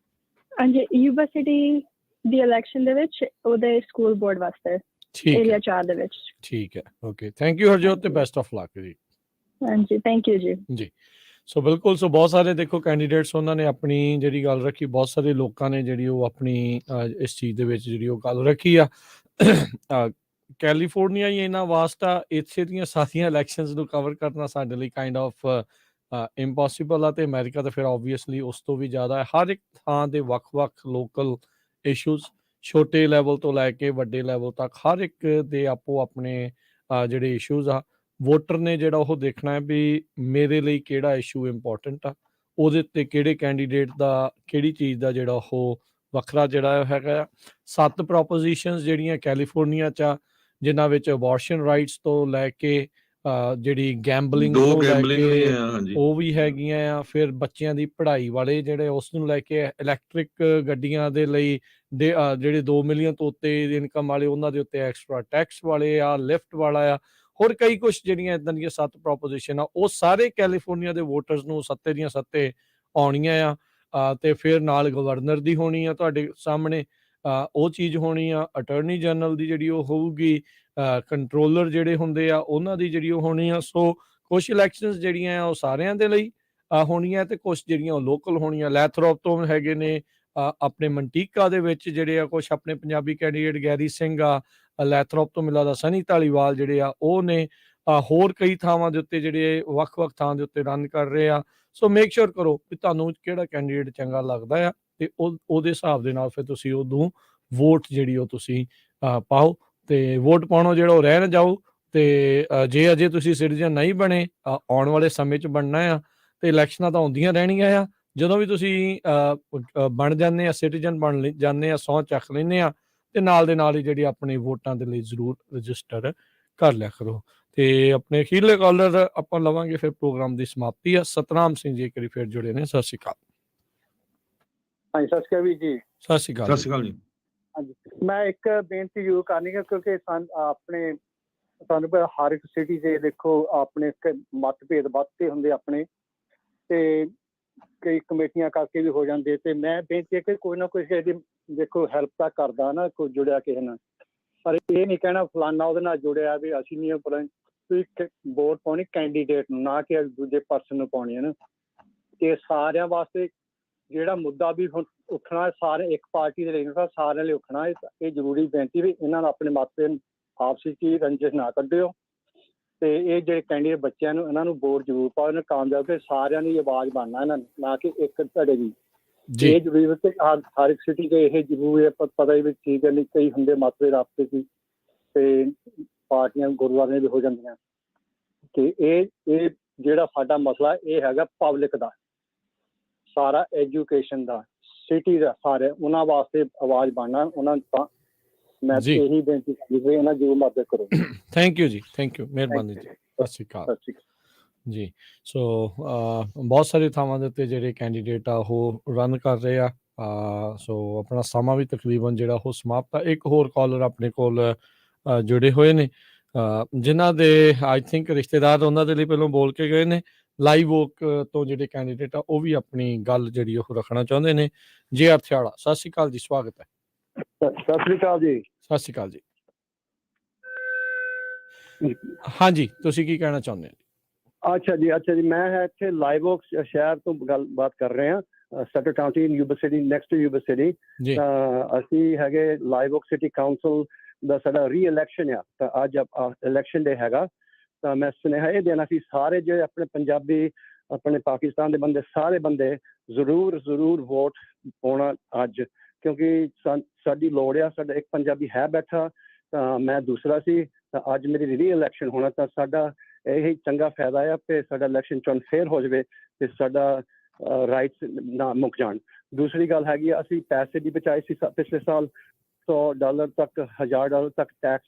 D: ਹਾਂਜੀ, ਯੂਨੀਵਰਸਿਟੀ ਦੀ ਇਲੈਕਸ਼ਨ ਦੇ ਵਿੱਚ, ਉਹਦੇ ਸਕੂਲ ਬੋਰਡ ਵਾਸਤੇ, ਏਰੀਆ 4 ਦੇ ਵਿੱਚ।
A: ਠੀਕ ਹੈ, ਓਕੇ, ਥੈਂਕ ਯੂ ਹਰਜੋਤ ਤੇ ਬੈਸਟ ਆਫ ਲੱਕ ਜੀ।
D: ਹਾਂਜੀ, ਥੈਂਕ ਯੂ ਜੀ।
A: ਜੀ, ਸੋ ਬਿਲਕੁਲ। ਸੋ ਬਹੁਤ ਸਾਰੇ ਦੇਖੋ ਕੈਂਡੀਡੇਟਸ ਉਹਨਾਂ ਨੇ ਆਪਣੀ ਜਿਹੜੀ ਗੱਲ ਰੱਖੀ, ਬਹੁਤ ਸਾਰੇ ਲੋਕਾਂ ਨੇ ਜਿਹੜੀ ਉਹ ਆਪਣੀ ਇਸ ਚੀਜ਼ ਦੇ ਵਿੱਚ ਜਿਹੜੀ ਉਹ ਗੱਲ ਰੱਖੀ ਆ। ਕੈਲੀਫੋਰਨੀਆ ਹੀ ਇੰਨਾ ਵਾਸਟ ਆ, ਇੱਥੇ ਦੀਆਂ ਸਾਰੀਆਂ ਇਲੈਕਸ਼ਨਸ ਨੂੰ ਕਵਰ ਕਰਨਾ ਸਾਡੇ ਲਈ ਕਾਈਂਡ ਆਫ ਇੰਪੋਸੀਬਲ ਆ, ਤੇ ਅਮਰੀਕਾ ਤਾਂ ਫਿਰ ਓਬਵੀਅਸਲੀ ਉਸ ਤੋਂ ਵੀ ਜ਼ਿਆਦਾ ਹੈ। ਹਰ ਇੱਕ ਥਾਂ ਦੇ ਵੱਖ-ਵੱਖ ਲੋਕਲ ਇਸ਼ੂਜ਼, ਛੋਟੇ ਲੈਵਲ ਤੋਂ ਲੈ ਕੇ ਵੱਡੇ ਲੈਵਲ ਤੱਕ, ਹਰ ਇੱਕ ਦੇ ਆਪੋ ਆਪਣੇ ਜਿਹੜੇ ਇਸ਼ੂਜ਼ ਆ। ਵੋਟਰ ਨੇ ਜਿਹੜਾ ਉਹ ਦੇਖਣਾ ਹੈ ਵੀ ਮੇਰੇ ਲਈ ਕਿਹੜਾ ਇਸ਼ੂ ਇੰਪੋਰਟੈਂਟ ਆ, ਉਹਦੇ ਉੱਤੇ ਕਿਹੜੇ ਕੈਂਡੀਡੇਟ ਦਾ ਕਿਹੜੀ ਚੀਜ਼ ਦਾ ਜਿਹੜਾ ਉਹ ਵੱਖਰਾ ਜਿਹੜਾ ਹੈਗਾ ਆ। 7 ਪ੍ਰੋਪੋਜੀਸ਼ਨਸ ਜਿਹੜੀਆਂ ਕੈਲੀਫੋਰਨੀਆ 'ਚ ਆ, ਜਿਨ੍ਹਾਂ ਵਿੱਚ ਅਬੋਰਸ਼ਨ ਰਾਈਟਸ ਤੋਂ ਲੈ ਕੇ ਜਿਹੜੀ ਗੈਂਬਲਿੰਗ ਤੋਂ ਲੈ ਕੇ ਉਹ ਵੀ ਹੈਗੀਆਂ ਆ। ਫਿਰ ਬੱਚਿਆਂ ਦੀ ਪੜ੍ਹਾਈ ਵਾਲੇ ਜਿਹੜੇ ਉਸ ਨੂੰ ਲੈ ਕੇ, ਇਲੈਕਟ੍ਰਿਕ ਗੱਡੀਆਂ ਦੇ ਲਈ ਜਿਹੜੇ 2 ਮਿਲੀਅਨ ਤੋਂ ਉੱਤੇ ਇਨਕਮ ਵਾਲੇ ਉਹਨਾਂ ਦੇ ਉੱਤੇ ਐਕਸਟਰਾ ਟੈਕਸ ਵਾਲੇ ਆ, ਲਿਫਟ ਵਾਲਾ ਆ, ਹੋਰ ਕਈ ਕੁਛ ਜਿਹੜੀਆਂ ਇੱਦਾਂ ਦੀਆਂ 7 ਪ੍ਰੋਪੋਜੀਸ਼ਨ ਆ। ਉਹ ਸਾਰੇ ਕੈਲੀਫੋਰਨੀਆ ਦੇ ਵੋਟਰਸ ਨੂੰ ਸੱਤੇ ਦੀਆਂ ਸੱਤੇ ਆਉਣੀਆਂ ਆ। ਤੇ ਫਿਰ ਨਾਲ ਗਵਰਨਰ ਦੀ ਹੋਣੀ ਆ ਤੁਹਾਡੇ ਸਾਹਮਣੇ, ਉਹ ਚੀਜ਼ ਹੋਣੀ ਆ। ਅਟਰਨੀ ਜਨਰਲ ਦੀ ਜਿਹੜੀ ਉਹ ਹੋਊਗੀ, ਕੰਟਰੋਲਰ ਜਿਹੜੇ ਹੁੰਦੇ ਆ ਉਹਨਾਂ ਦੀ ਜਿਹੜੀ ਉਹ ਹੋਣੀ ਆ। ਸੋ ਕੁਛ ਇਲੈਕਸ਼ਨਸ ਜਿਹੜੀਆਂ ਆ ਉਹ ਸਾਰਿਆਂ ਦੇ ਲਈ ਹੋਣੀਆਂ, ਤੇ ਕੁਛ ਜਿਹੜੀਆਂ ਉਹ ਲੋਕਲ ਹੋਣੀਆਂ। ਲੈਥਰੋਪ ਤੋਂ ਹੈਗੇ ਨੇ, ਆਪਣੇ ਮੰਟੀਕਾ ਦੇ ਵਿੱਚ ਜਿਹੜੇ ਆ ਕੁਛ ਆਪਣੇ ਪੰਜਾਬੀ ਕੈਂਡੀਡੇਟ ਗੈਰੀ ਸਿੰਘ ਆ, ਲੈਥਰੋਪ ਤੋਂ ਮਿਲਾ ਦਾ ਸਨੀ ਧਾਲੀਵਾਲ ਜਿਹੜੇ ਆ ਉਹ ਨੇ, ਹੋਰ ਕਈ ਥਾਵਾਂ ਦੇ ਉੱਤੇ ਜਿਹੜੇ ਵੱਖ-ਵੱਖ ਥਾਂ ਦੇ ਉੱਤੇ ਰਨ ਕਰ ਰਹੇ ਆ। ਸੋ ਮੇਕ ਸ਼ੋਰ ਕਰੋ ਵੀ ਤੁਹਾਨੂੰ ਕਿਹੜਾ ਕੈਂਡੀਡੇਟ ਚੰਗਾ ਲੱਗਦਾ ਆ ਤੇ ਉਹਦੇ ਹਿਸਾਬ ਦੇ ਨਾਲ ਫਿਰ ਤੁਸੀਂ ਉਦੋਂ ਵੋਟ ਜਿਹੜੀ ਉਹ ਤੁਸੀਂ ਪਾਓ ਤੇ ਵੋਟ ਪਾਉਣੋਂ ਜਿਹੜਾ ਉਹ ਰਹਿ ਨਾ ਜਾਓ। ਤੇ ਜੇ ਅਜੇ ਤੁਸੀਂ ਸਿਟੀਜ਼ਨ ਨਹੀਂ ਬਣੇ, ਆਉਣ ਵਾਲੇ ਸਮੇਂ 'ਚ ਬਣਨਾ ਆ ਤੇ ਇਲੈਕਸ਼ਨਾਂ ਤਾਂ ਆਉਂਦੀਆਂ ਰਹਿਣੀਆਂ ਆ। ਜਦੋਂ ਵੀ ਤੁਸੀਂ ਬਣ ਜਾਂਦੇ ਆ, ਸਿਟੀਜ਼ਨ ਬਣ ਜਾਂਦੇ ਆ, ਸਹੁੰ ਚੱਕ ਲੈਂਦੇ ਆ ਤੇ ਨਾਲ ਦੇ ਨਾਲ ਹੀ ਜਿਹੜੀ ਆਪਣੀ ਵੋਟਾਂ ਦੇ ਲਈ ਜ਼ਰੂਰ ਰਜਿਸਟਰ ਕਰ ਲਿਆ ਕਰੋ। ਤੇ ਆਪਣੇ ਅਖੀਰਲੇ ਕਾਲਰ ਆਪਾਂ ਲਵਾਂਗੇ, ਫਿਰ ਪ੍ਰੋਗਰਾਮ ਦੀ ਸਮਾਪਤੀ ਆ। ਸਤਨਾਮ ਸਿੰਘ ਜੀ ਇੱਕ ਵਾਰੀ ਫਿਰ ਜੁੜੇ ਨੇ। ਸਤਿ ਸ਼੍ਰੀ ਅਕਾਲ।
L: ਹਾਂਜੀ, ਸਤਿ ਸ਼੍ਰੀ ਅਕਾਲ ਵੀਰ ਜੀ।
A: ਸਤਿ ਸ਼੍ਰੀ ਅਕਾਲ।
B: ਸਤਿ ਸ਼੍ਰੀ ਅਕਾਲ ਜੀ।
L: ਹਾਂਜੀ, ਮੈਂ ਇੱਕ ਬੇਨਤੀ ਜ਼ਰੂਰ ਕਰਨੀ ਹੈ ਕਿਉਂਕਿ ਆਪਣੇ ਤੁਹਾਨੂੰ ਪਤਾ ਹਰ ਇੱਕ ਸਿਟੀ 'ਚ ਦੇਖੋ ਆਪਣੇ ਮਤਭੇਦ ਵੱਧਦੇ ਹੁੰਦੇ ਆਪਣੇ, ਤੇ ਕਈ ਕਮੇਟੀਆਂ ਕਰਕੇ ਵੀ ਹੋ ਜਾਂਦੇ। ਤੇ ਮੈਂ ਬੇਨਤੀ ਹੈ ਕਿ ਕੋਈ ਨਾ ਕੋਈ ਇਹਦੀ ਦੇਖੋ ਹੈਲਪ ਤਾਂ ਕਰਦਾ ਨਾ, ਕੋਈ ਜੁੜਿਆ ਕਿਸੇ ਨਾਲ, ਪਰ ਇਹ ਨਹੀਂ ਕਹਿਣਾ ਫਲਾਨਾ ਉਹਦੇ ਨਾਲ ਜੁੜਿਆ ਵੀ ਅਸੀਂ ਨਹੀਂ। ਤੁਸੀਂ ਵੋਟ ਪਾਉਣੀ ਕੈਂਡੀਡੇਟ ਨੂੰ, ਨਾ ਕਿ ਦੂਜੇ ਪਰਸਨ ਨੂੰ ਪਾਉਣੀ ਹੈ ਨਾ। ਤੇ ਸਾਰਿਆਂ ਵਾਸਤੇ ਜਿਹੜਾ ਮੁੱਦਾ ਵੀ ਹੁਣ ਉੱਠਣਾ, ਸਾਰੇ ਇੱਕ ਪਾਰਟੀ ਦੇ ਲਈ ਸਾਰਿਆਂ ਲਈ ਉੱਠਣਾ। ਇਹ ਜ਼ਰੂਰੀ ਬੇਨਤੀ ਵੀ ਇਹਨਾਂ ਨੂੰ ਆਪਣੇ ਮਤਭੇਦ ਆਪਸ ਵਿੱਚ ਹੀ ਰੰਜਿਸ਼ ਨਾ ਕੱਢਿਓ। ਤੇ ਇਹ ਜਿਹੜੇ ਕੈਂਡੀਡੇਟ ਬੱਚਿਆਂ ਨੂੰ ਇਹਨਾਂ ਨੂੰ ਵੋਟ ਜ਼ਰੂਰ ਪਾਓ, ਇਹਨਾਂ ਕਾਮਯਾਬ ਕੇ ਸਾਰਿਆਂ ਦੀ ਆਵਾਜ਼ ਬਣਨਾ ਇਹਨਾਂ ਨੂੰ, ਨਾ ਕਿ ਇੱਕ ਧੜੇ ਦੀ। ਇਹ ਜ਼ਰੂਰੀ ਹੈ ਹਰ ਇੱਕ ਸਿਟੀ 'ਚ ਇਹ ਜ਼ਰੂਰ ਪਤਾ ਹੀ ਵੀ ਠੀਕ ਹੈ। ਨਹੀਂ ਕਈ ਹੁੰਦੇ ਮਤਭੇਦ ਆਪਸ ਵਿੱਚ ਤੇ ਪਾਰਟੀਆਂ ਗੁਰਦੁਆਰਿਆਂ ਵੀ ਹੋ ਜਾਂਦੀਆਂ। ਤੇ ਇਹ ਜਿਹੜਾ ਸਾਡਾ ਮਸਲਾ ਇਹ ਹੈਗਾ ਪਬਲਿਕ ਦਾ, ਸਾਰਾ ਐਜੂਕੇਸ਼ਨ ਦਾ, ਸਿਟੀ ਦਾ, ਸਾਰੇ ਉਹਨਾਂ ਵਾਸਤੇ ਆਵਾਜ਼ ਬਣਨਾ। ਉਹਨਾਂ ਨੂੰ ਤਾਂ ਮੈਂ ਇਹੀ ਬੇਨਤੀ ਕਰਦੀ ਇਹਨਾਂ ਜ਼ਰੂਰ ਮਦਦ ਕਰੋ।
A: ਥੈਂਕ ਯੂ ਜੀ, ਥੈਂਕ ਯੂ, ਮਿਹਰਬਾਨੀ ਜੀ। ਸਤਿ ਸ਼੍ਰੀ ਅਕਾਲ ਜੀ। ਸੋ ਬਹੁਤ ਸਾਰੇ ਥਾਵਾਂ ਦੇ ਉੱਤੇ ਜਿਹੜੇ ਕੈਂਡੀਡੇਟ ਆ ਉਹ ਰਨ ਕਰ ਰਹੇ ਆ। ਸੋ ਆਪਣਾ ਸਮਾਂ ਵੀ ਤਕਰੀਬਨ ਜਿਹੜਾ ਉਹ ਸਮਾਪਤ ਆ। ਇੱਕ ਹੋਰ ਕਾਲਰ ਆਪਣੇ ਕੋਲ ਜੁੜੇ ਹੋਏ ਨੇ ਜਿਨ੍ਹਾਂ ਦੇ ਆਈ ਥਿੰਕ ਰਿਸ਼ਤੇਦਾਰ ਉਹਨਾਂ ਦੇ ਲਈ ਪਹਿਲਾਂ ਬੋਲ ਕੇ ਗਏ ਨੇ। ਲਾਈਵ ਵੋਕ ਤੋਂ ਜਿਹੜੇ ਕੈਂਡੀਡੇਟ ਆ ਉਹ ਵੀ ਆਪਣੀ ਗੱਲ ਜਿਹੜੀ ਉਹ ਰੱਖਣਾ ਚਾਹੁੰਦੇ ਨੇ। ਜੇ ਅਰਥਿਆਲਾ, ਸਤਿ ਸ਼੍ਰੀ ਅਕਾਲ ਜੀ, ਸਵਾਗਤ ਹੈ।
M: ਸਤਿ ਸ਼੍ਰੀ ਅਕਾਲ ਜੀ।
A: ਸਤਿ ਸ਼੍ਰੀ ਅਕਾਲ ਜੀ। ਹਾਂਜੀ, ਤੁਸੀਂ ਕੀ ਕਹਿਣਾ ਚਾਹੁੰਦੇ ਹੋ?
M: ਅੱਛਾ ਜੀ, ਮੈਂ ਇੱਥੇ ਲਾਈਵ ਵੋਕ ਸ਼ਹਿਰ ਤੋਂ ਗੱਲਬਾਤ ਕਰ ਰਹੇ ਹਾਂ, Sutter County Yuba City, next Yuba City. ਅਸੀਂ ਹੈਗੇ ਲਾਈਵ ਵੋਕ ਸਿਟੀ ਕਾਉਂਸਲ ਦਾ, ਸਾਡਾ ਰੀ ਇਲੈਕਸ਼ਨ ਆ, ਤਾਂ ਅੱਜ ਇਲੈਕਸ਼ਨ ਡੇ ਹੈਗਾ। ਤਾਂ ਮੈਂ ਸੁਨੇਹਾ ਇਹ ਦੇਣਾ ਸੀ ਸਾਰੇ ਜਿਹੜੇ ਆਪਣੇ ਪੰਜਾਬੀ, ਆਪਣੇ ਪਾਕਿਸਤਾਨ ਦੇ ਬੰਦੇ, ਸਾਰੇ ਬੰਦੇ ਜ਼ਰੂਰ ਵੋਟ ਪਾਉਣਾ ਅੱਜ, ਕਿਉਂਕਿ ਸਾਡੀ ਲੋੜ ਆ। ਸਾਡਾ ਇੱਕ ਪੰਜਾਬੀ ਹੈ ਬੈਠਾ, ਤਾਂ ਮੈਂ ਦੂਸਰਾ ਸੀ, ਤਾਂ ਅੱਜ ਮੇਰੀ ਰੀ ਇਲੈਕਸ਼ਨ ਹੋਣਾ, ਤਾਂ ਸਾਡਾ ਇਹ ਚੰਗਾ ਫਾਇਦਾ ਆ ਕਿ ਸਾਡਾ ਇਲੈਕਸ਼ਨ ਚੋਣ ਫੇਰ ਹੋ ਜਾਵੇ ਤੇ ਸਾਡਾ ਰਾਈਟਸ ਨਾ ਮੁੱਕ ਜਾਣ। ਦੂਸਰੀ ਗੱਲ ਹੈਗੀ ਆ, ਅਸੀਂ ਪੈਸੇ ਵੀ ਬਚਾਏ ਸੀ ਪਿਛਲੇ ਸਾਲ, $100 ਤੱਕ, $1000 ਤੱਕ ਟੈਕਸ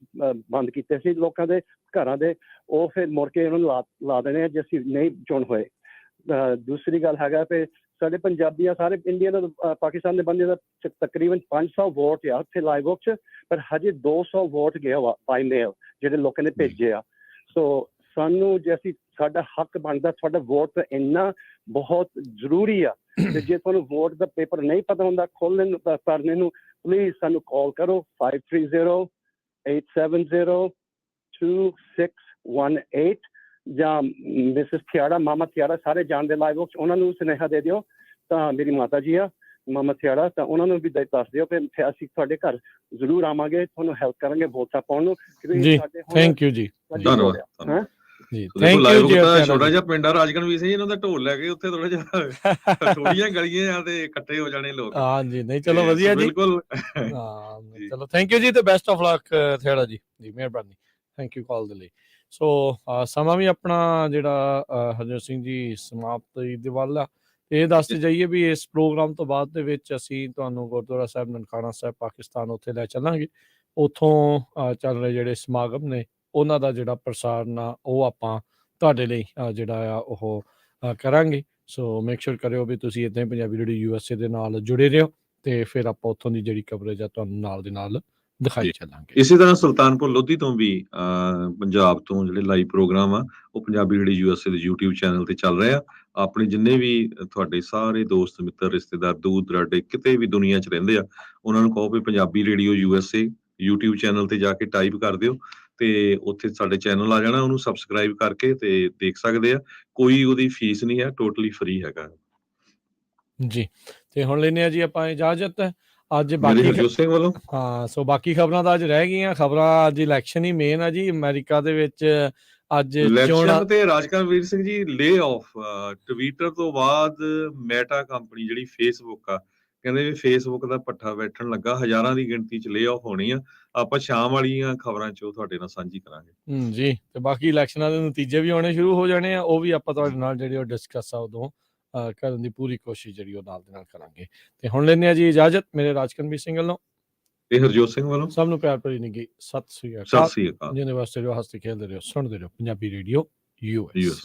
M: ਬੰਦ ਕੀਤੇ ਸੀ ਲੋਕਾਂ ਦੇ ਘਰਾਂ ਦੇ, ਉਹ ਫਿਰ ਮੁੜ ਕੇ ਉਹਨਾਂ ਨੂੰ ਲਾ ਦੇਣੇ ਜੇ ਅਸੀਂ ਨਹੀਂ ਚੋਣ ਹੋਏ। ਦੂਸਰੀ ਗੱਲ ਹੈਗਾ ਕਿ ਸਾਡੇ ਪੰਜਾਬੀਆਂ, ਸਾਰੇ ਇੰਡੀਆ ਦਾ, ਪਾਕਿਸਤਾਨ ਦੇ ਬੰਦੇ ਦਾ ਤਕਰੀਬਨ 500 ਵੋਟ ਆ ਉੱਥੇ ਲਾਈਵ ਵੋਕ 'ਚ, ਪਰ ਹਜੇ 200 ਵੋਟ ਗਿਆ ਵਾ ਬਾਈ ਮੇਲ ਜਿਹੜੇ ਲੋਕਾਂ ਨੇ ਭੇਜੇ ਆ। ਸੋ ਸਾਨੂੰ ਜੇ ਅਸੀਂ, ਸਾਡਾ ਹੱਕ ਬਣਦਾ, ਸਾਡਾ ਵੋਟ ਇੰਨਾ ਬਹੁਤ ਜ਼ਰੂਰੀ ਆ। ਤੇ ਜੇ ਤੁਹਾਨੂੰ ਵੋਟ ਦਾ ਪੇਪਰ ਨਹੀਂ ਪਤਾ ਹੁੰਦਾ ਖੋਲ੍ਹਣ ਨੂੰ, ਭਰਨੇ ਨੂੰ, ਪਲੀਜ਼ ਸਾਨੂੰ ਕਾਲ ਕਰੋ 530-870-2618 ਜਾਂ ਮਿਸਿਸ ਥਿਆੜਾ, ਮਾਮਾ ਥਿਆੜਾ, ਸਾਰੇ ਜਾਣਦੇ ਲਾਈਵ ਵੋਕ, ਉਹਨਾਂ ਨੂੰ ਸੁਨੇਹਾ ਦੇ ਦਿਓ। ਤਾਂ ਮੇਰੀ ਮਾਤਾ ਜੀ ਆ ਮਾਮਾ ਥਿਆੜਾ, ਤਾਂ ਉਹਨਾਂ ਨੂੰ ਵੀ ਦੱਸ ਦਿਓ ਕਿ ਅਸੀਂ ਤੁਹਾਡੇ ਘਰ ਜ਼ਰੂਰ ਆਵਾਂਗੇ, ਤੁਹਾਨੂੰ ਹੈਲਪ ਕਰਾਂਗੇ ਵੋਟਾਂ ਪਾਉਣ ਨੂੰ।
A: ਜੀ ਥੈਂਕ ਯੂ ਜੀ,
B: ਧੰਨਵਾਦ ਜੀ। Thank you. ਛੋਟਾ ਜਿਹਾ ਪਿੰਡ ਆ ਰਾਜਗੜ੍ਹ ਵੀ ਸੀ, ਇਹਨਾਂ ਦਾ ਢੋਲ ਲੈ ਕੇ ਉੱਥੇ ਥੋੜਾ ਜਿਹਾ ਥੋੜੀਆਂ ਗਲੀਆਂ ਆ ਤੇ ਇਕੱਠੇ ਹੋ ਜਾਣੇ ਲੋਕ।
A: ਹਾਂਜੀ, ਨਹੀਂ ਚਲੋ ਵਧੀਆ ਜੀ,
B: ਬਿਲਕੁਲ।
A: ਚਲੋ ਥੈਂਕ ਯੂ ਜੀ ਤੇ ਬੈਸਟ ਆਫ ਲੱਕ ਥਿਆੜਾ ਜੀ। ਮਿਹਰਬਾਨੀ, ਥੈਂਕ ਯੂ ਕਾਲ ਦੇ ਲਈ। ਸੋ ਸਮਾਂ ਵੀ ਆਪਣਾ ਜਿਹੜਾ ਹਰਜੋਤ ਸਿੰਘ ਜੀ ਸਮਾਪਤੀ ਦੇ ਵੱਲ ਆ। ਇਹ ਦੱਸਦੇ ਜਾਈਏ ਵੀ ਇਸ ਪ੍ਰੋਗਰਾਮ ਤੋਂ ਬਾਅਦ ਦੇ ਵਿੱਚ ਅਸੀਂ ਤੁਹਾਨੂੰ ਗੁਰਦੁਆਰਾ ਸਾਹਿਬ ਨਨਕਾਣਾ ਸਾਹਿਬ ਪਾਕਿਸਤਾਨ ਉੱਥੇ ਲੈ ਚੱਲਾਂਗੇ। ਉੱਥੋਂ ਚੱਲ ਰਹੇ ਜਿਹੜੇ ਸਮਾਗਮ ਨੇ ਉਹਨਾਂ ਦਾ ਜਿਹੜਾ ਪ੍ਰਸਾਰਨ ਆ ਉਹ ਆਪਾਂ ਤੁਹਾਡੇ ਲਈ ਜਿਹੜਾ ਆ ਉਹ ਕਰਾਂਗੇ। ਸੋ ਮੇਕ ਸ਼ੋਰ ਕਰਿਓ ਵੀ ਤੁਸੀਂ ਇੱਦਾਂ ਹੀ ਪੰਜਾਬੀ ਰੇਡੀਓ USA ਦੇ ਨਾਲ ਜੁੜੇ ਰਹੋ ਤੇ ਫਿਰ ਆਪਾਂ ਉੱਥੋਂ ਦੀ ਜਿਹੜੀ ਕਵਰੇਜ ਆ ਤੁਹਾਨੂੰ ਨਾਲ ਦੇ ਨਾਲ ਦਿਖਾਈ ਚੱਲਾਂਗੇ।
B: ਇਸੇ ਤਰ੍ਹਾਂ ਸੁਲਤਾਨਪੁਰ ਲੋਧੀ ਤੋਂ ਵੀ ਪੰਜਾਬ ਤੋਂ ਜਿਹੜੇ ਲਾਈਵ ਪ੍ਰੋਗਰਾਮ ਆ ਉਹ ਪੰਜਾਬੀ ਰੇਡੀਓ USA ਦੇ YouTube ਚੈਨਲ ਤੇ ਚੱਲ ਰਹੇ ਆ। ਆਪਣੇ ਜਿੰਨੇ ਵੀ ਤੁਹਾਡੇ ਸਾਰੇ ਦੋਸਤ ਮਿੱਤਰ ਰਿਸ਼ਤੇਦਾਰ ਦੂਰ ਦਰਾਡੇ ਕਿਤੇ ਵੀ ਦੁਨੀਆ 'ਚ ਰਹਿੰਦੇ ਆ, ਉਹਨਾਂ ਨੂੰ ਕਹੋ ਵੀ Punjabi radio USA YouTube channel ਤੇ ਜਾ ਕੇ ਟਾਈਪ ਕਰ ਦਿਓ ਤੇ ਉੱਥੇ ਸਾਡੇ ਚੈਨਲ ਆ ਜਾਣਾ, ਉਹਨੂੰ ਸਬਸਕ੍ਰਾਈਬ ਕਰਕੇ ਤੇ ਦੇਖ ਸਕਦੇ ਆ। ਕੋਈ ਉਹਦੀ ਫੀਸ ਨਹੀਂ ਹੈ, ਟੋਟਲੀ ਫ੍ਰੀ ਹੈਗਾ ਜੀ।
A: ਤੇ ਹੁਣ ਲੈਨੇ ਆ ਜੀ ਆਪਾਂ ਇਜਾਜ਼ਤ। ਅੱਜ ਬਾਕੀ ਹਾਂ ਸੋ ਬਾਕੀ ਖਬਰਾਂ ਤਾਂ ਅੱਜ ਰਹਿ ਗਈਆਂ। ਖਬਰਾਂ ਅੱਜ ਇਲੈਕਸ਼ਨ ਹੀ ਮੇਨ ਆ ਜੀ ਅਮਰੀਕਾ ਦੇ ਵਿੱਚ। ਅੱਜ
B: ਇਲੈਕਸ਼ਨ ਤੇ ਰਾਜਕਰਮਵੀਰ ਸਿੰਘ ਜੀ ਲੇ ਆਫ ਟਵਿੱਟਰ ਤੋਂ ਬਾਅਦ ਮੈਟਾ ਕੰਪਨੀ ਜਿਹੜੀ ਫੇਸਬੁੱਕ ਆ, ਕਹਿੰਦੇ ਵੀ ਫੇਸਬੁੱਕ ਦਾ ਪੱਠਾ ਬੈਠਣ ਲੱਗਾ, ਹਜ਼ਾਰਾਂ ਦੀ ਗਿਣਤੀ ਚ ਲੇ ਆਫ ਹੋਣੀ ਆ। ਆਪਾਂ ਸ਼ਾਮ ਵਾਲੀਆਂ ਖਬਰਾਂ ਚ ਉਹ ਤੁਹਾਡੇ ਨਾਲ ਸਾਂਝੀ ਕਰਾਂਗੇ
A: ਜੀ। ਤੇ ਬਾਕੀ ਇਲੈਕਸ਼ਨਾਂ ਦੇ ਨਤੀਜੇ ਵੀ ਆਉਣੇ ਸ਼ੁਰੂ ਹੋ ਜਾਣੇ ਆ, ਉਹ ਵੀ ਆਪਾਂ ਤੁਹਾਡੇ ਨਾਲ ਜਿਹੜੇ ਉਹ ਡਿਸਕਸ ਆ ਉਦੋਂ ਕਰਨ ਦੀ ਪੂਰੀ ਕੋਸ਼ਿਸ਼ ਜਿਹੜੀ ਉਹ ਨਾਲ ਦੇ ਨਾਲ ਕਰਾਂਗੇ। ਤੇ ਹੁਣ ਲੈਂਦੇ ਆ ਜੀ ਇਜਾਜ਼ਤ ਮੇਰੇ ਰਾਜਕਰਮਵੀਰ ਸਿੰਘ ਵੱਲੋਂ
B: ਤੇ ਹਰਜੋਤ ਸਿੰਘ ਵੱਲੋਂ।
A: ਸਭ ਨੂੰ ਪਿਆਰ ਭਰੀ ਨਿੱਘੀ ਸਤਿ ਸ੍ਰੀ ਅਕਾਲ।
B: ਸਤਿ ਸ੍ਰੀ ਅਕਾਲ।
A: ਜਿਹਦੇ ਵਾਸਤੇ ਜੋ ਹੱਸਦੇ ਖੇਡਦੇ ਰਹੋ, ਸੁਣਦੇ ਰਹੋ ਪੰਜਾਬੀ ਰੇਡੀਓ ਯੂਐਸ।